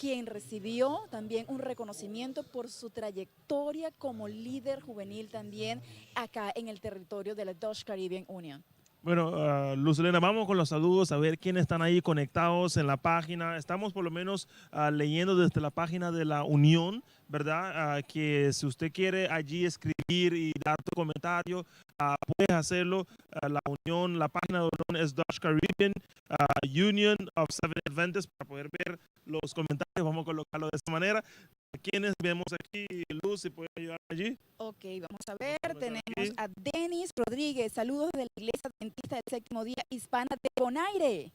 [SPEAKER 14] quien recibió también un reconocimiento por su trayectoria como líder juvenil también acá en el territorio de la Dutch Caribbean Union.
[SPEAKER 10] Bueno, Luz Helena, vamos con los saludos, a ver quiénes están ahí conectados en la página. Estamos por lo menos leyendo desde la página de la Unión, ¿verdad? Que si usted quiere allí escribir y dar tu comentario, puedes hacerlo. La Unión, la página de la Unión es Dutch Caribbean Union of Seventh Adventists, para poder ver los comentarios. Vamos a colocarlo de esta manera. ¿Quiénes vemos aquí? Luz, si puede ayudar allí.
[SPEAKER 14] Ok, vamos a ver, tenemos a Denis Rodríguez, saludos de la Iglesia Adventista del Séptimo Día Hispana de Bonaire.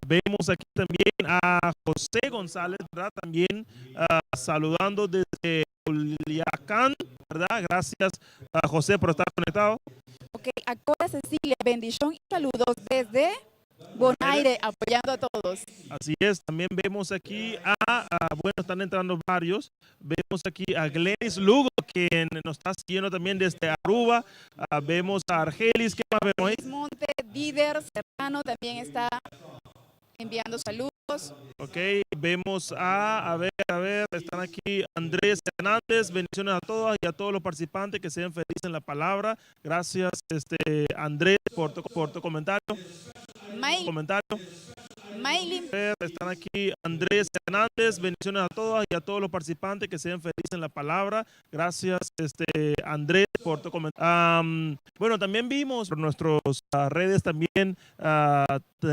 [SPEAKER 10] Vemos aquí también a José González, ¿verdad? También saludando desde Culiacán, ¿verdad? Gracias a José por estar conectado.
[SPEAKER 14] Ok, a Cora Cecilia, bendición y saludos desde Bonaire, apoyando a todos.
[SPEAKER 10] Así es, también vemos aquí bueno, están entrando varios. Vemos aquí a Glenis Lugo, quien nos está siguiendo también desde Aruba. Vemos a Argelis, ¿qué más vemos ahí?
[SPEAKER 14] Monte, Díder, Serrano también está enviando saludos.
[SPEAKER 10] Ok, vemos a ver, están aquí Andrés Hernández, bendiciones a todas y a todos los participantes, que sean felices en la palabra. Gracias, Andrés, por tu comentario.
[SPEAKER 14] Maylin.
[SPEAKER 10] Están aquí Andrés Hernández, bendiciones a todas y a todos los participantes, que sean felices en la palabra. Gracias, Andrés, por tu comentario. Bueno, también vimos por nuestras redes también,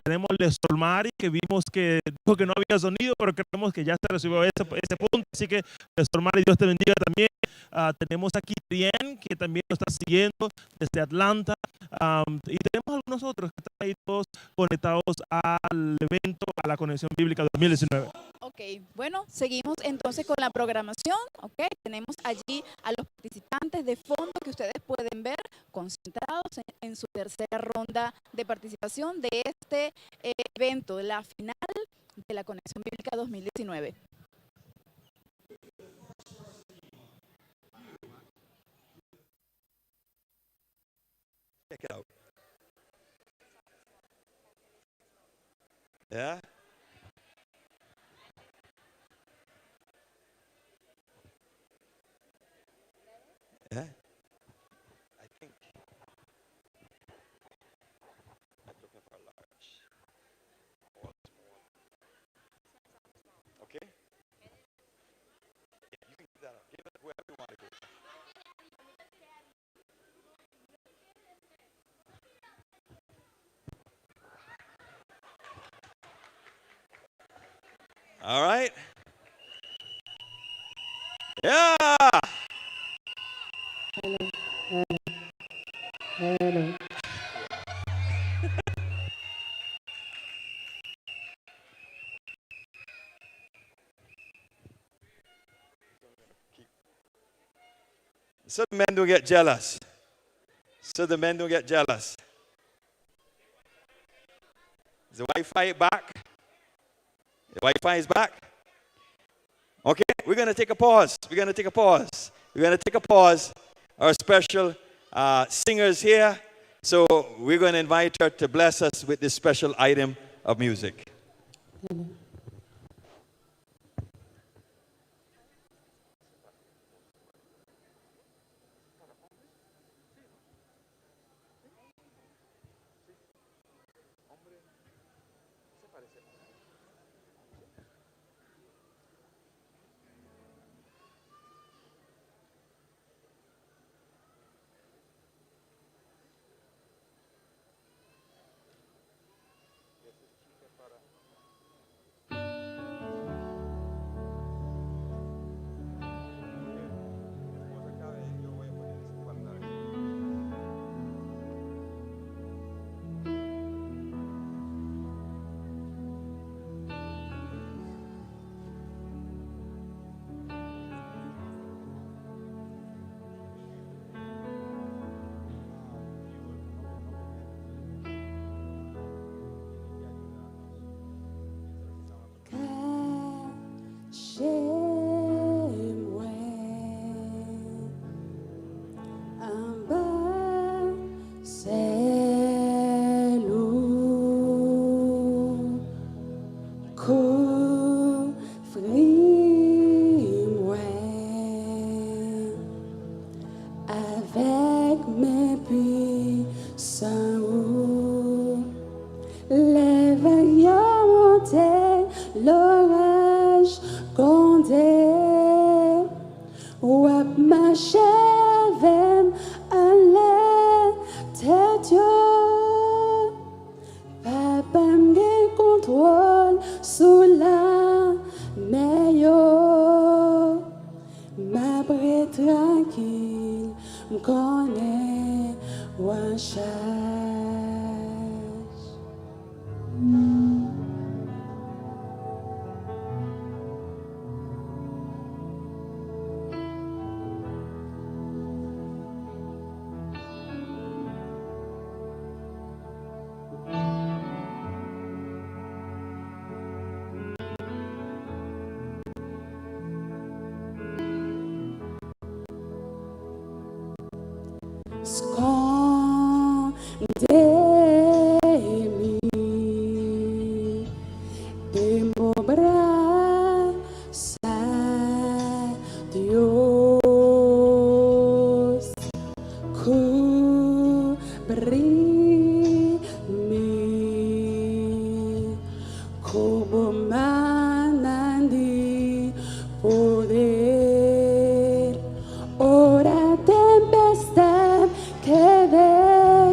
[SPEAKER 10] tenemos a Solmari, que vimos que dijo que no había sonido, pero creemos que ya se resolvió ese punto. Así que Solmari, Dios te bendiga también. Tenemos aquí Trien, que también nos está siguiendo desde Atlanta. Y tenemos algunos otros que están ahí todos conectados al evento, a la Conexión Bíblica 2019.
[SPEAKER 14] Ok, bueno, seguimos entonces con la programación. Ok, tenemos allí a los participantes de fondo que ustedes pueden ver concentrados en su tercera ronda de participación de este evento, de la final de la Conexión Bíblica 2019.
[SPEAKER 18] Check it out. Yeah? Yeah? I think I'm looking for a large or small. Okay? Yeah, you can give that up. Give it whoever you want to give it. All right. Yeah.
[SPEAKER 3] Hello.
[SPEAKER 18] So the men don't get jealous. So the men don't get jealous. Is the Wi-Fi back? The Wi-Fi is back. Okay, we're going to take a pause. We're going to take a pause. We're going to take a pause. Our special singers here. So we're going to invite her to bless us with this special item of music. Para
[SPEAKER 3] Escondei-me, temo braça, Deus, cobri-me como manandi poder. Ora tempestade que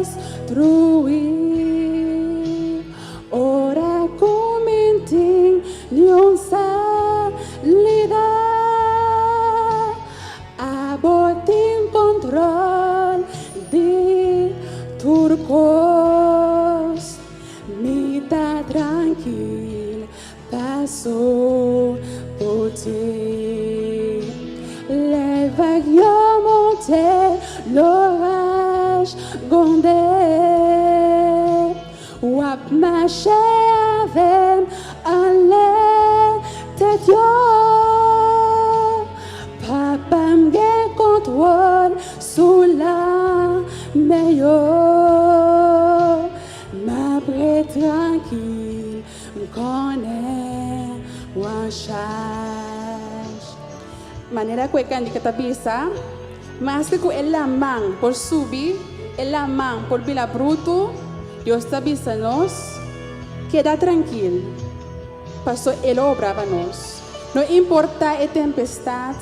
[SPEAKER 3] destruir, ora comentem nenhum salida, abotem controle de turcos, me dá tranquilo, passou por ti. Leva eu monte, l'orage gonde, wap marche avec alle tête yo, papa m'ge contrôle sous la meilleure, m'abre tranquille, m'connais, one charge. Manera cueca de catabisa, mas que com ela mão por subir, ela mão por bila bruto, Deus tabisa nós, queda tranquilo, passou ele obra para nós. Não importa a tempestade,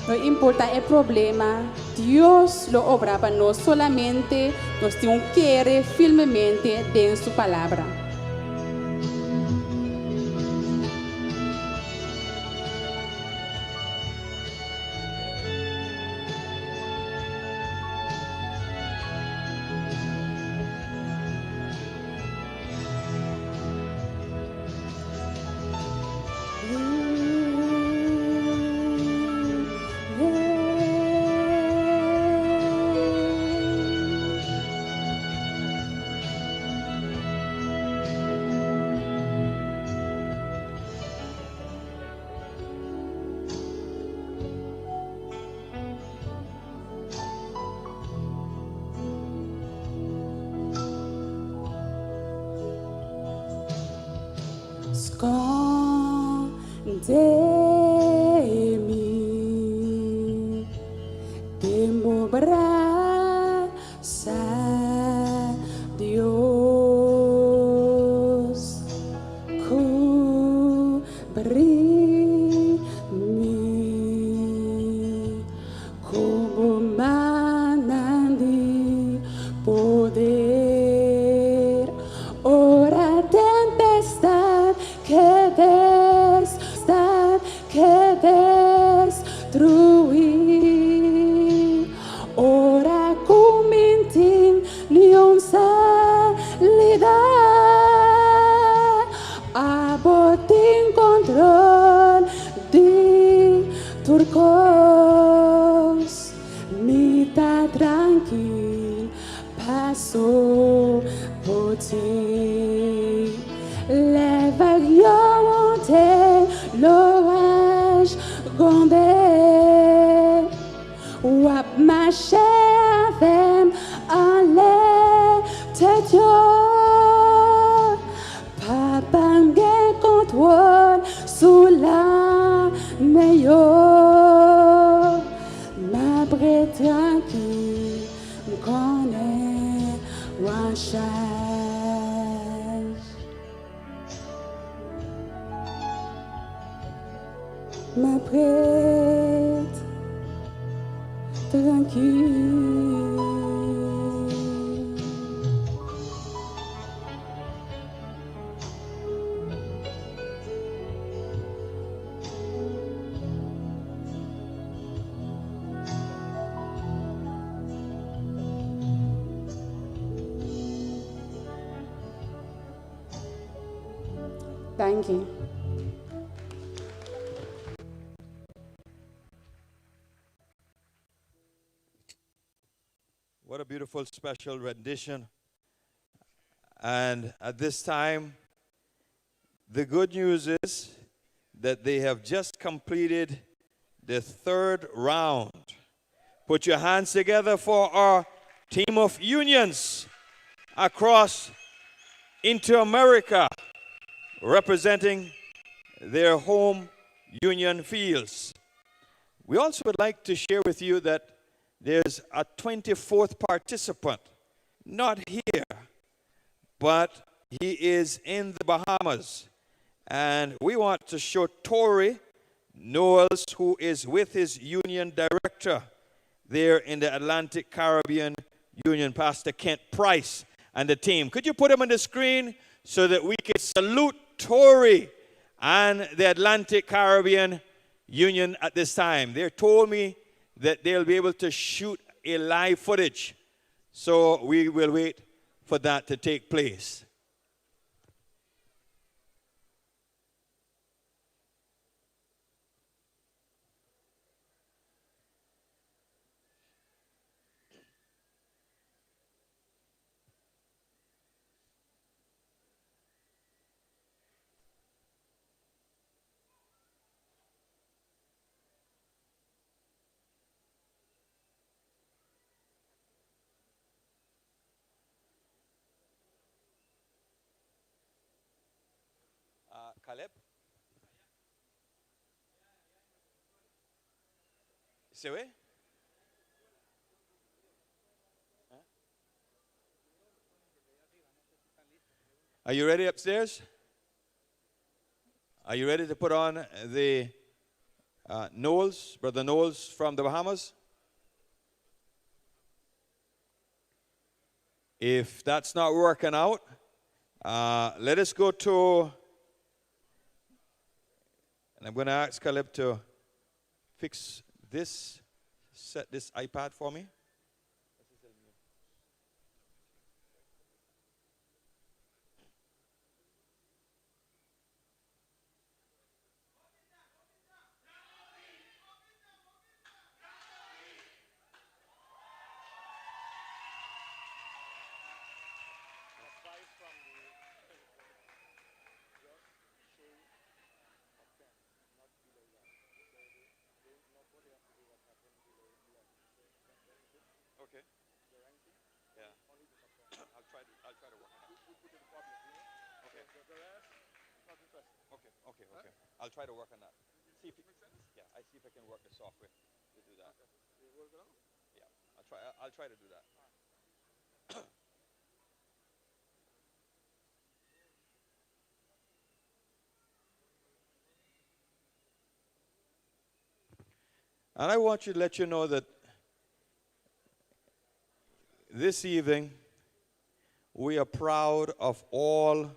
[SPEAKER 3] não importa o problema, Deus lo obra para nós, solamente nós temos que querer firmemente em sua palavra. Escondei-me, temo braça, Deus, cobri-me como manandi poder. Ora tempestade que destruir, ora comentem nenhum salida, abotem controle de turcos, me dá tranquilo, passou por ti. Leva eu monte, l'orage gonde, wap marche avec alle tête yo, papa m'ge contrôle sous la meilleure, m'abre tranquille, m'connais, one charge. M'apprête tranquille. Thank you.
[SPEAKER 18] What a beautiful special rendition. And at this time, the good news is that they have just completed the third round. Put your hands together for our
[SPEAKER 7] team of unions across into America, representing their home union fields. We also would like to share with you that there's a 24th participant, not here, but he is in the Bahamas. And we want to show Tory Knowles, who is with his union director there in the Atlantic Caribbean Union, Pastor Kent Price and the team. Could you put him on the screen so that we can salute Tory and the Atlantic Caribbean Union at this time? They told me that they'll be able to shoot a live footage. So we will wait for that to take place. Caleb? ¿Se ve? Are you ready upstairs? Are you ready to put on the Knowles, Brother Knowles from the Bahamas? If that's not working out, let us go to, and I'm going to ask Caleb to fix this, set this iPad for me. Okay. Yeah. I'll try to work on that. Okay. Okay. I'll try to work on that. See if I see if I can work the software to do that. Yeah. I'll try to do that. And I want to let you know that this evening, we are proud of all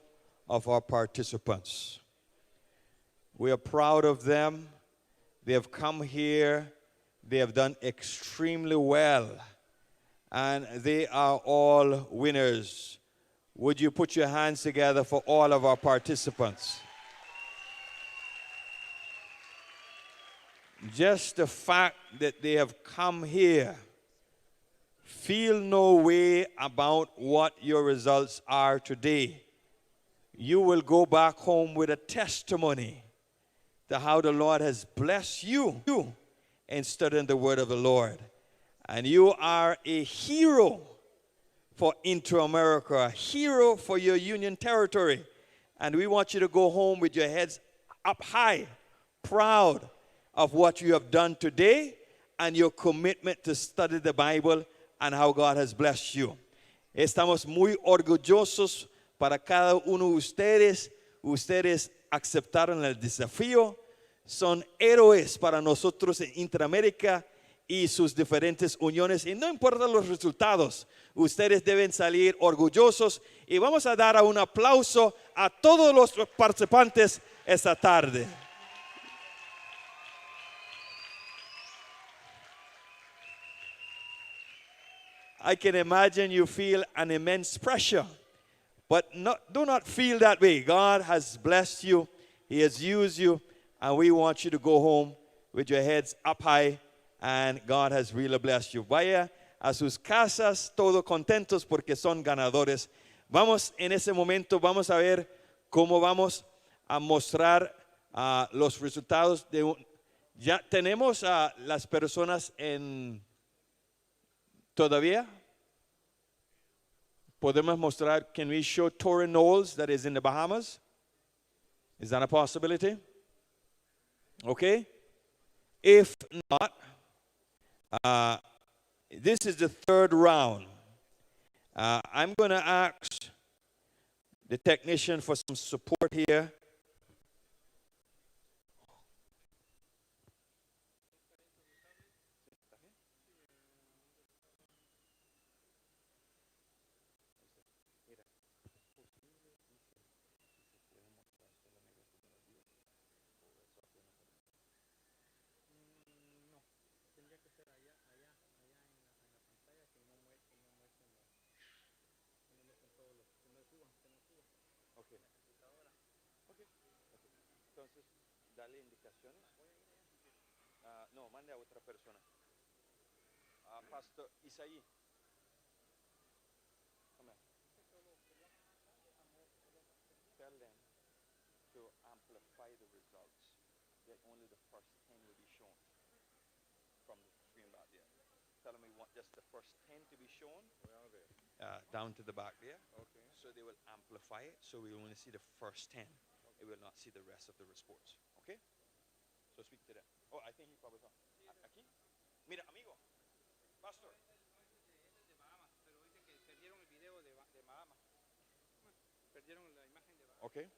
[SPEAKER 7] of our participants. We are proud of them. They have come here. They have done extremely well. And they are all winners. Would you put your hands together for all of our participants? Just the fact that they have come here, feel no way about what your results are today. You will go back home with a testimony to how the Lord has blessed you in studying the word of the Lord. And you are a hero for Inter-America, a hero for your union territory. And we want you to go home with your heads up high, proud of what you have done today and your commitment to study the Bible and how God has blessed you. Estamos muy orgullosos para cada uno de ustedes. Ustedes aceptaron el desafío. Son héroes para nosotros en Interamérica y sus diferentes uniones. Y no importa los resultados, ustedes deben salir orgullosos. Y vamos a dar un aplauso a todos los participantes esta tarde. I can imagine you feel an immense pressure, but do not feel that way. God has blessed you. He has used you, and we want you to go home with your heads up high, and God has really blessed you. Vaya a sus casas todos contentos porque son ganadores. Vamos en ese momento, vamos a ver cómo vamos a mostrar los resultados de ya tenemos a las personas en todavía.
[SPEAKER 18] Podemos mostrar, can we show Torrey Knolls that is in the Bahamas? Is that a possibility? Okay. If not, this is the third round. I'm going to ask the technician for some support here. Entonces, dale indicaciones. No, mande a otra persona. Pastor Isaí. Come here. Tell them to amplify the results. That only the first 10 will be shown from the screen back there. Tell them we want just the first 10 to be shown. Down to the back there. Okay. So they will amplify it. So we will only see the first 10. It will not see the rest of the reports. Okay? So speak to them. Oh, I think he probably thought. Aquí. Mira, amigo. Pastor. Okay.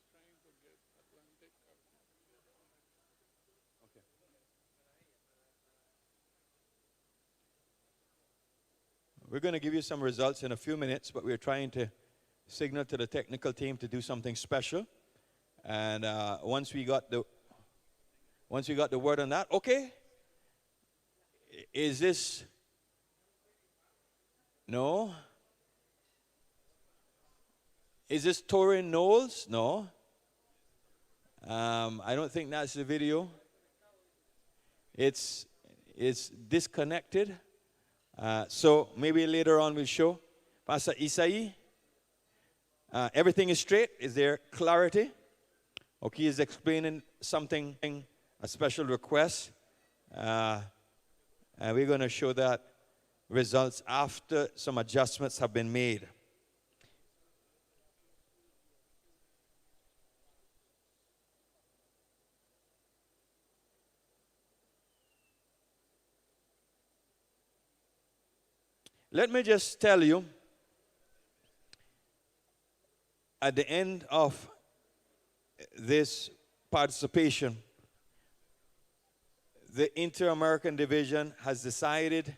[SPEAKER 18] He went to do it. Where he's going? He's trying to get Atlantic. Okay. We're going to give you some results in a few minutes, but we're trying to signal to the technical team to do something special. And once we got the word on that, okay. Is this? No. Is this Torrey Knolls? No. I don't think that's the video. It's disconnected. So maybe later on we'll show. Pastor Isaí, everything is straight. Is there clarity? Okay, he's explaining something, a special request. And we're going to show that results after some adjustments have been made. Let me just tell you, at the end of this participation, the Inter-American Division has decided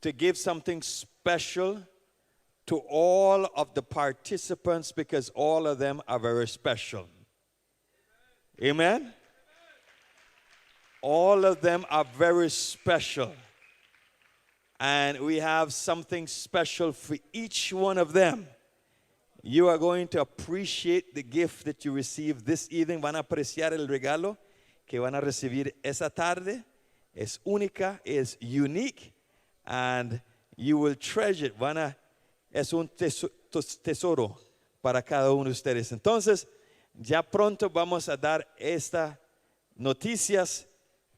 [SPEAKER 18] to give something special to all of the participants because all of them are very special. Amen? All of them are very special. And we have something special for each one of them. You are going to appreciate the gift that you received this evening. Van a apreciar el regalo que van a recibir esa tarde. Es única, es unique, and you will treasure it. Es un tesoro para cada uno de ustedes. Entonces, ya pronto vamos a dar estas noticias,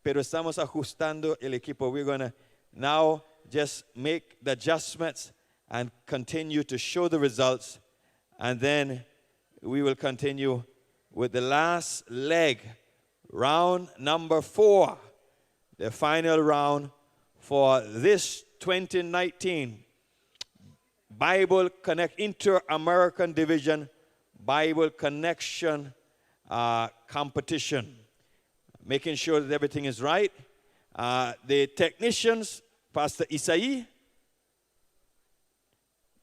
[SPEAKER 18] pero estamos ajustando el equipo. We're going to now just make the adjustments and continue to show the results. And then we will continue with the last leg, round number 4, the final round for this 2019 Bible Connect Inter-American Division Bible Connection competition. Making sure that everything is right. The technicians, Pastor Isaí,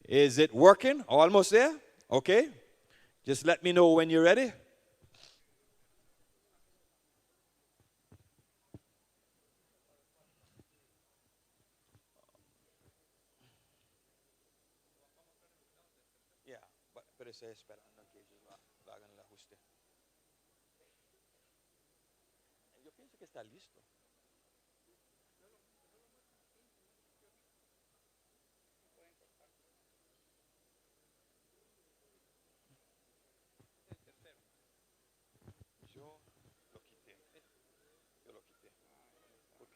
[SPEAKER 18] is it working? Almost there? Okay. Just let me know when you're ready. Yeah, pero estoy esperando que ellos hagan el ajuste. Yo pienso que está listo.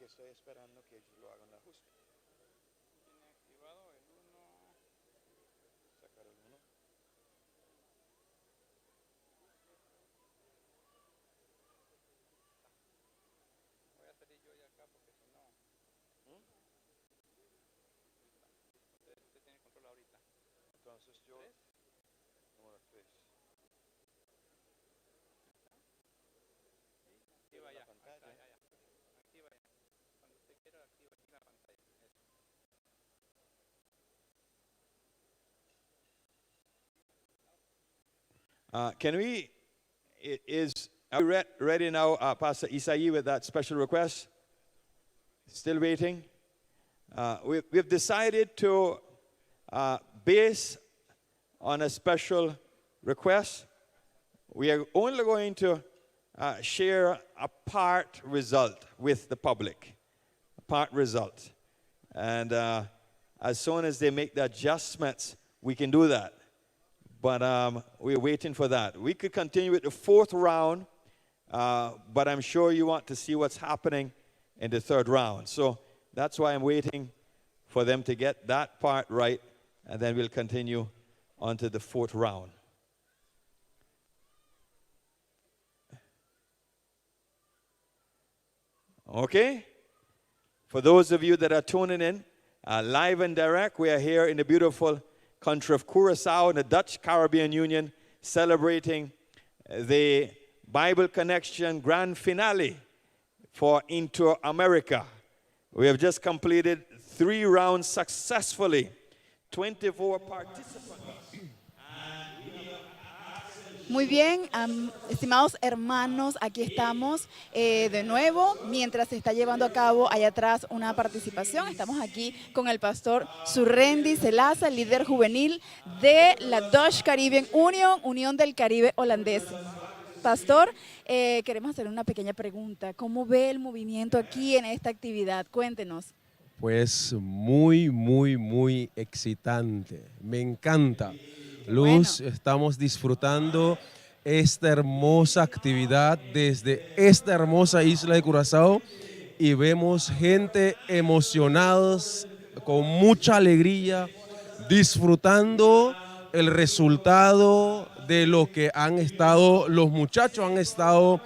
[SPEAKER 18] que estoy esperando que ellos lo hagan el ajuste. Tiene activado el 1. Sacar el 1. Voy a salir yo de acá porque si no. Usted tiene control ahorita. Entonces yo. Número 3. Activa ya. Pantalla. Activa ya. Cuando usted quiera, activa aquí la pantalla. Can we, are we ready now, Pastor Isai, with that special request? Still waiting? We've decided to base on a special request. We are only going to share a part result with the public, a part result. And as soon as they make the adjustments, we can do that. But we're waiting for that. We could continue with the 4th round, but I'm sure you want to see what's happening in the 3rd round. So that's why I'm waiting for them to get that part right, and then we'll continue on to the 4th round. Okay? For those of you that are tuning in, live and direct, we are here in the beautiful country of Curacao in the Dutch Caribbean Union, celebrating the Bible Connection Grand Finale for Into America. We have just completed 3 rounds successfully, 24 participants.
[SPEAKER 6] Muy bien, estimados hermanos, aquí estamos de nuevo, mientras se está llevando a cabo allá atrás una participación. Estamos aquí con el pastor Surrendi Selaza, el líder juvenil de la Dutch Caribbean Union, Unión del Caribe Holandés. Pastor, queremos hacer una pequeña pregunta. ¿Cómo ve el movimiento aquí en esta actividad? Cuéntenos.
[SPEAKER 1] Pues muy excitante. Me encanta. Luz, estamos disfrutando esta hermosa actividad desde esta hermosa isla de Curazao y vemos gente emocionados, con mucha alegría, disfrutando el resultado de lo que los muchachos han estado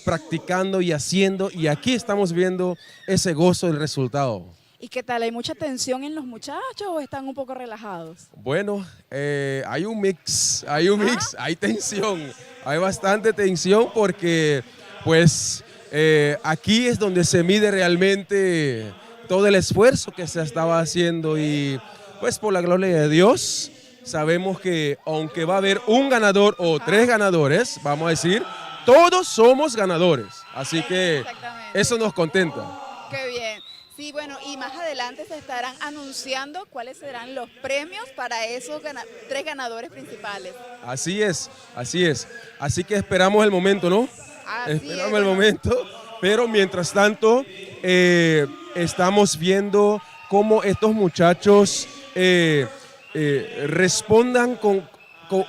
[SPEAKER 1] practicando y haciendo, y aquí estamos viendo ese gozo del resultado.
[SPEAKER 6] ¿Y qué tal? ¿Hay mucha tensión en los muchachos o están un poco relajados?
[SPEAKER 1] Bueno, hay un mix, hay tensión, hay bastante tensión porque pues aquí es donde se mide realmente todo el esfuerzo que se estaba haciendo y pues por la gloria de Dios sabemos que aunque va a haber un ganador o 3 ganadores, vamos a decir, todos somos ganadores, así que eso nos contenta.
[SPEAKER 6] Qué bien. Sí, bueno, y más adelante se estarán anunciando cuáles serán los premios para esos 3 ganadores principales.
[SPEAKER 1] Así es. Así que esperamos el momento, ¿no? Esperamos el momento, pero mientras tanto estamos viendo cómo estos muchachos respondan con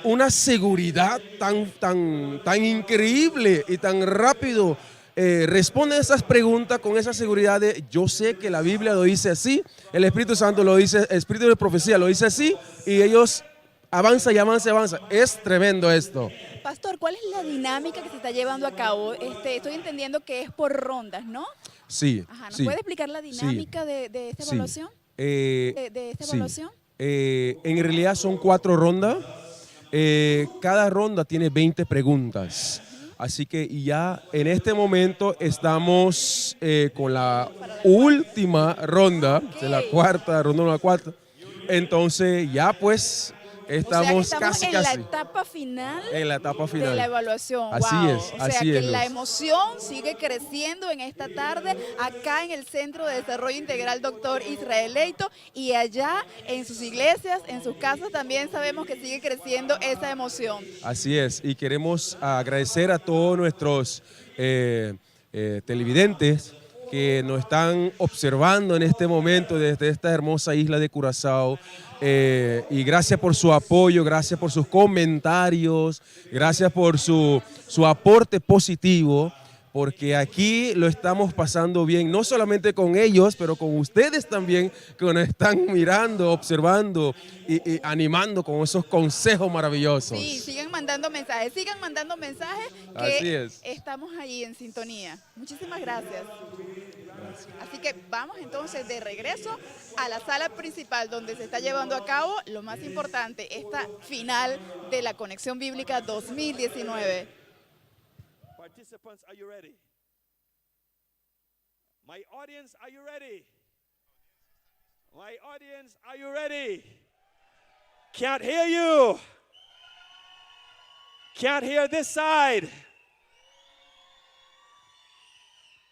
[SPEAKER 1] una seguridad tan increíble y tan rápido. Responden esas preguntas con esa seguridad de yo sé que la Biblia lo dice así, el Espíritu Santo lo dice, el Espíritu de Profecía lo dice así, y ellos avanzan y avanzan. Es tremendo esto.
[SPEAKER 6] Pastor, ¿cuál es la dinámica que se está llevando a cabo? Estoy entendiendo que es por rondas, ¿no?
[SPEAKER 1] Sí.
[SPEAKER 6] Ajá, ¿nos puede explicar la dinámica de esta evaluación?
[SPEAKER 1] Evaluación? En realidad son 4 rondas. Cada ronda tiene 20 preguntas. Así que ya en este momento estamos con la última ronda, de la cuarta. Entonces ya pues estamos, casi.
[SPEAKER 6] En la etapa final.
[SPEAKER 1] En la etapa final.
[SPEAKER 6] De la evaluación.
[SPEAKER 1] Así
[SPEAKER 6] wow.
[SPEAKER 1] es,
[SPEAKER 6] o sea que la emoción sigue creciendo en esta tarde acá en el Centro de Desarrollo Integral Dr. Israel Leito, y allá en sus iglesias, en sus casas también sabemos que sigue creciendo esa emoción.
[SPEAKER 1] Así es, y queremos agradecer a todos nuestros televidentes que nos están observando en este momento desde esta hermosa isla de Curazao. Y gracias por su apoyo, gracias por sus comentarios, gracias por su aporte positivo, porque aquí lo estamos pasando bien, no solamente con ellos, pero con ustedes también, que nos están mirando, observando y animando con esos consejos maravillosos.
[SPEAKER 6] Sí, sigan mandando mensajes
[SPEAKER 1] Así
[SPEAKER 6] que
[SPEAKER 1] es.
[SPEAKER 6] estamos ahí en sintonía. Muchísimas gracias. Así que vamos entonces de regreso a la sala principal donde se está llevando a cabo lo más importante, esta final de la Conexión Bíblica 2019.
[SPEAKER 7] Participants, are you ready? My audience, are you ready? My audience, are you ready? Can't hear you. Can't hear this side.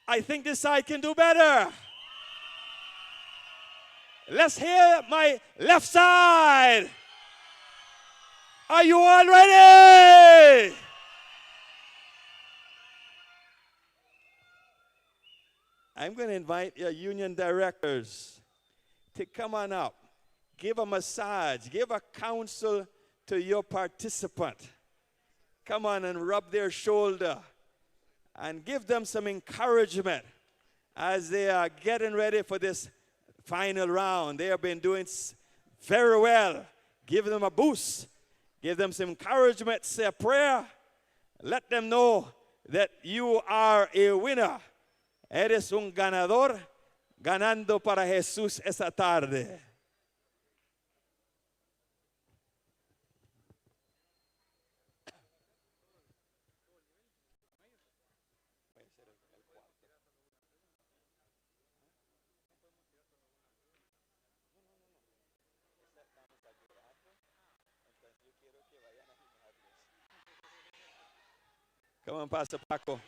[SPEAKER 7] I think this side can do better. Let's hear my left side. Are you all ready? I'm going to invite your union directors to come on up. Give a massage, give a counsel to your participant. Come on and rub their shoulder and give them some encouragement as they are getting ready for this final round. They have been doing very well. Give them a boost. Give them some encouragement. Say a prayer. Let them know that you are a winner. Eres un ganador, ganando para Jesús esta tarde. Come on, Pastor Paco.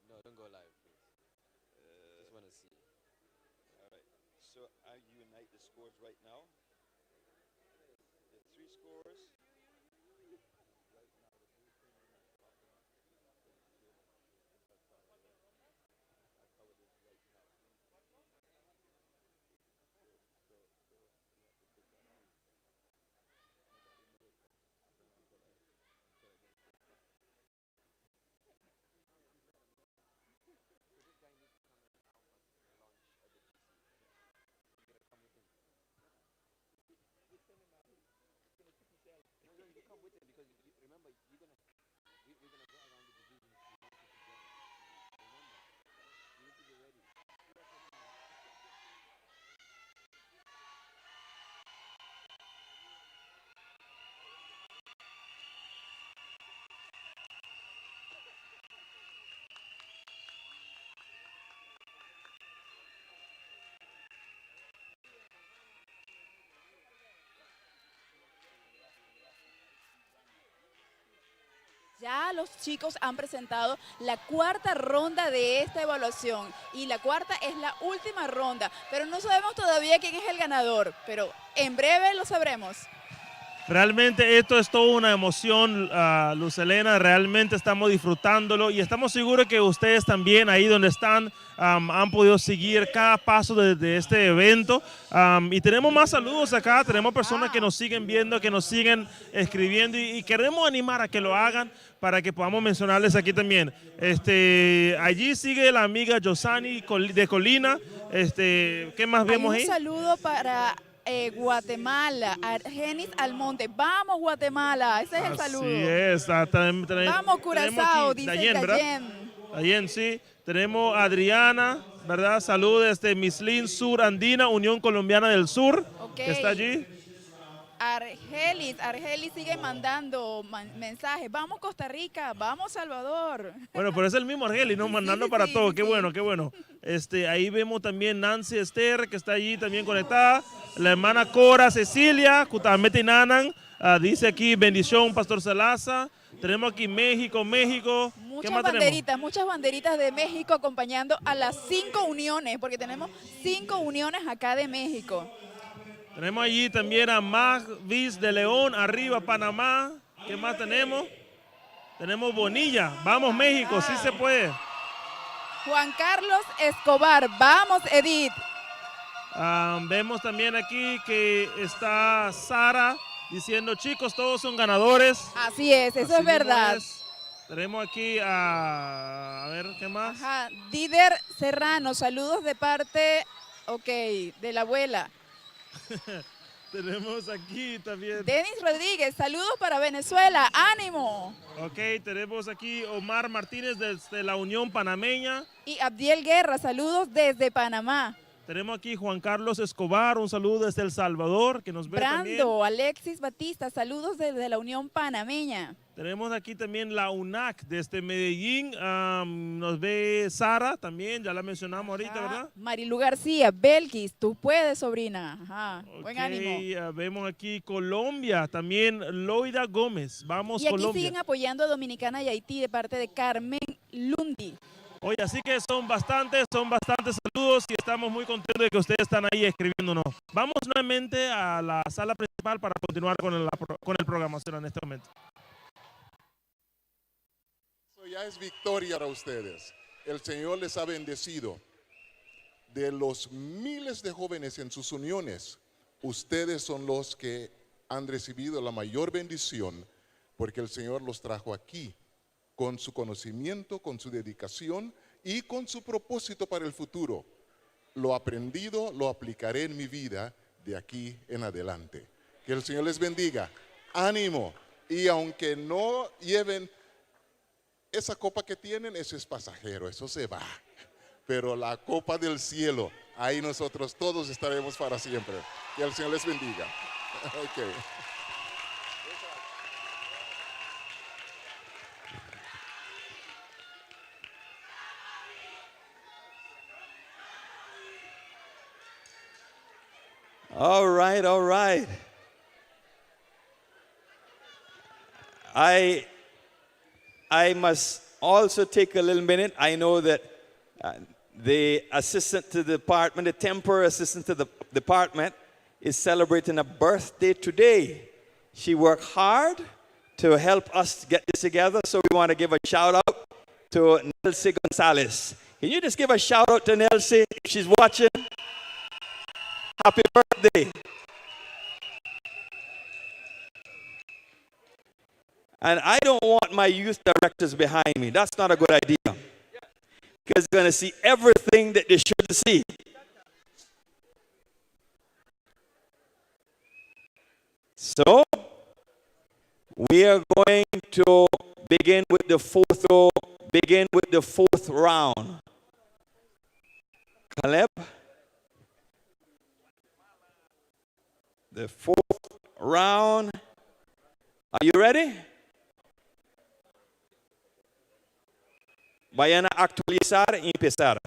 [SPEAKER 19] No, don't go live, please. Just want to see.
[SPEAKER 7] All right. So I unite the scores right now. The three scores.
[SPEAKER 6] Ya los chicos han presentado la cuarta ronda de esta evaluación y la cuarta es la última ronda, pero no sabemos todavía quién es el ganador, pero en breve lo sabremos.
[SPEAKER 10] Realmente esto es toda una emoción, Luz Helena, realmente estamos disfrutándolo y estamos seguros que ustedes también ahí donde están han podido seguir cada paso de este evento. Y tenemos más saludos acá, tenemos personas que nos siguen viendo, que nos siguen escribiendo y queremos animar a que lo hagan para que podamos mencionarles aquí también. Allí sigue la amiga Yosani de Colina. ¿Qué más vemos ahí?
[SPEAKER 6] Un saludo para Guatemala, Argenis Almonte. Vamos Guatemala, ese es el saludo.
[SPEAKER 10] Así es.
[SPEAKER 6] Vamos Curazao, dice
[SPEAKER 10] Dayen. Dayen, sí. Tenemos a Adriana, ¿verdad? Saludos desde Mislin Sur Andina, Unión Colombiana del Sur, que está allí.
[SPEAKER 6] Argelis sigue mandando mensajes. Vamos Costa Rica, vamos Salvador.
[SPEAKER 10] Bueno, pero es el mismo Argelis, ¿no? Mandando para todos. Qué bueno, qué bueno. Ahí vemos también Nancy Esther, que está allí también conectada. La hermana Cora Cecilia, Cutamete Nanan, dice aquí, bendición, Pastor Salaza. Tenemos aquí México. ¿Qué más tenemos?
[SPEAKER 6] Muchas banderitas de México acompañando a las 5 uniones, porque tenemos 5 uniones acá de México.
[SPEAKER 10] Tenemos allí también a Magvis de León, arriba Panamá. ¿Qué más tenemos? Tenemos Bonilla. Vamos México, sí se puede.
[SPEAKER 6] Juan Carlos Escobar, vamos Edith.
[SPEAKER 10] Vemos también aquí que está Sara diciendo, chicos, todos son ganadores.
[SPEAKER 6] Así es, eso es verdad.
[SPEAKER 10] Tenemos aquí a ver, ¿qué más?
[SPEAKER 6] Ajá, Dider Serrano, saludos de parte, de la abuela.
[SPEAKER 10] Tenemos aquí también.
[SPEAKER 6] Denis Rodríguez, saludos para Venezuela, ánimo.
[SPEAKER 10] Ok, tenemos aquí Omar Martínez desde la Unión Panameña.
[SPEAKER 6] Y Abdiel Guerra, saludos desde Panamá.
[SPEAKER 10] Tenemos aquí Juan Carlos Escobar, un saludo desde El Salvador, que nos ve también.
[SPEAKER 6] Brando, Alexis Batista, saludos desde la Unión Panameña.
[SPEAKER 10] Tenemos aquí también la UNAC desde Medellín, nos ve Sara también, ya la mencionamos ahorita, ¿verdad?
[SPEAKER 6] Marilu García, Belkis, tú puedes, sobrina. Ajá, buen ánimo.
[SPEAKER 10] Vemos aquí Colombia, también Loida Gómez, vamos
[SPEAKER 6] y aquí
[SPEAKER 10] Colombia.
[SPEAKER 6] siguen apoyando a Dominicana y Haití de parte de Carmen Lundi.
[SPEAKER 10] Oye, así que son bastantes saludos y estamos muy contentos de que ustedes están ahí escribiéndonos. Vamos nuevamente a la sala principal para continuar con el programación en este momento.
[SPEAKER 16] Eso ya es victoria para ustedes. El Señor les ha bendecido. De los miles de jóvenes en sus uniones, ustedes son los que han recibido la mayor bendición porque el Señor los trajo aquí con su conocimiento, con su dedicación y con su propósito para el futuro. Lo aprendido lo aplicaré en mi vida de aquí en adelante. Que el Señor les bendiga. Ánimo. Y aunque no lleven esa copa que tienen, eso es pasajero, eso se va. Pero la copa del cielo, ahí nosotros todos estaremos para siempre. Que el Señor les bendiga. Okay.
[SPEAKER 18] All right. I must also take a little minute. I know that the assistant to the department, the temporary assistant to the department, is celebrating a birthday today. She worked hard to help us get this together, so we want to give a shout out to Nelsie Gonzalez. Can you just give a shout out to Nelsie if she's watching? Happy birthday. And I don't want my youth directors behind me. That's not a good idea. Because they're going to see everything that they should see. So, we are going to begin with the fourth round. Caleb? The fourth round. Are you ready? Vayan a actualizar y empezar.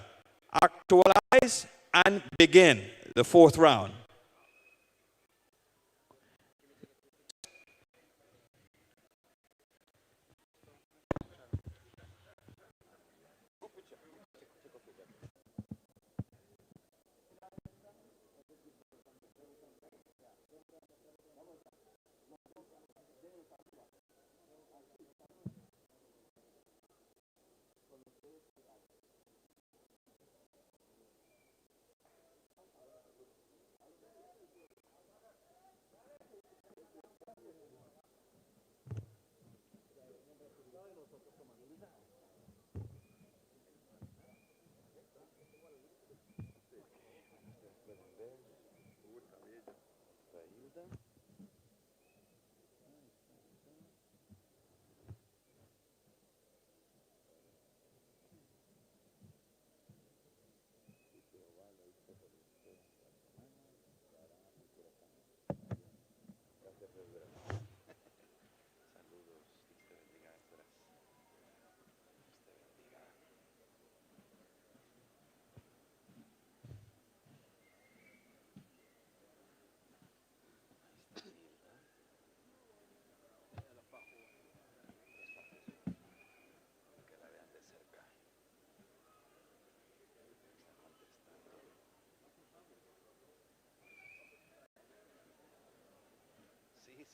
[SPEAKER 18] Actualize and begin the fourth round.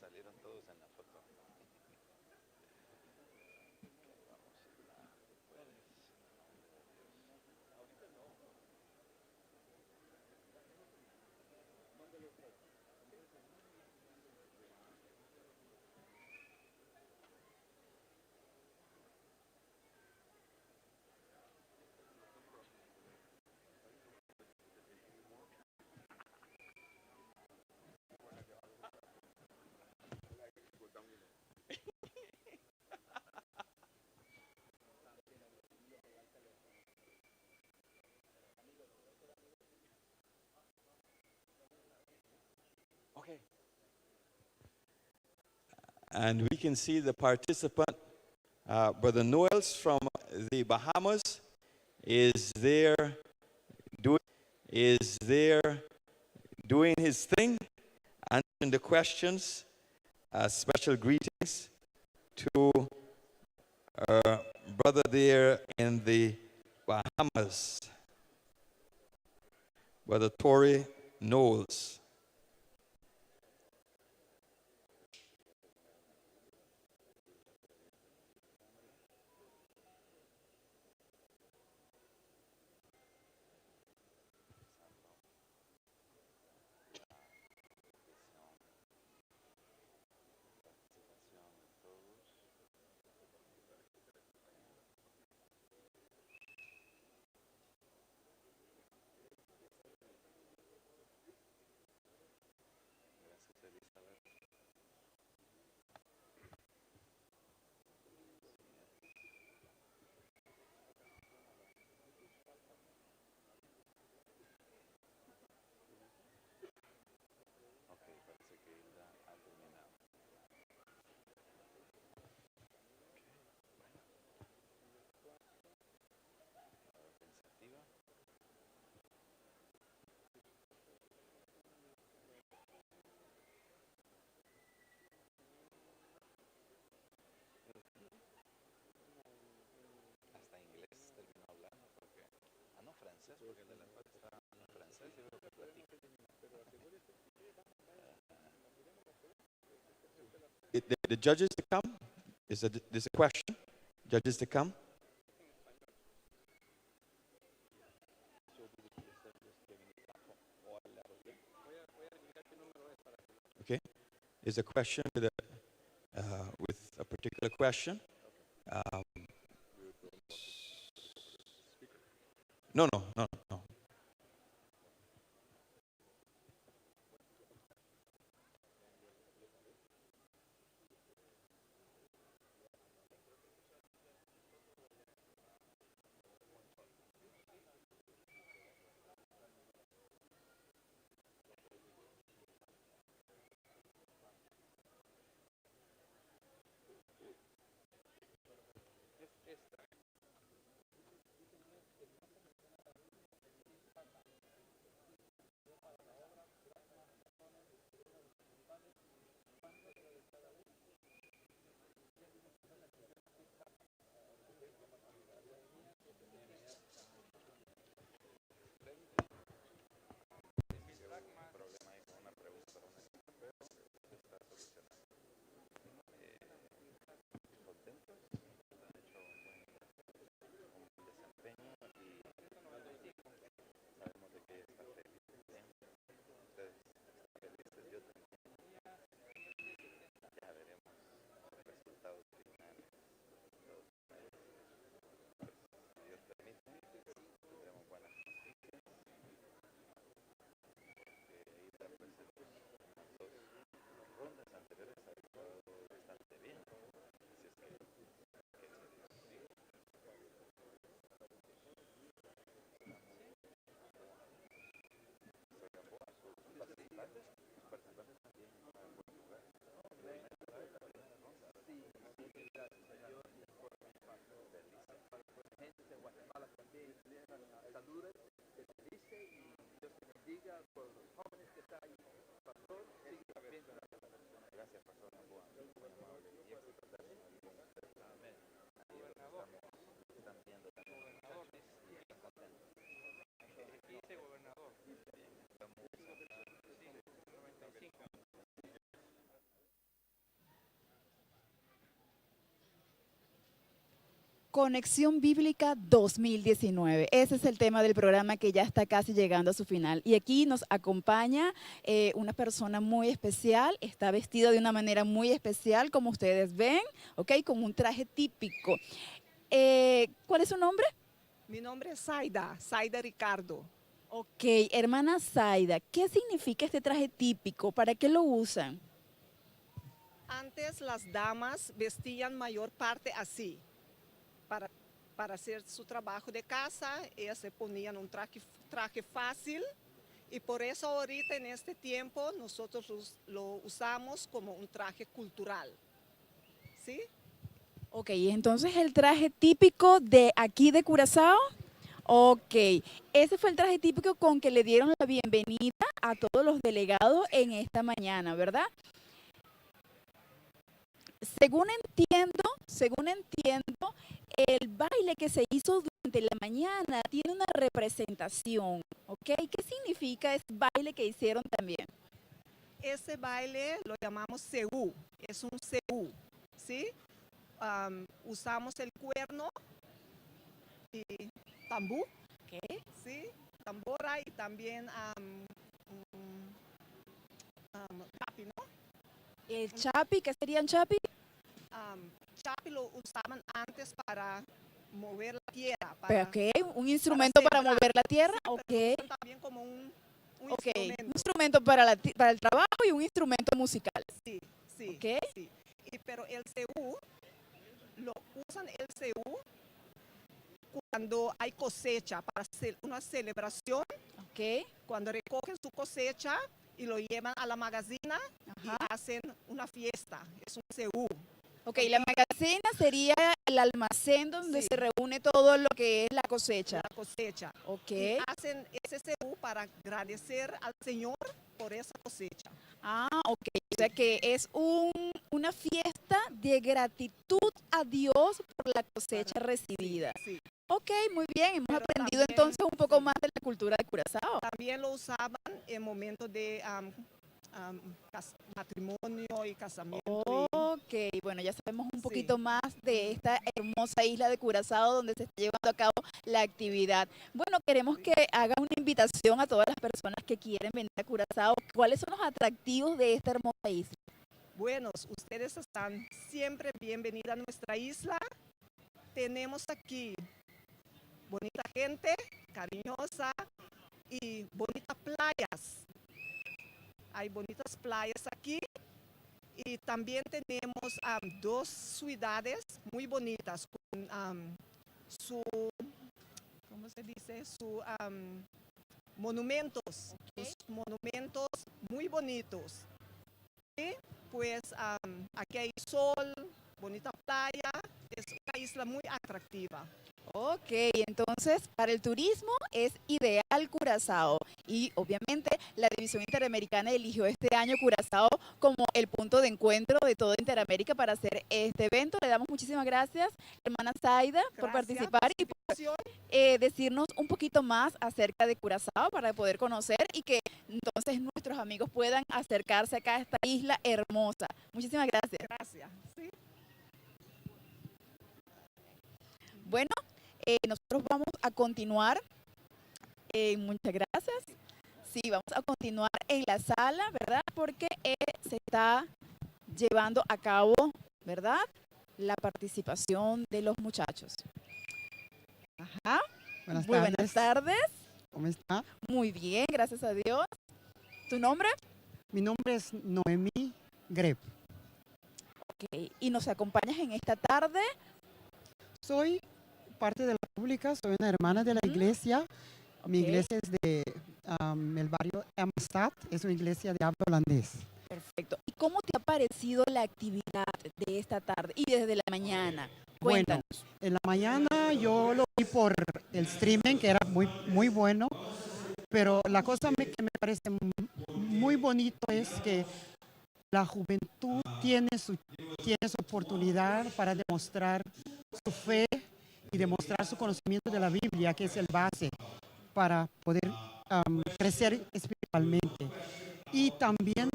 [SPEAKER 18] salieron todos en la foto. Okay. And we can see the participant, Brother Noels from the Bahamas, is there doing his thing, answering the questions. Special greetings to our brother there in the Bahamas, Brother Torrey Knowles. Hasta inglés terminó hablando porque, no francés, porque el de la foto está en francés y veo que platica. The judges to come? There's a question? Judges to come? Okay. Is a question with a particular question? No.
[SPEAKER 6] Conexión Bíblica 2019. Ese es el tema del programa que ya está casi llegando a su final. Y aquí nos acompaña una persona muy especial. Está vestido de una manera muy especial, como ustedes ven, ¿ok? Con un traje típico. ¿Cuál es su nombre?
[SPEAKER 8] Mi nombre es Zaida Ricardo.
[SPEAKER 6] Ok, hermana Zaida, ¿qué significa este traje típico? ¿Para qué lo usan?
[SPEAKER 8] Antes las damas vestían mayor parte así. Para hacer su trabajo de casa, ellas se ponían un traje fácil y por eso ahorita en este tiempo nosotros lo usamos como un traje cultural. ¿Sí?
[SPEAKER 6] Ok, entonces el traje típico de aquí de Curazao. Ok, ese fue el traje típico con que le dieron la bienvenida a todos los delegados en esta mañana, ¿verdad? Según entiendo, el baile que se hizo durante la mañana tiene una representación, ¿ok? ¿Qué significa ese baile que hicieron también?
[SPEAKER 8] Ese baile lo llamamos seú, es un seú, ¿sí? Usamos el cuerno y tambú, ¿sí? Tambora y también chapi, ¿no?
[SPEAKER 6] ¿El chapi? ¿Qué sería un chapi?
[SPEAKER 8] Chapi lo usaban antes para mover la tierra.
[SPEAKER 6] Un instrumento para mover la tierra.
[SPEAKER 8] Sí, también como un
[SPEAKER 6] instrumento para el trabajo y un instrumento musical.
[SPEAKER 8] Sí. Pero el seú, lo usan el seú cuando hay cosecha, para hacer una celebración. Cuando recogen su cosecha y lo llevan a la magazina y hacen una fiesta. Es un seú.
[SPEAKER 6] Ok, la magazina sería el almacén donde se reúne todo lo que es la cosecha.
[SPEAKER 8] La cosecha.
[SPEAKER 6] Ok.
[SPEAKER 8] Y hacen ese seú para agradecer al Señor por esa cosecha.
[SPEAKER 6] Ah, ok. O sea que es una fiesta de gratitud a Dios por la cosecha recibida.
[SPEAKER 8] Sí.
[SPEAKER 6] Ok, muy bien. Hemos aprendido entonces un poco más de la cultura de Curazao.
[SPEAKER 8] También lo usaban en momentos de matrimonio y casamiento.
[SPEAKER 6] Ok, bueno, ya sabemos un poquito más de esta hermosa isla de Curazao donde se está llevando a cabo la actividad. Bueno, queremos que haga una invitación a todas las personas que quieren venir a Curazao. ¿Cuáles son los atractivos de esta hermosa isla?
[SPEAKER 8] Bueno, ustedes están siempre bienvenidos a nuestra isla. Tenemos aquí bonita gente, cariñosa y bonitas playas. Hay bonitas playas aquí y también tenemos dos ciudades muy bonitas con ¿cómo se dice? Monumentos, sus monumentos muy bonitos. Y pues aquí hay sol, bonita playa, es una isla muy atractiva.
[SPEAKER 6] Ok, entonces para el turismo es ideal Curazao y obviamente la División Interamericana eligió este año Curazao como el punto de encuentro de toda Interamérica para hacer este evento. Le damos muchísimas gracias, hermana Zaida, por participar y por decirnos un poquito más acerca de Curazao para poder conocer y que entonces nuestros amigos puedan acercarse acá a esta isla hermosa. Muchísimas gracias.
[SPEAKER 8] Gracias. Sí.
[SPEAKER 6] Bueno, nosotros vamos a continuar. Muchas gracias. Sí, vamos a continuar en la sala, ¿verdad? Porque se está llevando a cabo, ¿verdad? La participación de los muchachos. Ajá.
[SPEAKER 22] Buenas
[SPEAKER 6] Muy
[SPEAKER 22] tardes.
[SPEAKER 6] buenas tardes.
[SPEAKER 22] ¿Cómo está?
[SPEAKER 6] Muy bien, gracias a Dios. ¿Tu nombre?
[SPEAKER 22] Mi nombre es Noemí Greb.
[SPEAKER 6] Ok, y nos acompañas en esta tarde.
[SPEAKER 22] Soy parte de la pública, soy una hermana de la iglesia. Mi iglesia es de el barrio Amstad, es una iglesia de habla holandés.
[SPEAKER 6] Perfecto. ¿Y cómo te ha parecido la actividad de esta tarde y desde la mañana? Cuéntanos.
[SPEAKER 22] Bueno, en la mañana yo lo vi por el streaming, que era muy bueno, pero la cosa que me parece muy bonito es que la juventud tiene su oportunidad para demostrar su fe y demostrar su conocimiento de la Biblia, que es el base para poder crecer espiritualmente. Y también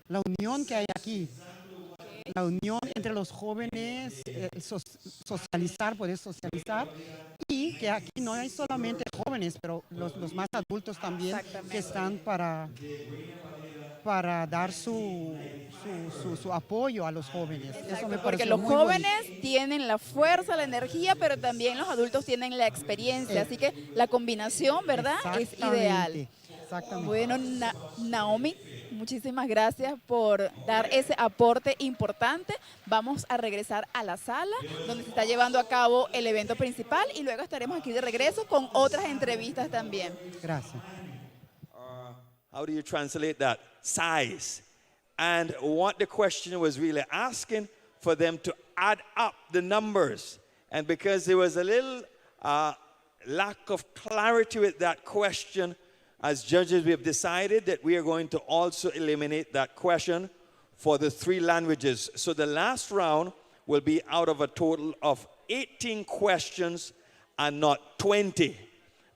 [SPEAKER 22] la unión que hay aquí. la unión entre los jóvenes, socializar, poder socializar, y que aquí no hay solamente jóvenes, pero los más adultos también que están para dar su apoyo a los jóvenes. Eso me
[SPEAKER 6] Porque
[SPEAKER 22] parece
[SPEAKER 6] los
[SPEAKER 22] muy
[SPEAKER 6] jóvenes tienen la fuerza, la energía, pero también los adultos tienen la experiencia. Así que la combinación, ¿verdad? Es ideal.
[SPEAKER 22] Exactamente.
[SPEAKER 6] Bueno, Naomi, muchísimas gracias por dar ese aporte importante. Vamos a regresar a la sala donde se está llevando a cabo el evento principal y luego estaremos aquí de regreso con otras entrevistas también.
[SPEAKER 22] Gracias.
[SPEAKER 18] How do you translate that? Size. And what the question was really asking for them to add up the numbers. And because there was a little lack of clarity with that question, as judges, we have decided that we are going to also eliminate that question for the 3 languages. So the last round will be out of a total of 18 questions and not 20.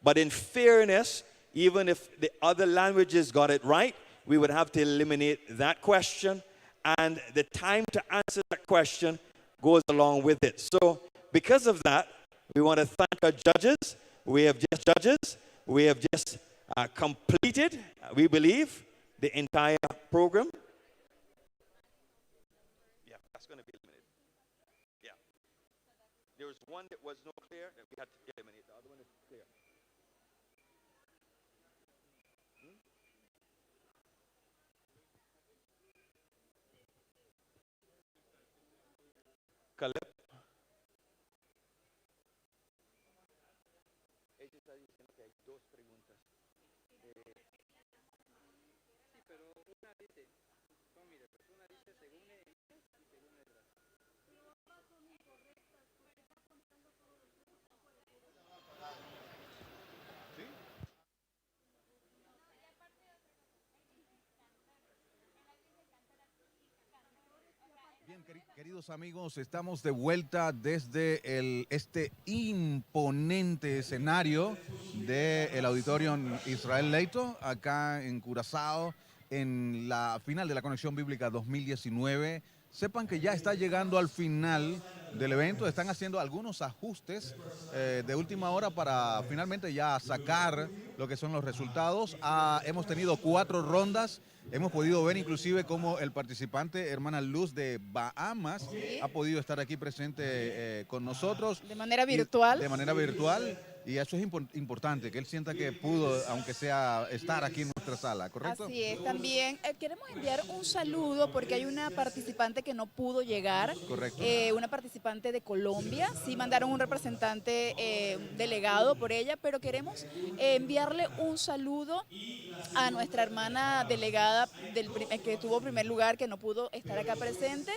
[SPEAKER 18] But in fairness, even if the other languages got it right, we would have to eliminate that question, and the time to answer that question goes along with it. So because of that, we want to thank our judges. We have just completed, we believe, the entire program. Yeah, that's going to be eliminated. Yeah. There was one that was not clear that we had to eliminate. The other one is clear. Caleb. Ella está diciendo que hay 2 preguntas. Sí, pero una dice, no, mire, pues una dice según él y según él.
[SPEAKER 12] Bien, queridos amigos, estamos de vuelta desde este imponente escenario del Auditorio Israel Leito, acá en Curazao, en la final de la Conexión Bíblica 2019. Sepan que ya está llegando al final del evento, están haciendo algunos ajustes de última hora para finalmente ya sacar lo que son los resultados. Hemos tenido 4 rondas. Hemos podido ver inclusive cómo el participante, hermana Luz de Bahamas, ha podido estar aquí presente con nosotros.
[SPEAKER 6] De manera virtual.
[SPEAKER 12] De manera virtual. Y eso es importante, que él sienta que pudo, aunque sea, estar aquí en nuestra sala, ¿correcto?
[SPEAKER 6] Así es. También queremos enviar un saludo porque hay una participante que no pudo llegar.
[SPEAKER 12] Correcto.
[SPEAKER 6] Una participante de Colombia. Sí mandaron un representante delegado por ella, pero queremos enviarle un saludo a nuestra hermana delegada que tuvo primer lugar, que no pudo estar acá presente.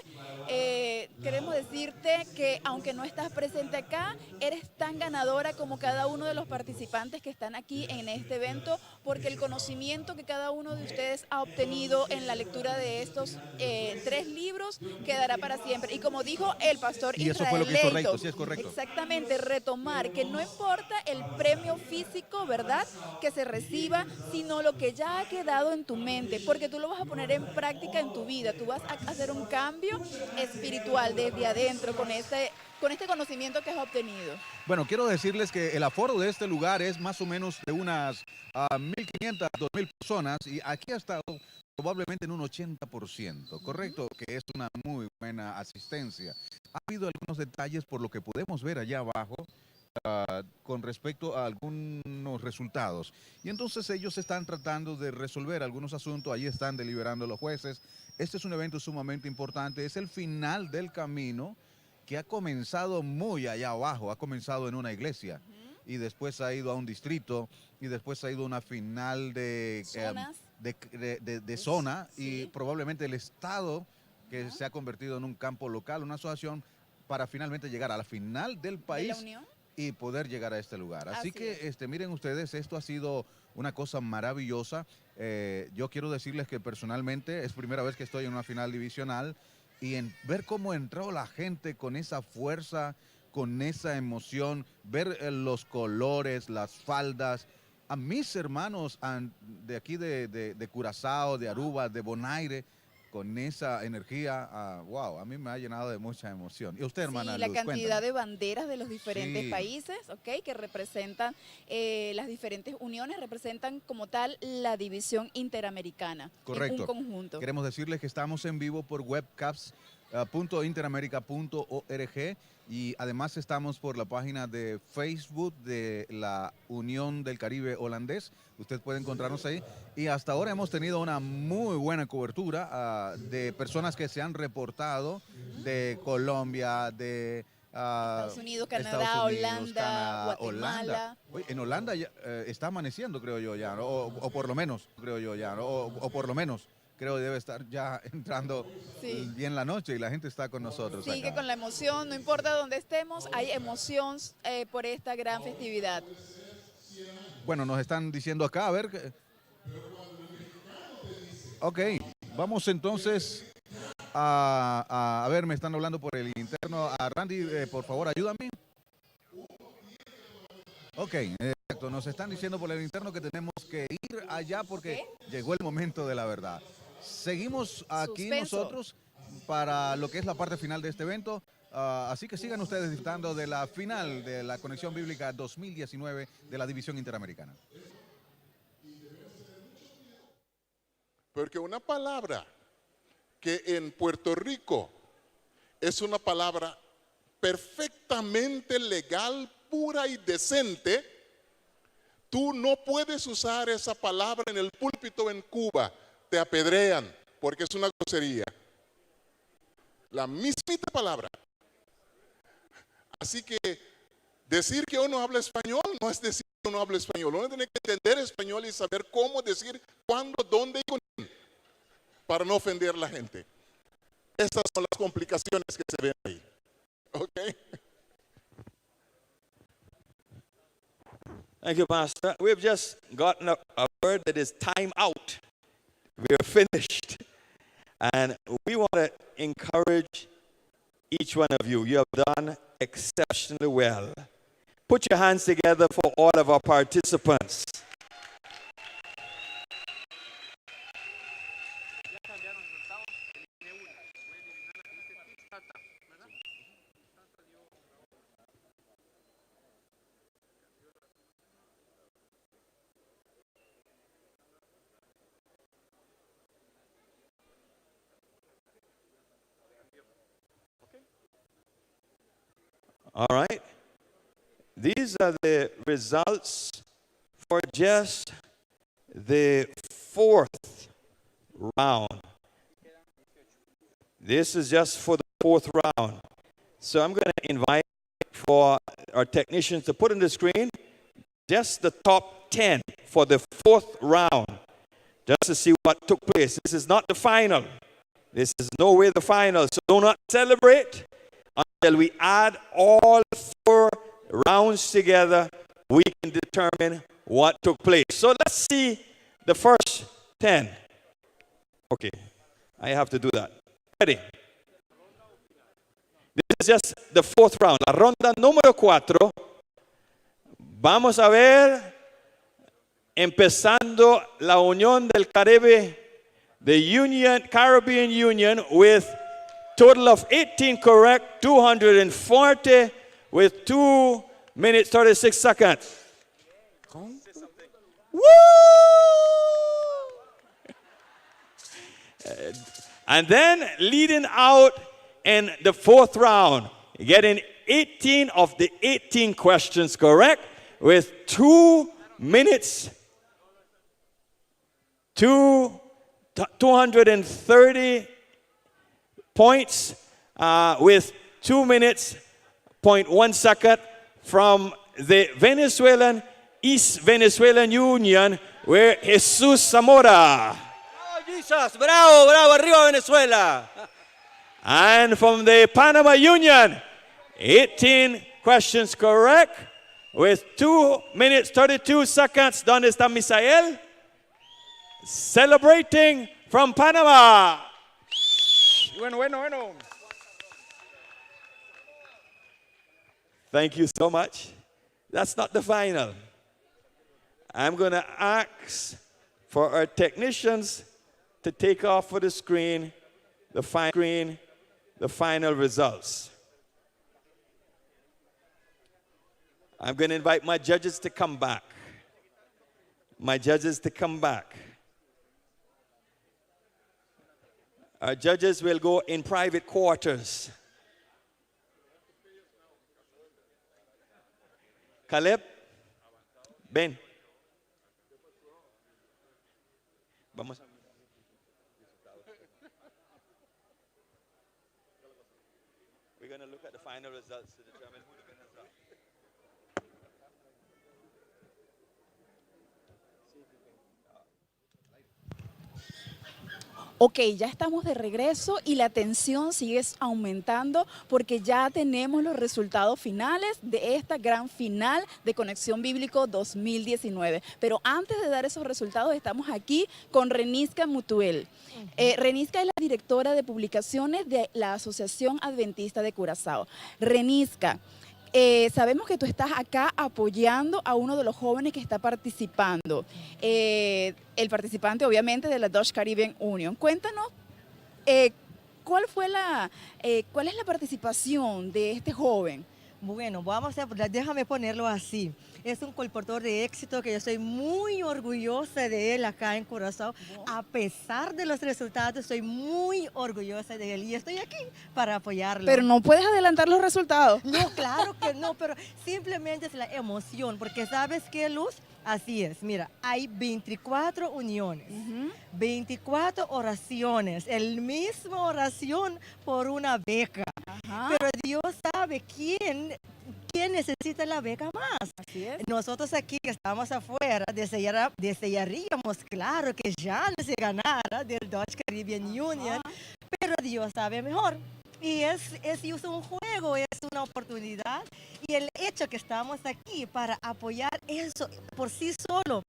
[SPEAKER 6] Queremos decirte que aunque no estás presente acá, eres tan ganadora como cada uno de los participantes que están aquí en este evento, porque el conocimiento que cada uno de ustedes ha obtenido en la lectura de estos 3 libros quedará para siempre. Y como dijo el pastor Israel
[SPEAKER 12] eso fue lo que hizo
[SPEAKER 6] Leito,
[SPEAKER 12] Reito, sí, es correcto.
[SPEAKER 6] Exactamente, retomar que no importa el premio físico, ¿verdad?, que se reciba, sino lo que ya ha quedado en tu mente, porque tú lo vas a poner en práctica en tu vida. Tú vas a hacer un cambio espiritual desde adentro con este conocimiento que has obtenido.
[SPEAKER 12] Bueno, quiero decirles que el aforo de este lugar es más o menos de unas 1.500 a 2.000 personas, y aquí ha estado probablemente en un 80%, ¿correcto? Que es una muy buena asistencia. Ha habido algunos detalles por lo que podemos ver allá abajo con respecto a algunos resultados. Y entonces ellos están tratando de resolver algunos asuntos, ahí están deliberando los jueces. Este es un evento sumamente importante, es el final del camino que ha comenzado muy allá abajo, ha comenzado en una iglesia y después ha ido a un distrito y después ha ido a una final de zona y probablemente el estado que se ha convertido en un campo local, una asociación para finalmente llegar a la final del país y poder llegar a este lugar. Así que miren ustedes, esto ha sido una cosa maravillosa. Yo quiero decirles que personalmente es primera vez que estoy en una final divisional, y en ver cómo entró la gente con esa fuerza, con esa emoción, ver los colores, las faldas. A mis hermanos de aquí de Curazao, de Aruba, de Bonaire, con esa energía, wow, a mí me ha llenado de mucha emoción. ¿Y usted, hermana
[SPEAKER 6] Sí, la
[SPEAKER 12] Luz,
[SPEAKER 6] cantidad
[SPEAKER 12] cuéntanos?
[SPEAKER 6] de banderas de los diferentes
[SPEAKER 12] Sí.
[SPEAKER 6] países, ¿ok? Que representan las diferentes uniones, representan como tal la división interamericana.
[SPEAKER 12] Correcto.
[SPEAKER 6] En un conjunto.
[SPEAKER 12] Queremos decirles que estamos en vivo por webcaps.interamerica.org y además estamos por la página de Facebook de la Unión del Caribe Holandés. Usted puede encontrarnos ahí. Y hasta ahora hemos tenido una muy buena cobertura de personas que se han reportado de Colombia, de
[SPEAKER 6] Estados Unidos, Canadá,
[SPEAKER 12] Estados Unidos,
[SPEAKER 6] Holanda,
[SPEAKER 12] Canadá,
[SPEAKER 6] Guatemala.
[SPEAKER 12] Holanda. Oye, en Holanda ya, está amaneciendo, creo yo ya, ¿no? O por lo menos, creo yo ya, ¿no? O por lo menos, creo que debe estar ya entrando
[SPEAKER 6] Sí.
[SPEAKER 12] bien la noche y la gente está con nosotros
[SPEAKER 6] Sigue
[SPEAKER 12] acá.
[SPEAKER 6] con la emoción, no importa dónde estemos, hay emoción por esta gran festividad.
[SPEAKER 12] Bueno, nos están diciendo acá, a ver. Ok, vamos entonces a ver, me están hablando por el interno. A Randy, por favor, ayúdame. Ok, exacto, nos están diciendo por el interno que tenemos que ir allá porque llegó el momento de la verdad. Seguimos aquí
[SPEAKER 6] Suspenso.
[SPEAKER 12] nosotros para lo que es la parte final de este evento. Así que sigan ustedes disfrutando de la final de la Conexión Bíblica 2019 de la División Interamericana.
[SPEAKER 11] Porque una palabra que en Puerto Rico es una palabra perfectamente legal, pura y decente, tú no puedes usar esa palabra en el púlpito en Cuba. Te apedrean porque es una grosería. La mismita palabra. Así que decir que uno habla español no es decir que uno habla español. Uno tiene que entender español y saber cómo decir cuándo, dónde y con quién para no ofender a la gente. Estas son las complicaciones que se ven ahí. ¿Ok?
[SPEAKER 18] Thank you, Pastor. We've just gotten a word that is time out. We're finished. And we want to encourage each one of you. You have done exceptionally well. Put your hands together for all of our participants. All right. These are the results for just the fourth round. This is just for the fourth round. So I'm going to invite for our technicians to put on the screen just the top 10 for the fourth round, just to see what took place. This is not the final. This is no way the final. So do not celebrate until we add all 4 rounds together. We can determine what took place. So let's see the first 10. Okay, I have to do that. Ready? This is just the fourth round. La ronda número 4. Vamos a ver, empezando la Unión del Caribe, the Caribbean Union, with total of 18 correct, 240 with 2 minutes 36 seconds. Woo! And then leading out in the fourth round, getting 18 of the 18 questions correct with 2 minutes, 230 points with 2 minutes, 0.1 second from the Venezuelan, East Venezuelan Union, where Jesus Zamora.
[SPEAKER 13] ¡Bravo, Jesus! ¡Bravo, bravo! ¡Arriba Venezuela!
[SPEAKER 18] And from the Panama Union, 18 questions correct with 2 minutes, 32 seconds. ¿Dónde está Misael? Celebrating from Panama. Bueno. Thank you so much. That's not the final. I'm going to ask for our technicians to take off for the screen the final results. I'm going to invite my judges to come back. My judges to come back. Our judges will go in private quarters. Caleb, ven. Vamos. We're going to look at the final results to determine who the winners are.
[SPEAKER 6] Ok, ya estamos de regreso y la tensión sigue aumentando porque ya tenemos los resultados finales de esta gran final de Conexión Bíblico 2019. Pero antes de dar esos resultados estamos aquí con Reniska Mutuel. Reniska es la directora de publicaciones de la Asociación Adventista de Curazao. Reniska, sabemos que tú estás acá apoyando a uno de los jóvenes que está participando, el participante obviamente de la Dutch Caribbean Union. Cuéntanos, ¿cuál es la participación de este joven?
[SPEAKER 5] Bueno, déjame ponerlo así. Es un colportor de éxito que yo soy muy orgullosa de él acá en Curazao. A pesar de los resultados, soy muy orgullosa de él y estoy aquí para apoyarlo.
[SPEAKER 6] Pero no puedes adelantar los resultados.
[SPEAKER 5] No, claro que no, pero simplemente es la emoción, porque ¿sabes qué, Luz? Así es, mira, hay 24 uniones, 24 oraciones, el mismo oración por una beca. Pero Dios sabe quién necesita la beca más.
[SPEAKER 6] Así es.
[SPEAKER 5] Nosotros aquí que estamos afuera desearíamos, claro, que Jan se ganara del Dutch Caribbean Union, pero Dios sabe mejor. Y es un juego, es una oportunidad. Y el hecho que estamos aquí para apoyar eso por sí solo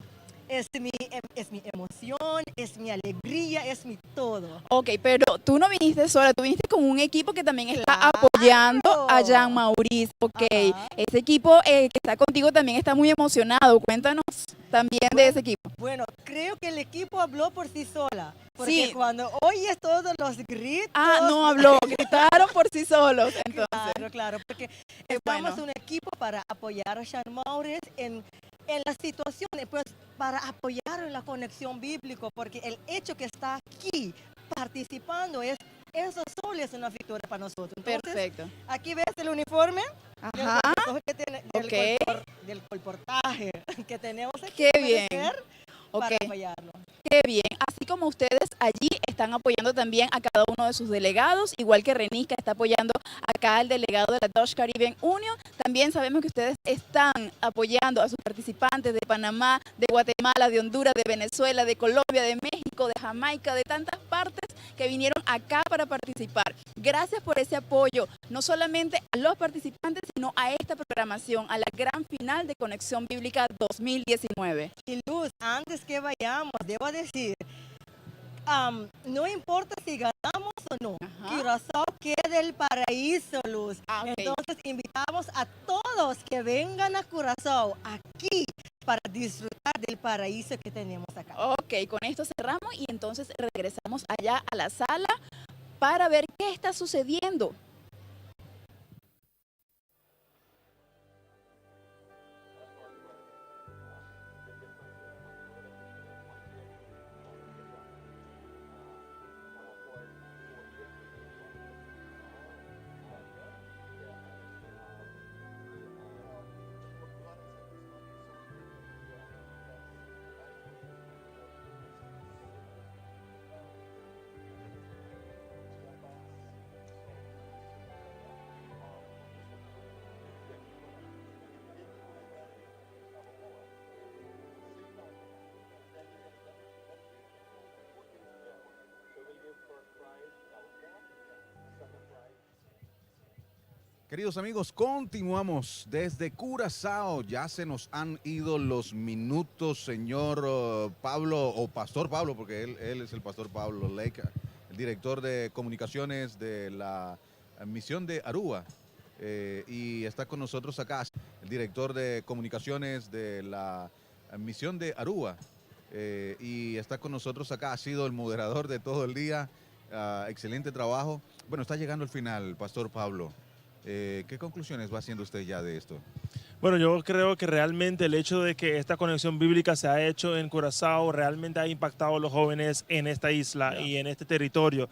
[SPEAKER 5] es mi emoción, es mi alegría, es mi todo.
[SPEAKER 6] Ok, pero tú no viniste sola, tú viniste con un equipo que también está apoyando a Jean Maurice. Ok, ese equipo que está contigo también está muy emocionado. Cuéntanos también de ese equipo.
[SPEAKER 5] Bueno, creo que el equipo habló por sí sola. Porque cuando oyes todos los gritos...
[SPEAKER 6] no habló, gritaron por sí solos. Entonces.
[SPEAKER 5] Claro, porque estamos un equipo para apoyar a Jean Maurice en las situaciones, pues para apoyar en la conexión bíblica, porque el hecho que está aquí participando eso solo es una victoria para nosotros. Entonces,
[SPEAKER 6] perfecto.
[SPEAKER 5] Aquí ves el uniforme del colportaje que tenemos aquí.
[SPEAKER 6] Qué bien.
[SPEAKER 5] Para apoyarlo.
[SPEAKER 6] Qué bien. Así como ustedes allí están apoyando también a cada uno de sus delegados, igual que Reniska está apoyando acá al delegado de la Dutch Caribbean Union, también sabemos que ustedes están apoyando a sus participantes de Panamá, de Guatemala, de Honduras, de Venezuela, de Colombia, de México, de Jamaica, de tantas partes que vinieron acá para participar. Gracias por ese apoyo, no solamente a los participantes, sino a esta programación, a la gran final de Conexión Bíblica 2019.
[SPEAKER 5] Y Luz, antes que vayamos, debo decir, no importa si ganamos o no, Curazao queda el paraíso, Luz. Entonces invitamos a todos que vengan a Curazao aquí para disfrutar del paraíso que tenemos acá.
[SPEAKER 6] Ok, con esto cerramos y entonces regresamos allá a la sala para ver qué está sucediendo.
[SPEAKER 12] Queridos amigos, continuamos desde Curazao. Ya se nos han ido los minutos, señor Pablo, o Pastor Pablo, porque él es el Pastor Pablo Lake, el director de comunicaciones de la misión de Aruba. Y está con nosotros acá el director de comunicaciones de la misión de Aruba. Y está con nosotros acá, ha sido el moderador de todo el día. excelente trabajo. Bueno, está llegando el final, Pastor Pablo. ¿Qué conclusiones va haciendo usted ya de esto?
[SPEAKER 10] Bueno, yo creo que realmente el hecho de que esta conexión bíblica se ha hecho en Curazao realmente ha impactado a los jóvenes en esta isla y en este territorio.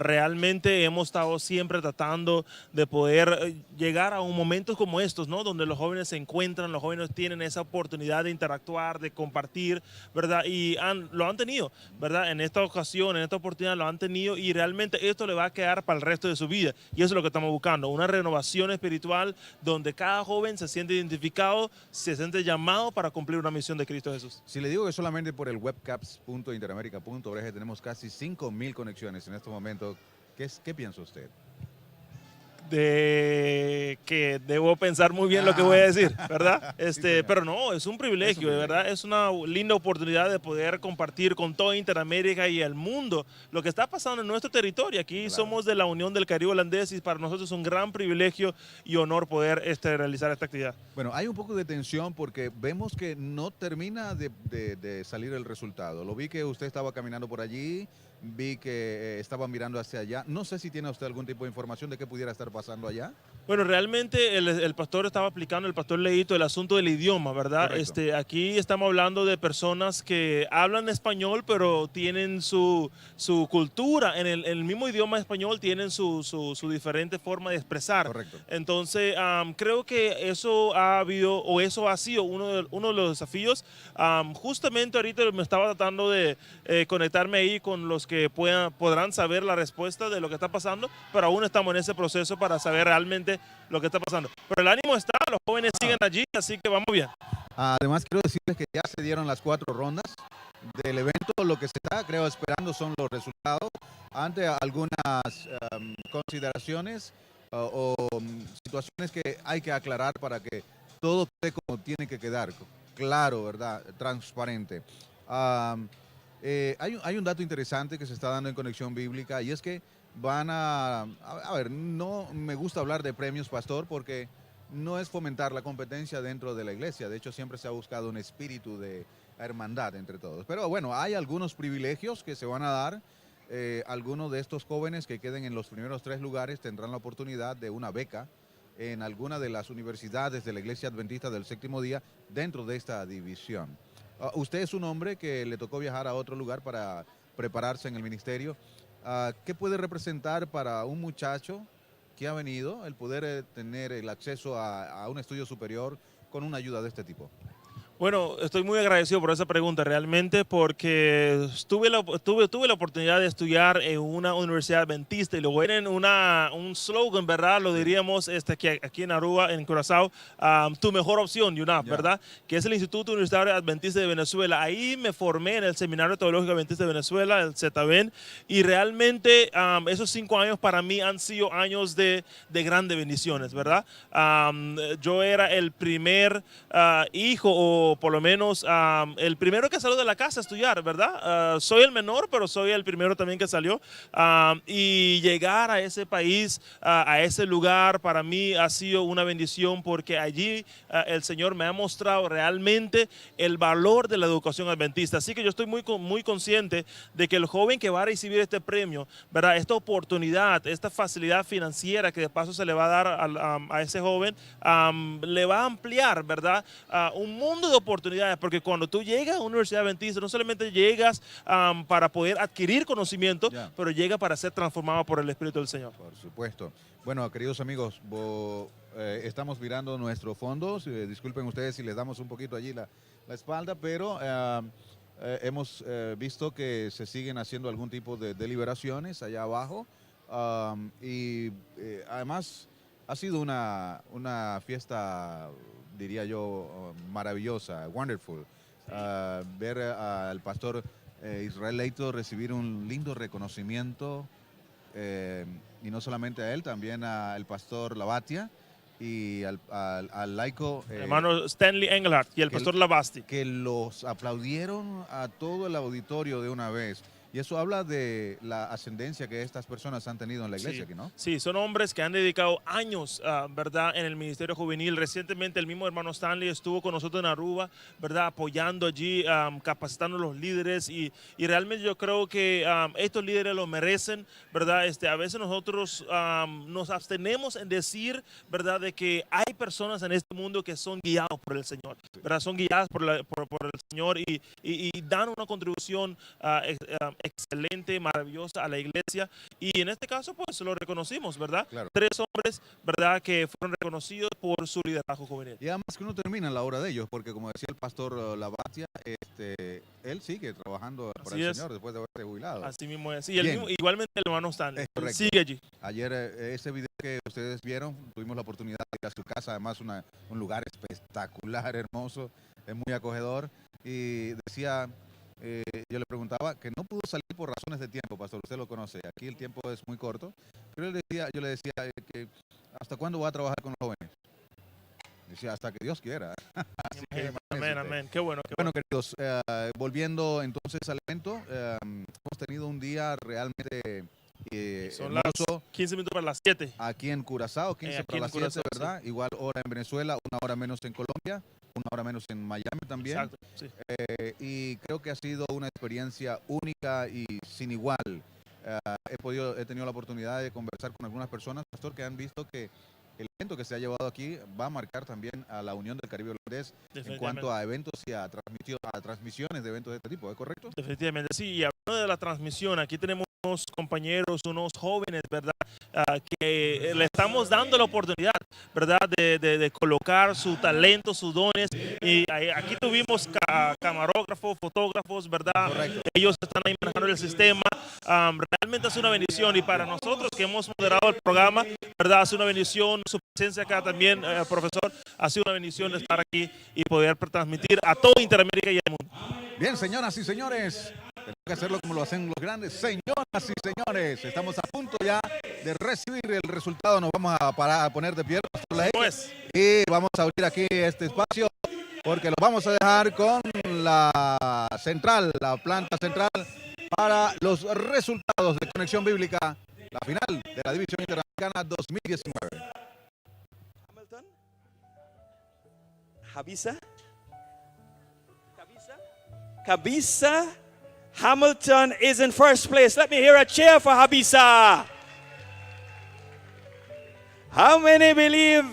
[SPEAKER 10] Realmente hemos estado siempre tratando de poder llegar a un momentos como estos, ¿no? Donde los jóvenes se encuentran, los jóvenes tienen esa oportunidad de interactuar, de compartir, ¿verdad? Y lo han tenido, ¿verdad? En esta ocasión, en esta oportunidad lo han tenido y realmente esto le va a quedar para el resto de su vida. Y eso es lo que estamos buscando, una renovación espiritual donde cada joven se siente identificado, se siente llamado para cumplir una misión de Cristo Jesús.
[SPEAKER 12] Si le digo que solamente por el webcaps.interamerica.org tenemos casi 5,000 conexiones en este momento, ¿qué piensa usted?
[SPEAKER 10] De que debo pensar muy bien lo que voy a decir, ¿verdad? Pero no, es un privilegio, de verdad, es una linda oportunidad de poder compartir con toda Interamérica y el mundo lo que está pasando en nuestro territorio. Aquí somos de la Unión del Caribe Holandés y para nosotros es un gran privilegio y honor poder realizar esta actividad.
[SPEAKER 12] Bueno, hay un poco de tensión porque vemos que no termina de salir el resultado. Lo vi que usted estaba caminando por allí, vi que estaba mirando hacia allá. No sé si tiene usted algún tipo de información de qué pudiera estar pasando allá.
[SPEAKER 10] Bueno, realmente el pastor estaba aplicando, el pastor Leito, el asunto del idioma, ¿verdad? Aquí estamos hablando de personas que hablan español, pero tienen su cultura, en el mismo idioma español tienen su diferente forma de expresar.
[SPEAKER 12] Correcto.
[SPEAKER 10] Entonces, creo que eso ha sido uno de los desafíos. Justamente ahorita me estaba tratando de conectarme ahí con los que podrán saber la respuesta de lo que está pasando, pero aún estamos en ese proceso para saber realmente lo que está pasando. Pero el ánimo está, los jóvenes siguen allí, así que vamos bien.
[SPEAKER 12] Además, quiero decirles que ya se dieron las 4 rondas del evento. Lo que se está, creo, esperando son los resultados ante algunas consideraciones o situaciones que hay que aclarar para que todo quede como tiene que quedar, claro, ¿verdad? Transparente. Hay un dato interesante que se está dando en Conexión Bíblica y es que van a ver, no me gusta hablar de premios, pastor, porque no es fomentar la competencia dentro de la iglesia. De hecho, siempre se ha buscado un espíritu de hermandad entre todos. Pero bueno, hay algunos privilegios que se van a dar. Algunos de estos jóvenes que queden en los primeros 3 lugares tendrán la oportunidad de una beca en alguna de las universidades de la Iglesia Adventista del Séptimo Día dentro de esta división. Usted es un hombre que le tocó viajar a otro lugar para prepararse en el ministerio. ¿Qué puede representar para un muchacho que ha venido el poder tener el acceso a un estudio superior con una ayuda de este tipo?
[SPEAKER 10] Bueno, estoy muy agradecido por esa pregunta realmente porque tuve la oportunidad de estudiar en una universidad adventista y luego en un slogan, ¿verdad? Lo diríamos que aquí en Aruba, en Curazao, tu mejor opción, UNAP, ¿verdad? Que es el Instituto Universitario Adventista de Venezuela. Ahí me formé en el Seminario Teológico Adventista de Venezuela, el ZBEN, y realmente esos 5 años para mí han sido años de grandes bendiciones, ¿verdad? Yo era el primer hijo o por lo menos el primero que salió de la casa a estudiar, ¿verdad? Soy el menor, pero soy el primero también que salió. Y llegar a ese país, a ese lugar, para mí ha sido una bendición porque allí el Señor me ha mostrado realmente el valor de la educación adventista. Así que yo estoy muy consciente de que el joven que va a recibir este premio, ¿verdad? Esta oportunidad, esta facilidad financiera que de paso se le va a dar a ese joven, le va a ampliar, ¿verdad? Un mundo de oportunidades, porque cuando tú llegas a una universidad adventista, no solamente llegas para poder adquirir conocimiento, pero llega para ser transformado por el Espíritu del Señor.
[SPEAKER 12] Por supuesto. Bueno, queridos amigos, estamos mirando nuestro fondo. Disculpen ustedes si les damos un poquito allí la espalda, pero hemos visto que se siguen haciendo algún tipo de deliberaciones allá abajo. Y además ha sido una fiesta, diría yo, maravillosa, wonderful. Ver al pastor Israel Leito recibir un lindo reconocimiento, y no solamente a él, también al pastor Lavatia y al laico
[SPEAKER 10] hermano Stanley Engelhardt y el pastor Lavasti,
[SPEAKER 12] que los aplaudieron a todo el auditorio de una vez. Y eso habla de la ascendencia que estas personas han tenido en la iglesia,
[SPEAKER 10] Sí,
[SPEAKER 12] ¿no?
[SPEAKER 10] sí, son hombres que han dedicado años, ¿verdad?, en el ministerio juvenil. Recientemente el mismo hermano Stanley estuvo con nosotros en Aruba, ¿verdad?, apoyando allí, capacitando a los líderes y realmente yo creo que estos líderes lo merecen, ¿verdad? A veces nosotros nos abstenemos en decir, ¿verdad?, de que hay personas en este mundo que son guiados por el Señor, ¿verdad? Son guiadas por el Señor y dan una contribución excelente, maravillosa a la iglesia, y en este caso pues lo reconocimos, ¿verdad?
[SPEAKER 12] Claro.
[SPEAKER 10] 3 hombres, ¿verdad?, que fueron reconocidos por su liderazgo juvenil.
[SPEAKER 12] Y además que uno termina la obra de ellos, porque como decía el pastor Labatia, él sigue trabajando por
[SPEAKER 10] Así
[SPEAKER 12] el
[SPEAKER 10] es.
[SPEAKER 12] Señor después de haberse jubilado.
[SPEAKER 10] Así mismo es. Y
[SPEAKER 12] Bien.
[SPEAKER 10] igualmente el hermano Stanley
[SPEAKER 12] Es correcto.
[SPEAKER 10] sigue allí.
[SPEAKER 12] Ayer ese video que ustedes vieron, tuvimos la oportunidad de ir a su casa, además un lugar espectacular, hermoso, es muy acogedor, y decía, yo le preguntaba que no pudo salir por razones de tiempo, pastor, usted lo conoce, aquí el tiempo es muy corto, pero yo le decía que ¿hasta cuándo va a trabajar con los jóvenes? Decía, hasta que Dios quiera. Así que
[SPEAKER 10] Amén, amén. Qué bueno.
[SPEAKER 12] Bueno, queridos, volviendo entonces al evento, hemos tenido un día realmente
[SPEAKER 10] Son las
[SPEAKER 12] hermoso
[SPEAKER 10] 15 minutos para las 7.
[SPEAKER 12] aquí en Curazao, 15
[SPEAKER 10] aquí
[SPEAKER 12] para
[SPEAKER 10] en
[SPEAKER 12] las 7,
[SPEAKER 10] Curazao,
[SPEAKER 12] ¿verdad?
[SPEAKER 10] sí.
[SPEAKER 12] Igual hora en Venezuela, 1 hora menos en Colombia, 1 hora menos en Miami también.
[SPEAKER 10] Exacto, sí.
[SPEAKER 12] Y creo que ha sido una experiencia única y sin igual. He tenido la oportunidad de conversar con algunas personas, pastor, que han visto que el evento que se ha llevado aquí va a marcar también a la Unión del Caribe Holandés en cuanto a eventos y a transmisiones de eventos de este tipo, ¿es correcto?
[SPEAKER 10] Definitivamente, sí. Y hablando de la transmisión, aquí tenemos unos compañeros, unos jóvenes, ¿verdad?, que le estamos dando la oportunidad, ¿verdad?, de colocar su talento, sus dones. Y aquí tuvimos camarógrafos, fotógrafos, ¿verdad?
[SPEAKER 12] Correcto.
[SPEAKER 10] Ellos están ahí manejando el sistema. Realmente es una bendición, y para nosotros que hemos moderado el programa, ¿verdad?, es una bendición. Su presencia acá también, profesor, ha sido una bendición estar aquí y poder transmitir a todo Interamérica y el mundo.
[SPEAKER 12] Bien, señoras y señores, tenemos que hacerlo como lo hacen los grandes. Señoras y señores, estamos a punto ya de recibir el resultado. Nos vamos a poner de pie, Pastor Laek, y vamos a abrir aquí este espacio porque lo vamos a dejar con la central, la planta central, para los resultados de Conexión Bíblica, la final de la División Interamericana 2019.
[SPEAKER 18] Hamilton, Habisa Hamilton is in first place. Let me hear a cheer for Habisa. How many believe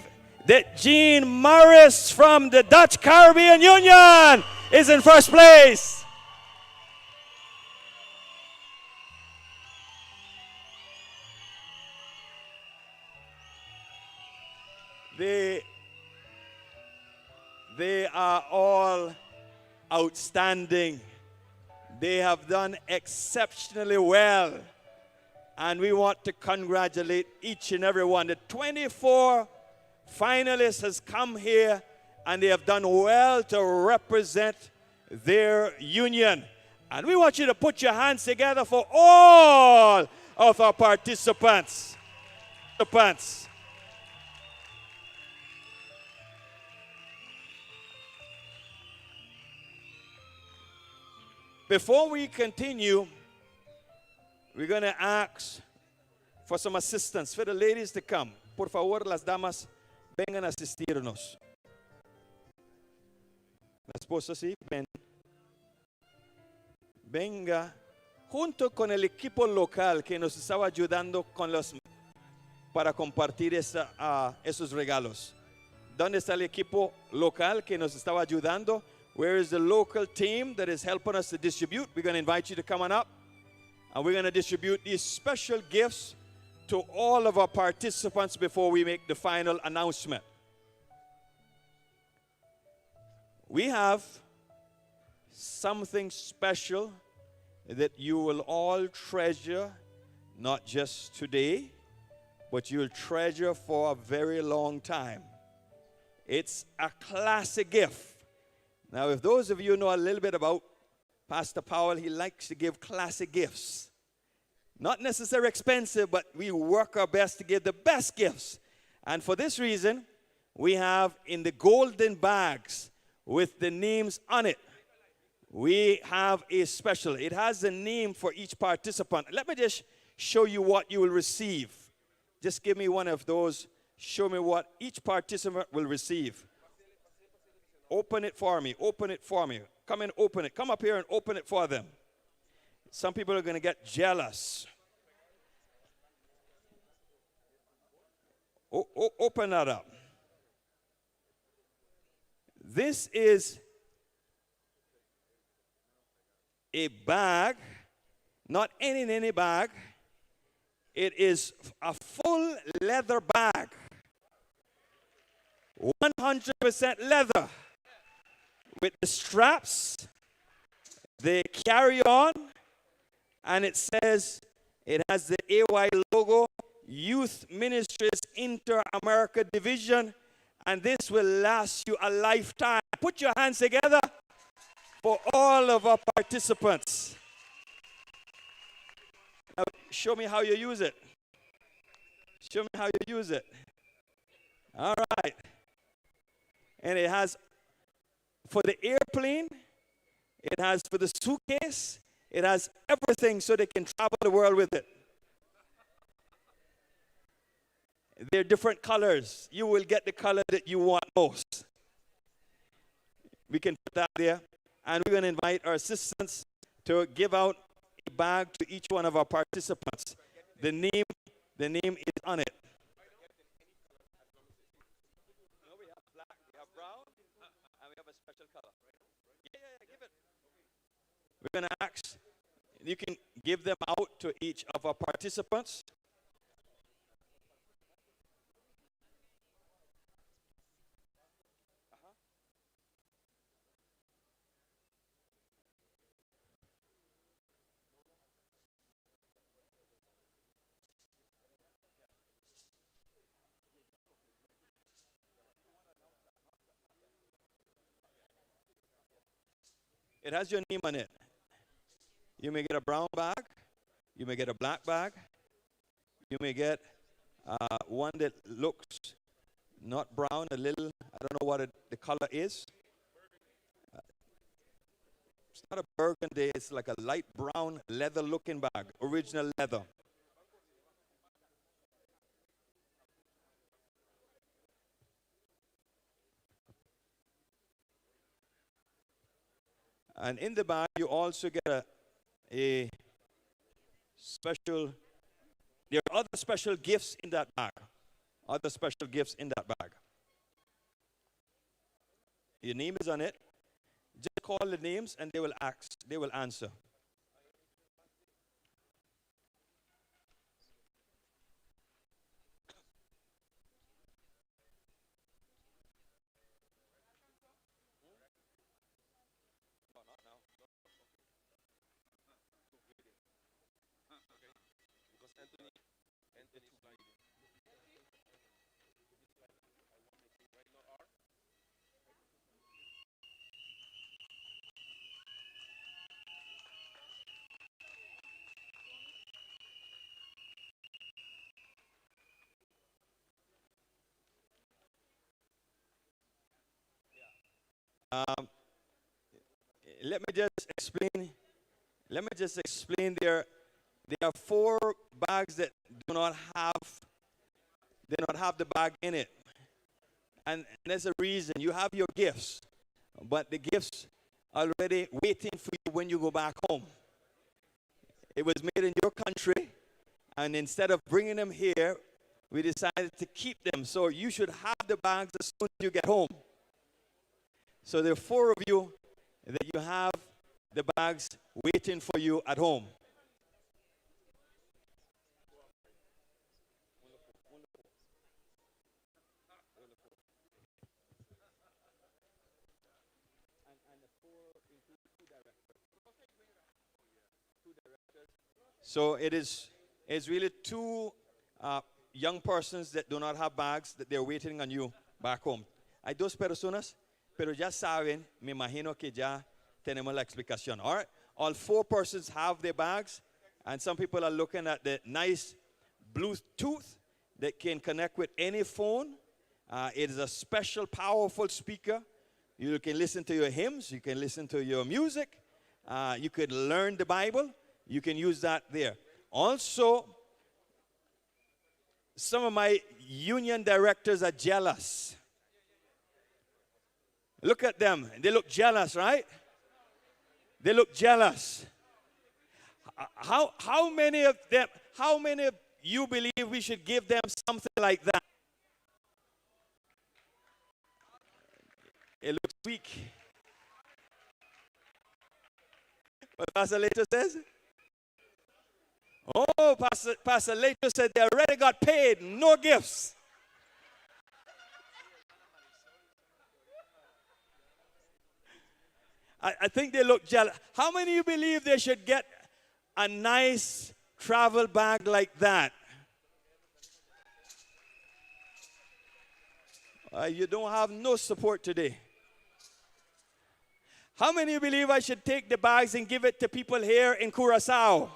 [SPEAKER 18] that Jean Morris from the Dutch Caribbean Union is in first place? They are all outstanding. They have done exceptionally well. And we want to congratulate each and every one. The 24 finalists has come here and they have done well to represent their union. And we want you to put your hands together for all of our participants. Before we continue, we're going to ask for some assistance for the ladies to come. Por favor, las damas vengan a asistirnos. La esposa, sí, ven. Venga, junto con el equipo local que nos estaba ayudando para compartir esos regalos. ¿Dónde está el equipo local que nos estaba ayudando? Where is the local team that is helping us to distribute? We're going to invite you to come on up. And we're going to distribute these special gifts to all of our participants before we make the final announcement. We have something special that you will all treasure, not just today, but you'll treasure for a very long time. It's a classic gift. Now, if those of you know a little bit about Pastor Powell, he likes to give classic gifts. Not necessarily expensive, but we work our best to give the best gifts. And for this reason, we have in the golden bags with the names on it, we have a special. It has a name for each participant. Let me just show you what you will receive. Just give me one of those. Show me what each participant will receive. Open it for me. Open it for me. Come and open it. Come up here and open it for them. Some people are going to get jealous. Open that up. This is a bag, not any bag. It is a full leather bag. 100% leather. With the straps, the carry-on, and it says, it has the AY logo, Youth Ministries Inter-America Division, and this will last you a lifetime. Put your hands together for all of our participants. Now, show me how you use it. Show me how you use it. All right. And it has for the airplane, it has for the suitcase, it has everything so they can travel the world with it. They're different colors. You will get the color that you want most. We can put that there. And we're going to invite our assistants to give out a bag to each one of our participants. The name is on it. No, we have black, we have brown, and we have a special color. Yeah, give it. We're going to ask, you can give them out to each of our participants. It has your name on it. You may get a brown bag. You may get a black bag. You may get one that looks not brown, a little, I don't know what the color is. It's not a burgundy, it's like a light brown leather looking bag, original leather. And in the bag, you also get a special, there are other special gifts in that bag. Other special gifts in that bag. Your name is on it. Just call the names and they will answer. Let me just explain. There are 4 bags that do not have the bag in it, and there's a reason. You have your gifts, but the gifts are already waiting for you when you go back home. It was made in your country, and instead of bringing them here, we decided to keep them. So you should have the bags as soon as you get home. So there are 4 of you that you have the bags waiting for you at home. So it's really 2 young persons that do not have bags that they're waiting on you back home. Hay 2 personas, pero ya saben, me imagino que ya tenemos la explicación. All right, all 4 persons have their bags, and some people are looking at the nice Bluetooth that can connect with any phone. It is a special, powerful speaker. You can listen to your hymns. You can listen to your music. You could learn the Bible. You can use that there. Also, some of my union directors are jealous. Look at them. They look jealous, right? They look jealous. How many of them, how many of you believe we should give them something like that? It looks weak. What Pastor Lato says? Oh, Pastor Lato said they already got paid, no gifts. I think they look jealous. How many of you believe they should get a nice travel bag like that? You don't have no support today. How many of you believe I should take the bags and give it to people here in Curaçao?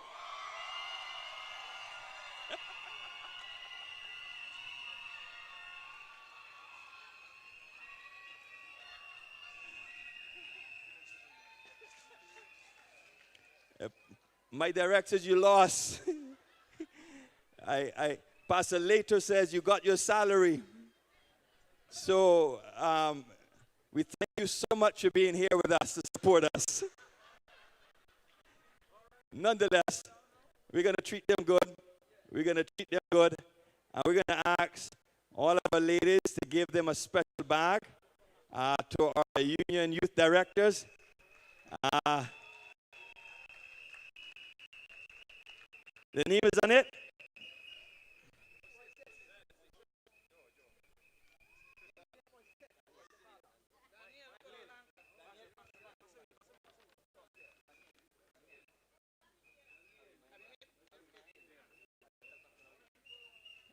[SPEAKER 18] My directors, you lost. Pastor Lato says you got your salary. So we thank you so much for being here with us to support us. Nonetheless, we're going to treat them good. We're going to treat them good. And we're going to ask all of our ladies to give them a special bag to our union youth directors. The name is on it.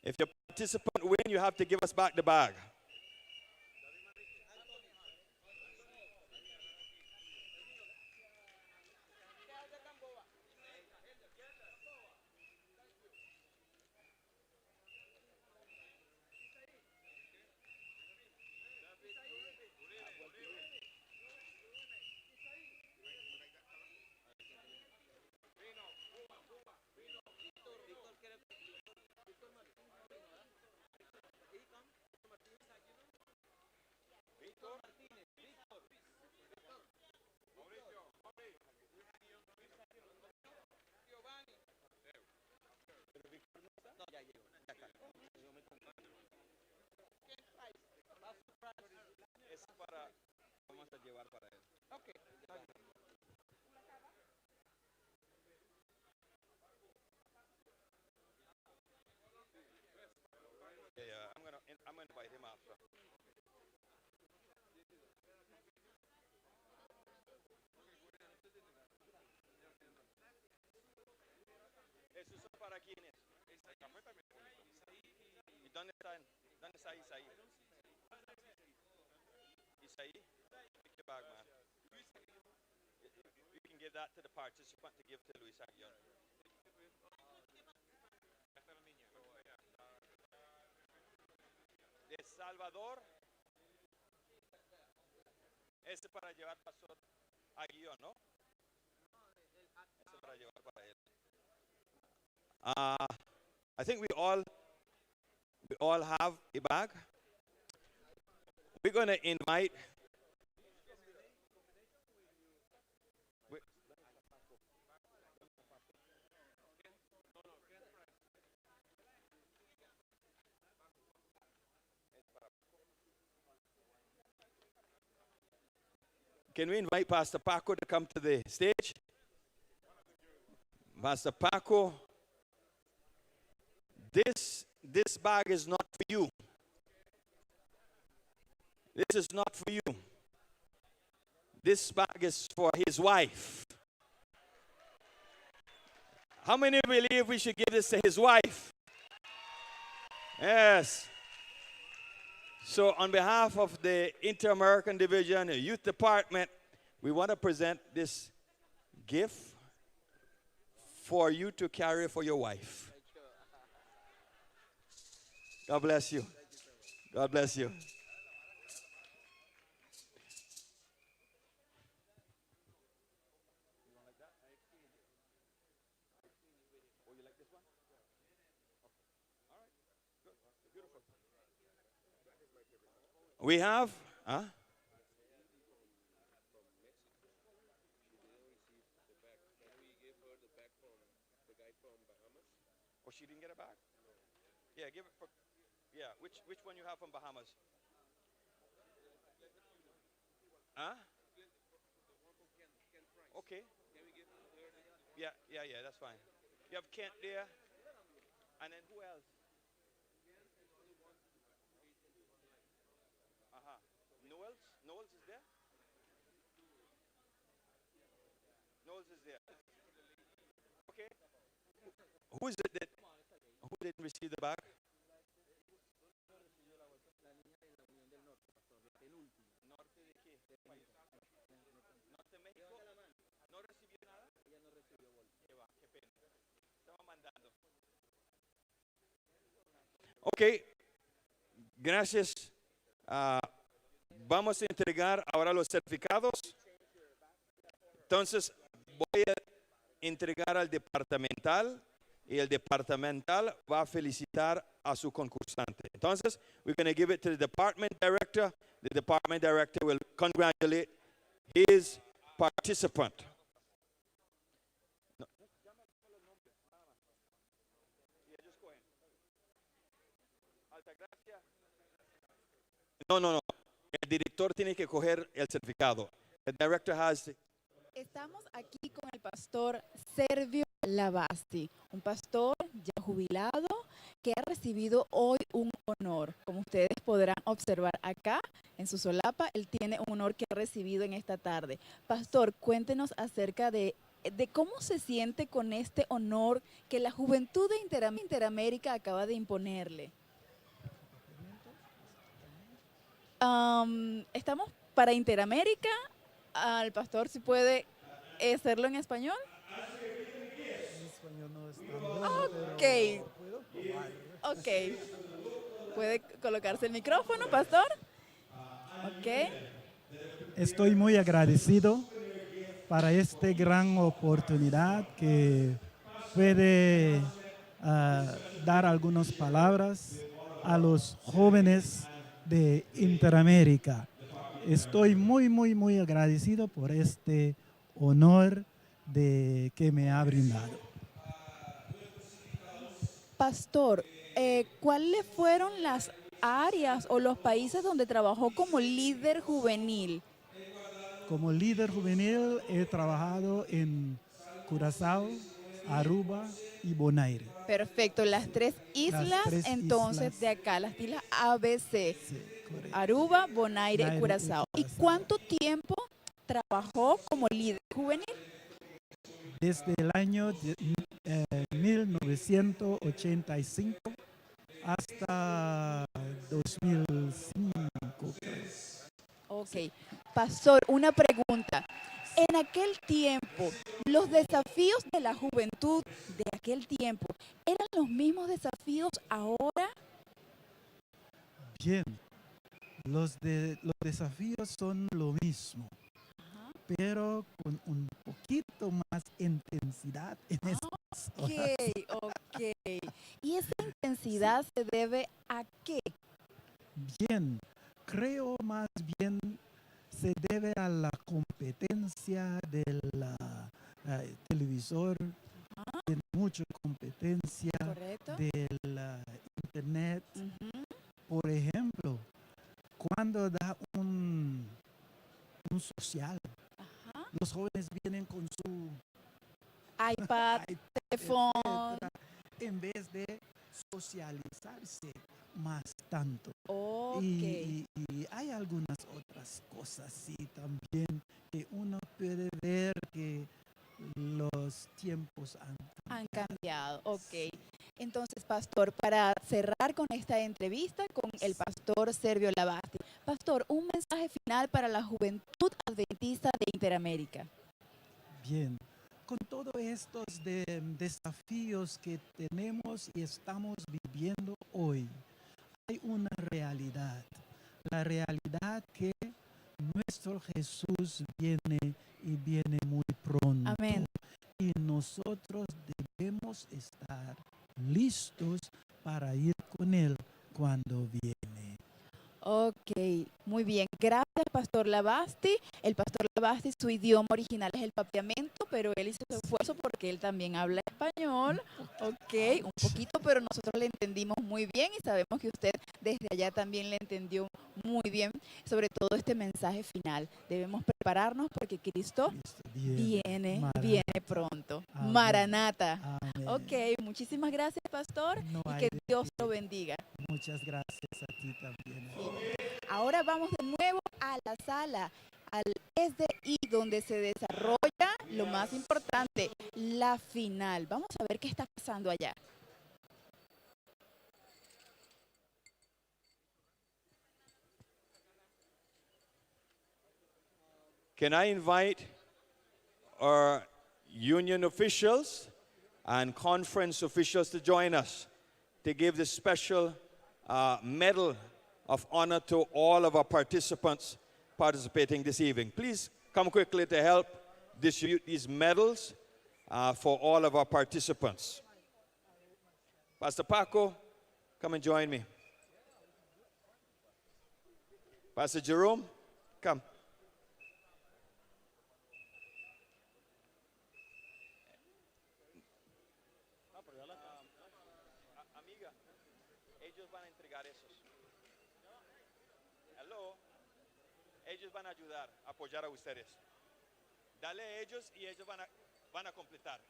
[SPEAKER 18] If your participant win, you have to give us back the bag. Es para, vamos a llevar para él. Okay. Yeah, I'm gonna invite him after. ¿Eso es para quiénes? ¿Y dónde está Isaí? Isaí? Pick the bag, man. You can give that to the participant to give to Luis Aguion. De Salvador. Ese para llevar Pastor Aguion, ¿no? Ese para llevar para él. I think we all have a bag. We're going to invite. Can we invite Pastor Paco to come to the stage? Pastor Paco, this bag is not for you. This is not for you. This bag is for his wife. How many believe we should give this to his wife? Yes. So on behalf of the Inter-American Division, the Youth Department, we want to present this gift for you to carry for your wife. God bless you. God bless you. We have, huh? Oh, she didn't get it back? Yeah, give it for, yeah, which one you have from Bahamas? Huh? Okay. Yeah, that's fine. You have Kent there, and then who else? Knowles is there? Knowles is there. Okay. Who is it that, who didn't receive the bag? ¿Norte de qué? ¿Norte de México? ¿No recibió nada? Ella no recibió bolsa. Qué va, qué pena. Estaba mandando. Ok. Gracias. Vamos a entregar ahora los certificados. Entonces, voy a entregar al departamental y el departamental va a felicitar a su concursante. Entonces, we're going to give it to the department director. The department director will congratulate his participant. No. El director tiene que coger el certificado. The director has.
[SPEAKER 6] Estamos aquí con el pastor Servio Lavasti, un pastor ya jubilado que ha recibido hoy un honor. Como ustedes podrán observar acá en su solapa, él tiene un honor que ha recibido en esta tarde. Pastor, cuéntenos acerca de cómo se siente con este honor que la juventud de Interamérica acaba de imponerle. Estamos para Interamérica. Al pastor, si puede hacerlo en español. Ok. ¿Puede colocarse el micrófono, pastor? Ok.
[SPEAKER 20] Estoy muy agradecido para esta gran oportunidad que puede dar algunas palabras a los jóvenes de Interamérica. Estoy muy agradecido por este honor que me ha brindado.
[SPEAKER 6] Pastor, ¿cuáles fueron las áreas o los países donde trabajó como líder juvenil?
[SPEAKER 20] Como líder juvenil he trabajado en Curazao, Aruba y Bonaire.
[SPEAKER 6] Perfecto, las tres islas entonces de acá, las islas ABC.
[SPEAKER 20] Sí,
[SPEAKER 6] Aruba, Bonaire y Curazao. ¿Y cuánto tiempo trabajó como líder juvenil?
[SPEAKER 20] Desde el año 1985 hasta 2005.
[SPEAKER 6] Ok. Pastor, una pregunta. En aquel tiempo, los desafíos de la juventud de aquel tiempo, ¿eran los mismos desafíos ahora?
[SPEAKER 20] Bien. Los desafíos son lo mismo, pero con un poquito más intensidad en estas horas.
[SPEAKER 6] Ok. ¿Y esa intensidad se debe a qué?
[SPEAKER 20] Bien, creo más bien se debe a la competencia del televisor, de mucha competencia.
[SPEAKER 6] Correcto.
[SPEAKER 20] Del internet. Por ejemplo, cuando da un social, los jóvenes vienen con su
[SPEAKER 6] iPad, teléfono,
[SPEAKER 20] en vez de socializarse más tanto.
[SPEAKER 6] Okay.
[SPEAKER 20] Y hay algunas otras cosas, sí, también que uno puede ver que los tiempos
[SPEAKER 6] han cambiado. Ok. Entonces, pastor, para cerrar con esta entrevista con el pastor Servio Lavasti. Pastor, un mensaje final para la juventud adventista de Interamérica.
[SPEAKER 20] Bien, con todos estos desafíos que tenemos y estamos viviendo hoy, hay una realidad. La realidad que nuestro Jesús viene y viene muy pronto.
[SPEAKER 6] Amén.
[SPEAKER 20] Y nosotros debemos estar listos para ir con Él cuando viene.
[SPEAKER 6] Ok, muy bien. Gracias, Pastor Lavasti. El Pastor Lavasti, su idioma original es el papiamento, pero él hizo su esfuerzo porque él también habla español. Ok, un poquito, pero nosotros le entendimos muy bien y sabemos que usted desde allá también le entendió muy bien, sobre todo este mensaje final. Debemos prepararnos porque Cristo viene pronto.
[SPEAKER 20] Amén.
[SPEAKER 6] Maranata.
[SPEAKER 20] Amén.
[SPEAKER 6] Ok, muchísimas gracias, Pastor,
[SPEAKER 20] No
[SPEAKER 6] y
[SPEAKER 20] hay
[SPEAKER 6] que
[SPEAKER 20] de
[SPEAKER 6] Dios lo bendiga.
[SPEAKER 20] Muchas gracias a ti también.
[SPEAKER 6] Ahora vamos de nuevo a la sala, al SDI, donde se desarrolla lo más importante, la final. Vamos a ver qué está pasando allá.
[SPEAKER 18] Can I invite our union officials and conference officials to join us to give this special medal of honor to all of our participants participating this evening. Please come quickly to help distribute these medals for all of our participants. Pastor Paco, come and join me. Pastor Jerome, come. Amiga, ellos van a entregar esos. Hello. Ellos van a ayudar, a apoyar a ustedes. Dale a ellos y ellos van a completar.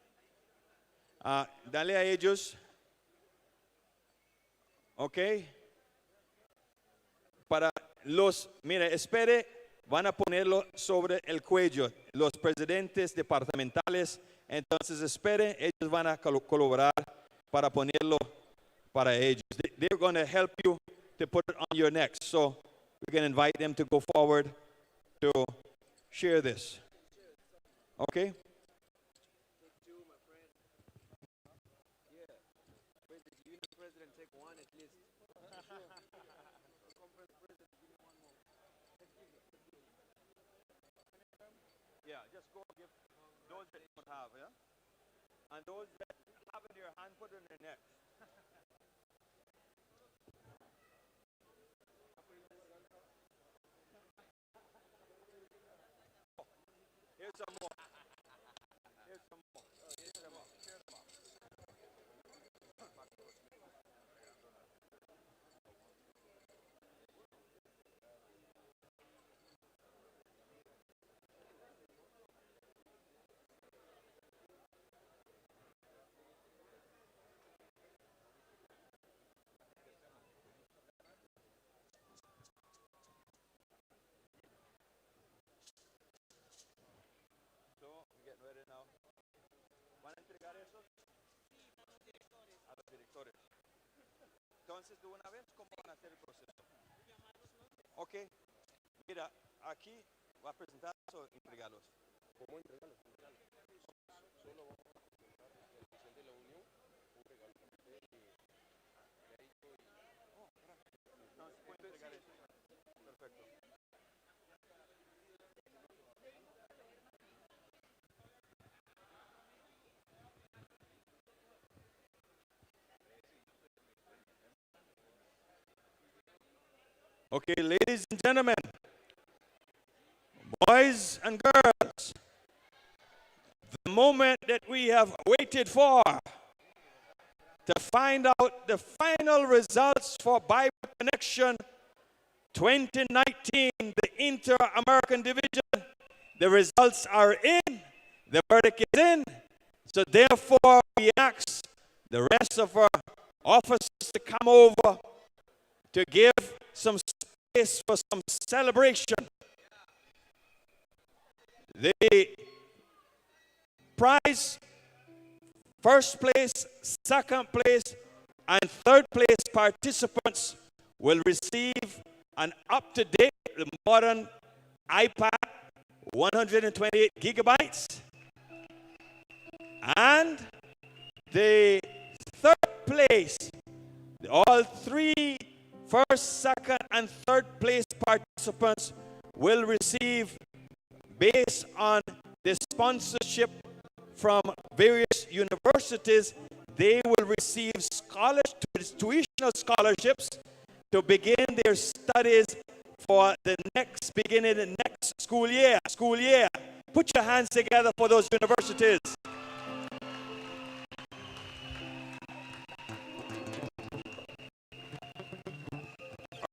[SPEAKER 18] Dale a ellos. Ok. Para los, mire, espere, van a ponerlo sobre el cuello. Los presidentes departamentales, entonces espere, ellos van a colaborar para ponerlo para ellos. They're going to help you to put it on your neck. So we can invite them to go forward to share this. Okay? Yeah, just go give those that don't have, yeah? And those that have in your hand, put it in their neck. Here's some more. Here's some more. Here's some more. Share them out. So, we're getting ready now. ¿Van a entregar esos? A los directores. Entonces, de una vez, ¿cómo van a hacer el proceso? Ok. Mira, aquí va a presentar o entregarlos. ¿Cómo entregarlos? Solo vamos a presentar el presidente de la Unión, un regalo para usted y mérito y... Oh, gracias. Entonces, puede entregar eso. Perfecto. Okay, ladies and gentlemen, boys and girls, the moment that we have waited for to find out the final results for Bible Connection 2019, the Inter-American Division, the results are in, the verdict is in, so therefore we ask the rest of our officers to come over to give some space for some celebration. The prize, first place, second place, and third place participants will receive an up-to-date modern iPad, 128 gigabytes. And the third place, all three first, second, and third place participants will receive, based on the sponsorship from various universities, they will receive tuitional scholarships
[SPEAKER 7] to begin their studies for the next school year. Put your hands together for those universities.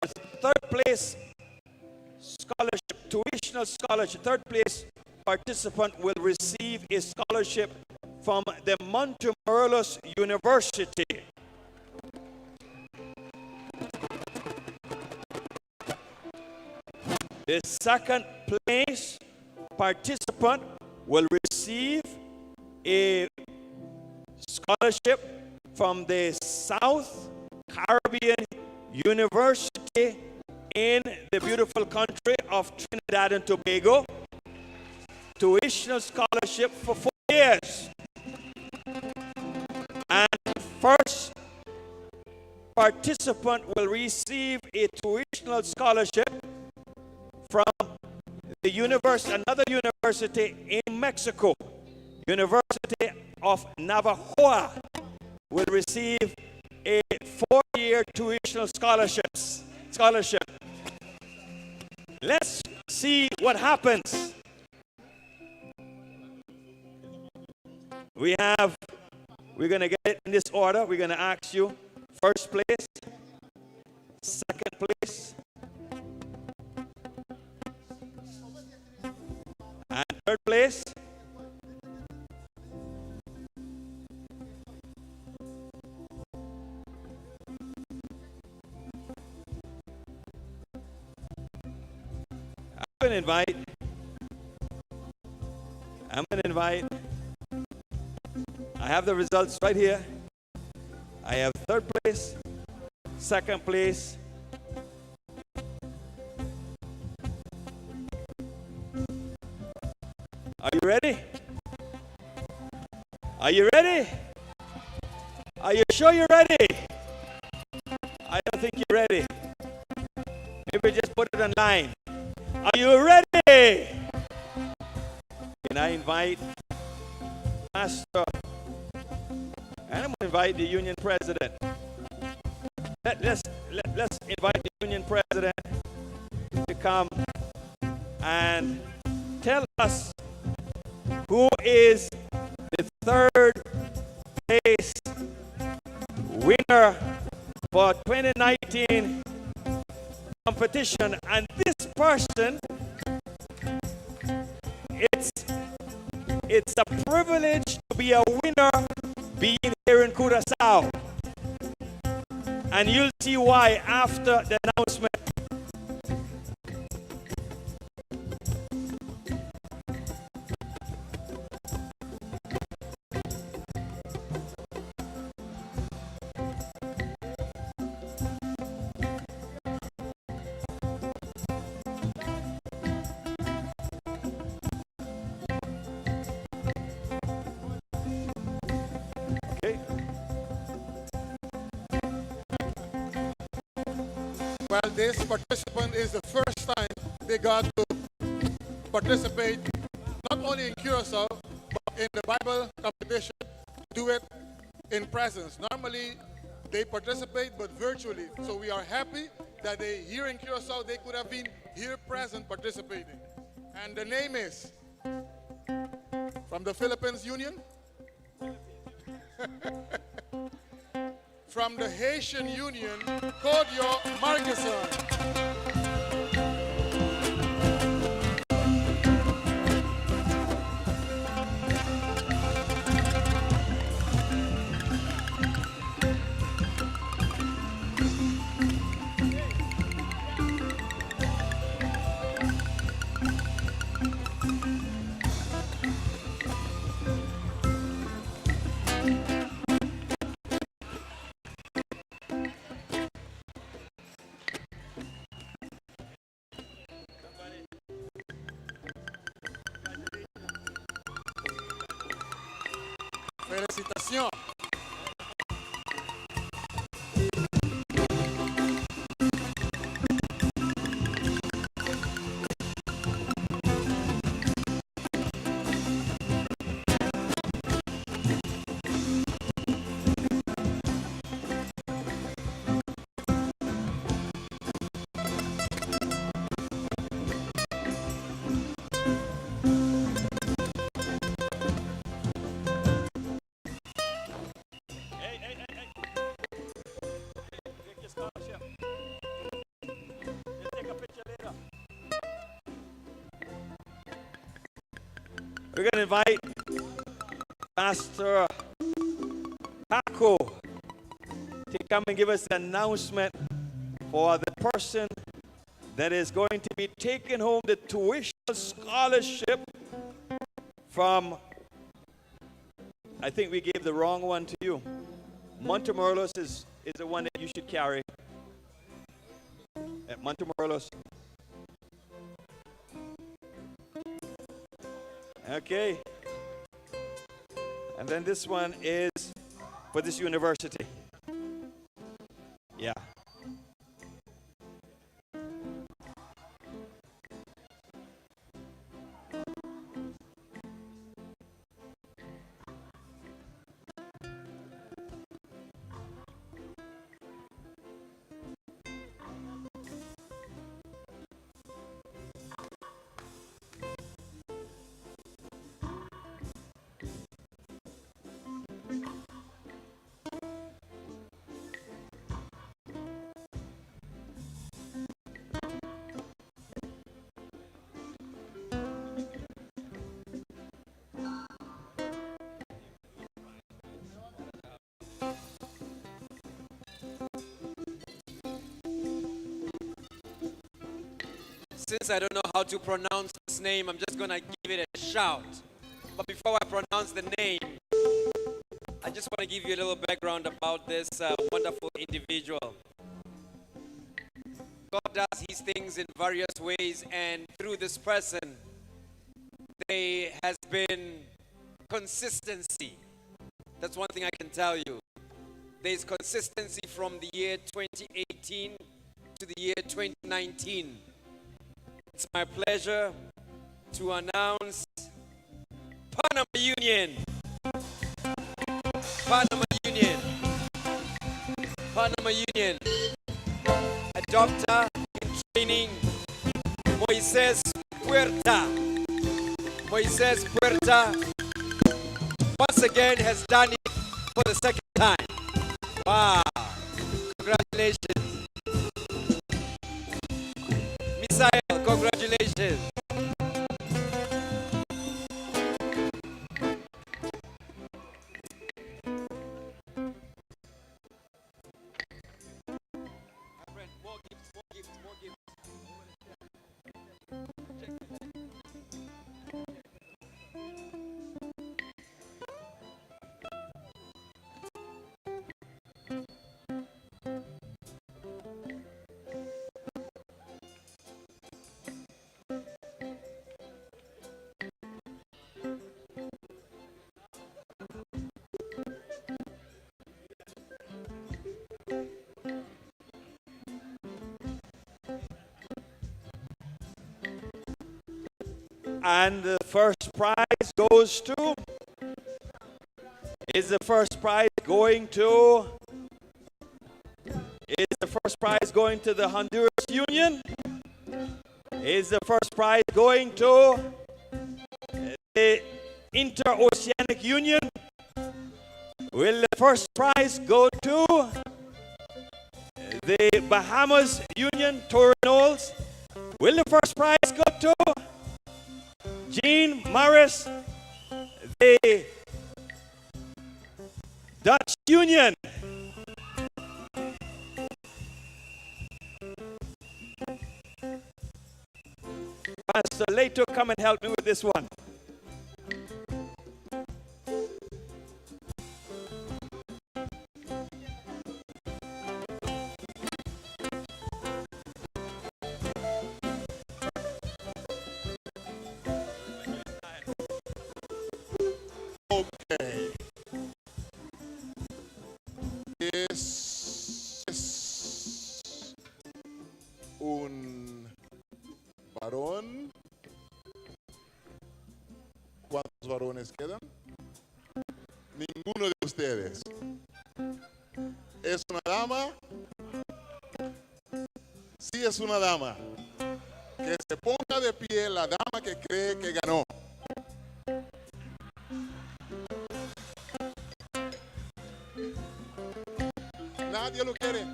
[SPEAKER 7] Our third place scholarship, tuitional scholarship, third place participant will receive a scholarship from the Montemorelos University. The second place participant will receive a scholarship from the South Caribbean University in the beautiful country of Trinidad and Tobago. Tuitional scholarship for 4 years. And first participant will receive a tuitional scholarship from the another university in Mexico. University of Navajo will receive a 4-year tuitional scholarship. Let's see what happens. We're going to get it in this order. We're going to ask you first place, second place, and third place. I'm going to invite, I have the results right here. I have third place, second place, are you ready? Are you ready? Are you sure you're ready? I don't think you're ready. Maybe just put it online. Are you ready? Can I invite Pastor? And I'm going to invite the union president. Let's invite the union president to come and tell us who is the third place winner for 2019 competition. And this person, it's a privilege to be a winner being here in Curaçao. And you'll see why after the announcement.
[SPEAKER 15] Well, this participant is the first time they got to participate not only in Curaçao, but in the Bible competition, do it in presence. Normally, they participate, but virtually. So we are happy that they here in Curaçao, they could have been here present participating. And the name is from the Philippines Union, from the Haitian Union, Kodio Margeson. Félicitations.
[SPEAKER 7] We're going to invite Pastor Paco to come and give us an announcement for the person that is going to be taking home the tuition scholarship from, I think we gave the wrong one to you. Montemorelos is the one that you should carry. At Montemorelos. Okay. And then this one is for this university. Yeah.
[SPEAKER 13] Since I don't know how to pronounce his name, I'm just going to give it a shout. But before I pronounce the name, I just want to give you a little background about this wonderful individual. God does his things in various ways, and through this person, there has been consistency. That's one thing I can tell you. There's consistency from the year 2018 to the year 2019. It's my pleasure to announce Panama Union. Panama Union. Panama Union. A doctor in training, Moises Puerta. Moises Puerta once again has done it for the second time. Wow. Congratulations. Misael, congratulations. And the first prize goes to, is the first prize going to the Honduras Union? Is the first prize going to the Interoceanic Union? Will the first prize go to the Bahamas Union, Torinols? Will the first prize go to Jean Morris, the Dutch Union? Pastor Leto, come and help me with this one.
[SPEAKER 11] Okay. Es un varón. ¿Cuántos varones quedan? Ninguno de ustedes. ¿Es una dama? Sí, es una dama. Que se ponga de pie la dama que cree que ganó. Nadie lo quiere.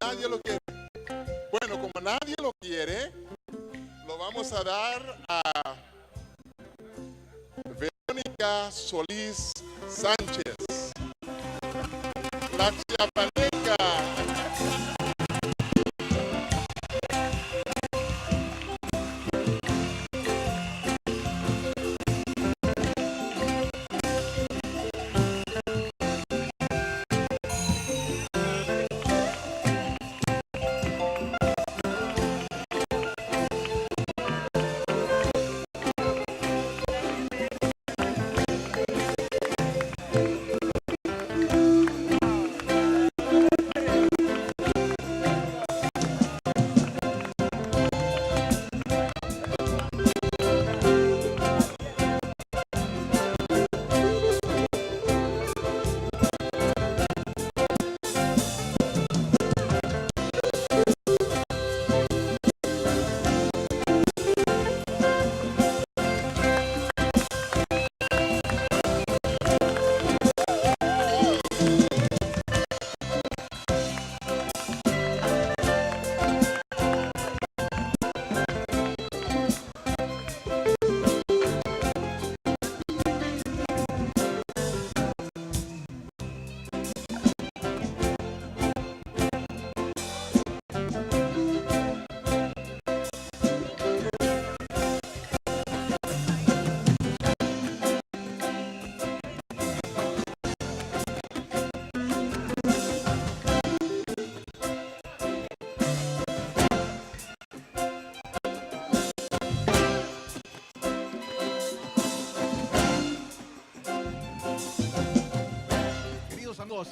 [SPEAKER 11] Nadie lo quiere. Bueno, como nadie lo quiere, lo vamos a dar Verónica Solís Sánchez. La chiapaneca.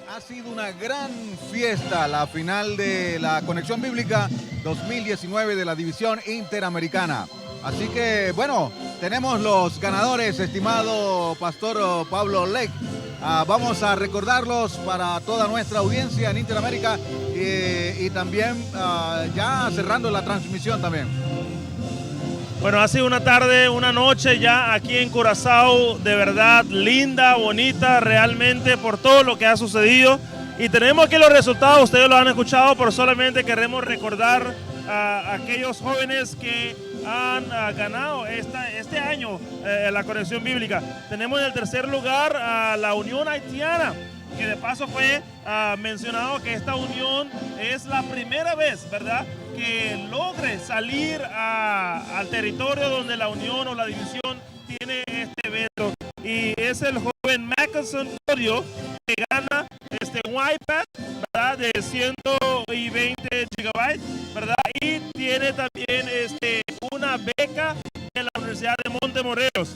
[SPEAKER 12] Ha sido una gran fiesta la final de la Conexión Bíblica 2019 de la División Interamericana. Así que, bueno, tenemos los ganadores, estimado Pastor Pablo Lake. Vamos a recordarlos para toda nuestra audiencia en Interamérica y también ya cerrando la transmisión también.
[SPEAKER 10] Bueno, ha sido una tarde, una noche ya aquí en Curazao, de verdad linda, bonita, realmente por todo lo que ha sucedido. Y tenemos aquí los resultados, ustedes lo han escuchado, pero solamente queremos recordar a aquellos jóvenes que han ganado este año la Conexión Bíblica. Tenemos en el tercer lugar a la Unión Haitiana, que de paso fue mencionado que esta unión es la primera vez, ¿verdad?, que logre salir al territorio donde la unión o la división tiene este evento. Y es el joven Mackinson Odio que gana un iPad, ¿verdad?, de 120 gigabytes, ¿verdad? Y tiene también una beca de la Universidad de Montemorelos.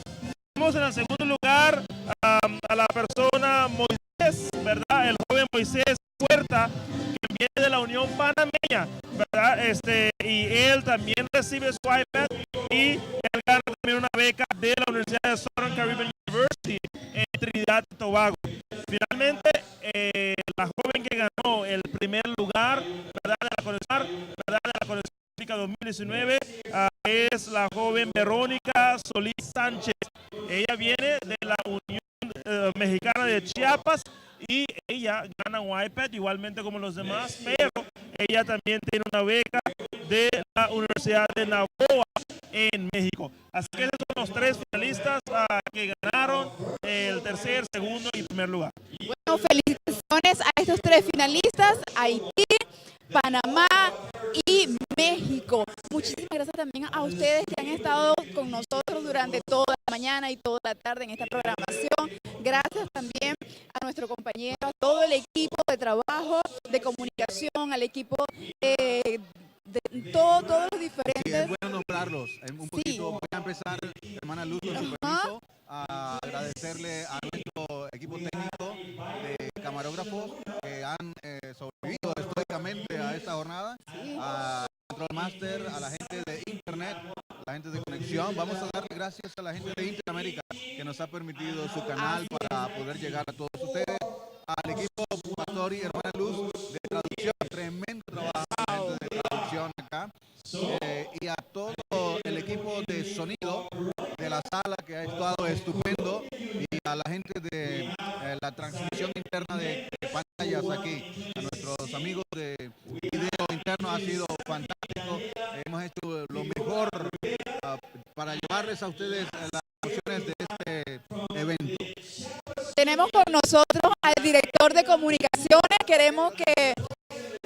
[SPEAKER 10] Tenemos en el segundo lugar a la persona Moisés, ¿verdad? El joven Moisés Puerta, que viene de la Unión Panameña, ¿verdad? Y él también recibe su iPad y él gana también una beca de la Universidad de Southern Caribbean University en Trinidad y Tobago. Finalmente, la joven que ganó el primer lugar, ¿verdad?, de la Conexión Bíblica 2019 es la joven Verónica Solís Sánchez. Ella viene de la Unión Mexicana de Chiapas y ella gana un iPad igualmente como los demás, pero ella también tiene una beca de la Universidad de Navojoa en México. Así que esos son los tres finalistas que ganaron el tercer, segundo y primer lugar.
[SPEAKER 6] Bueno, felicitaciones a estos tres finalistas, Haití, Panamá y México. Muchísimas gracias también a ustedes que han estado con nosotros durante toda la mañana y toda la tarde en esta programación. Gracias también a nuestro compañero, a todo el equipo de trabajo, de comunicación, al equipo de todos los diferentes.
[SPEAKER 12] Sí, es bueno nombrarlos. Un poquito, voy a empezar, hermana Luz, con su permiso, a agradecerle a nuestro equipo técnico de camarógrafos que han sobrevivido estoicamente a esta jornada, a Control Master, a la gente de Internet, a la gente de Conexión. Vamos a darle gracias a la gente de Interamérica que nos ha permitido su canal para poder llegar a todos ustedes, al equipo Pastor y hermana Luz de traducción, tremendo trabajo de traducción acá, y a todo el equipo de sonido de la sala que ha estado estupendo, y a la gente de la transmisión interna de pantallas aquí, a nuestros amigos de video interno. Ha sido fantástico, hemos hecho lo mejor para llevarles a ustedes las emociones de este evento.
[SPEAKER 6] tenemos con nosotros al director de comunicaciones. Queremos que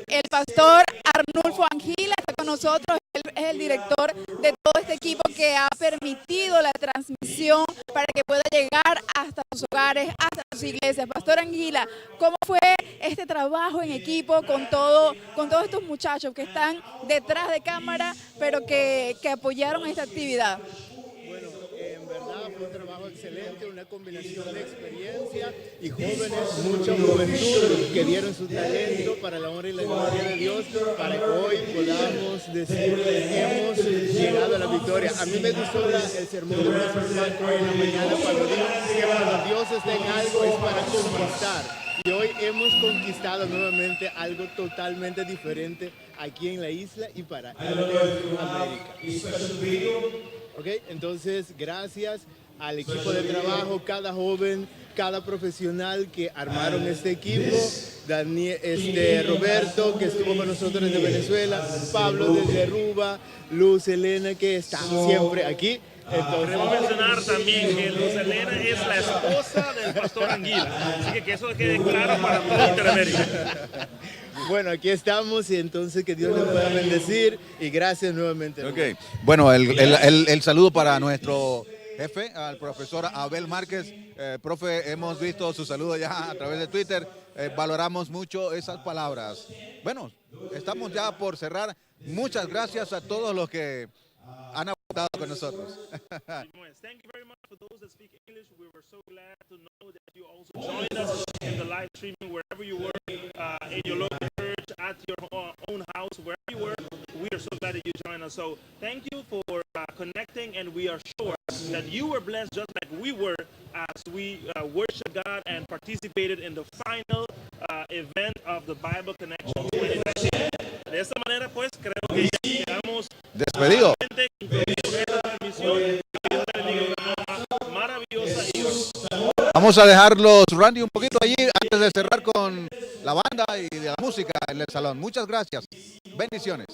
[SPEAKER 6] el pastor Arnulfo Angila esté con nosotros. Él es el director de todo este equipo que ha permitido la transmisión para que pueda llegar hasta sus hogares, hasta sus iglesias. Pastor Angila, ¿cómo fue este trabajo en equipo con todos estos muchachos que están detrás de cámara, pero que apoyaron esta actividad?
[SPEAKER 4] Bueno, en verdad fue un trabajo excelente, una combinación de experiencia y jóvenes, mucha juventud que dieron su talento para la honra y la gloria de Dios, para que hoy podamos decir que hemos llegado a la victoria. A mí me gustó el sermón de Pastor Paco hoy en la mañana cuando dijo que cuando Dios está en algo es para conquistar. Y hoy hemos conquistado nuevamente algo totalmente diferente aquí en la isla y para América. Okay, entonces, gracias al equipo de trabajo, cada joven, cada profesional que armaron este equipo, Roberto, que estuvo con nosotros desde Venezuela, Pablo desde Aruba, Luz Elena, que está siempre aquí.
[SPEAKER 10] Queremos mencionar también que Luz Elena es la esposa del pastor Anguila, así que eso quede claro para toda Interamérica.
[SPEAKER 4] Bueno, aquí estamos y entonces que Dios nos pueda bendecir y gracias nuevamente.
[SPEAKER 12] Okay. Bueno, el saludo para nuestro jefe, al profesor Abel Márquez. Profe, hemos visto su saludo ya a través de Twitter. Valoramos mucho esas palabras. Bueno, estamos ya por cerrar. Muchas gracias a todos los que han aportado con nosotros.
[SPEAKER 10] Thank you very much for those that speak English. We were so glad to know that you also joined us in the live streaming wherever you were, in your local church, at your own house, wherever you were. We are so glad that you joined us. So thank you for connecting, and we are sure that you were blessed just like we were as we worshiped God and participated in the final event of the Bible Connection 2019. De esta manera, pues, creo que ya quedamos
[SPEAKER 12] despedido. Vamos a dejarlos, Randy, un poquito allí antes de cerrar con la banda y de la música en el salón. Muchas gracias. Bendiciones.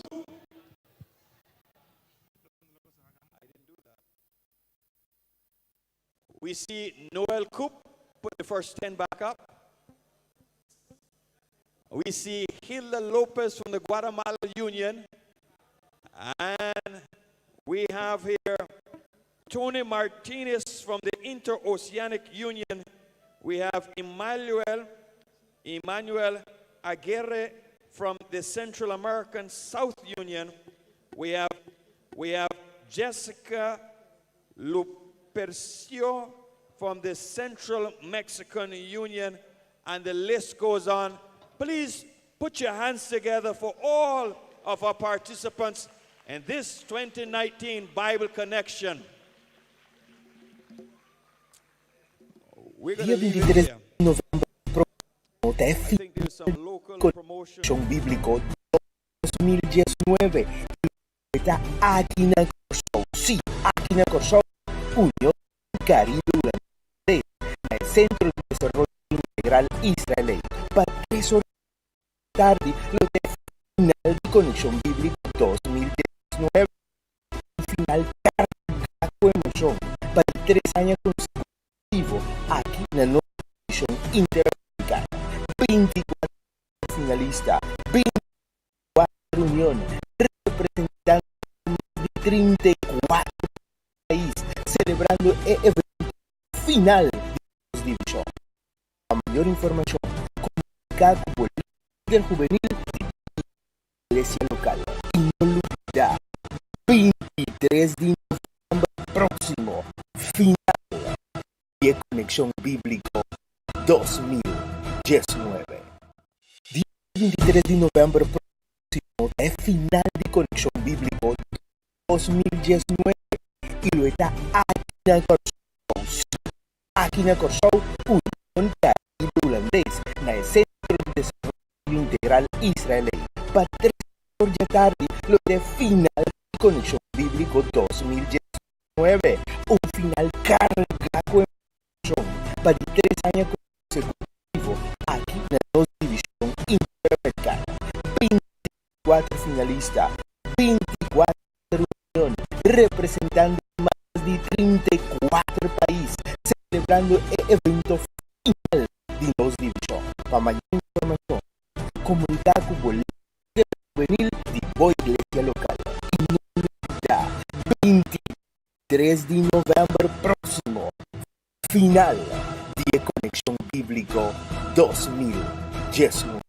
[SPEAKER 18] We see Noel Coop put the first 10 back up. We see Hilda Lopez from the Guatemala Union. And we have here Tony Martinez from the Interoceanic Union. We have Emmanuel Aguirre from the Central American South Union. We have Jessica Lupercio from the Central Mexican Union, and the list goes on. Please put your hands together for all of our participants in this 2019 Bible Connection.
[SPEAKER 17] Día 23 de noviembre próximo te Connection Bíblico 2019 está aquí en Corso, sí, aquí en Corso, Unión Caribe Holandés, el Centro de Desarrollo Integral Israelí. Para 3 horas de tarde, lo de final de Conexión Bíblico 2019, un final cargado de emoción, para 3 años consecutivos, aquí en la nueva edición interamericana. 24 finalistas, 24 reuniones, representando más de 34 países, celebrando el evento final de la división. Para mayor información, comunicada con el líder juvenil de la iglesia local. Y no olvidar, 23 de noviembre próximo, final de Conexión Bíblico 2019. Día 23 de noviembre próximo es final de Conexión Bíblico 2019 y lo está aquí en Corso, Unión Caribe Holandés, en el Centro de Desarrollo Integral Israelí. Para 3 horas de tarde, lo de final de Conexión Bíblico 2019, un final cargado de emoción, para 3 años consecutivos, aquí en la 2 división interamericana. 24 finalistas, 24 reuniones, representando más de 34 países, celebrando el evento Dinos Division. Para mayor información, comunidad juvenil de Boa Iglesia Local. Y no olvida, 23 de noviembre próximo, final de Conexión Bíblico 2019.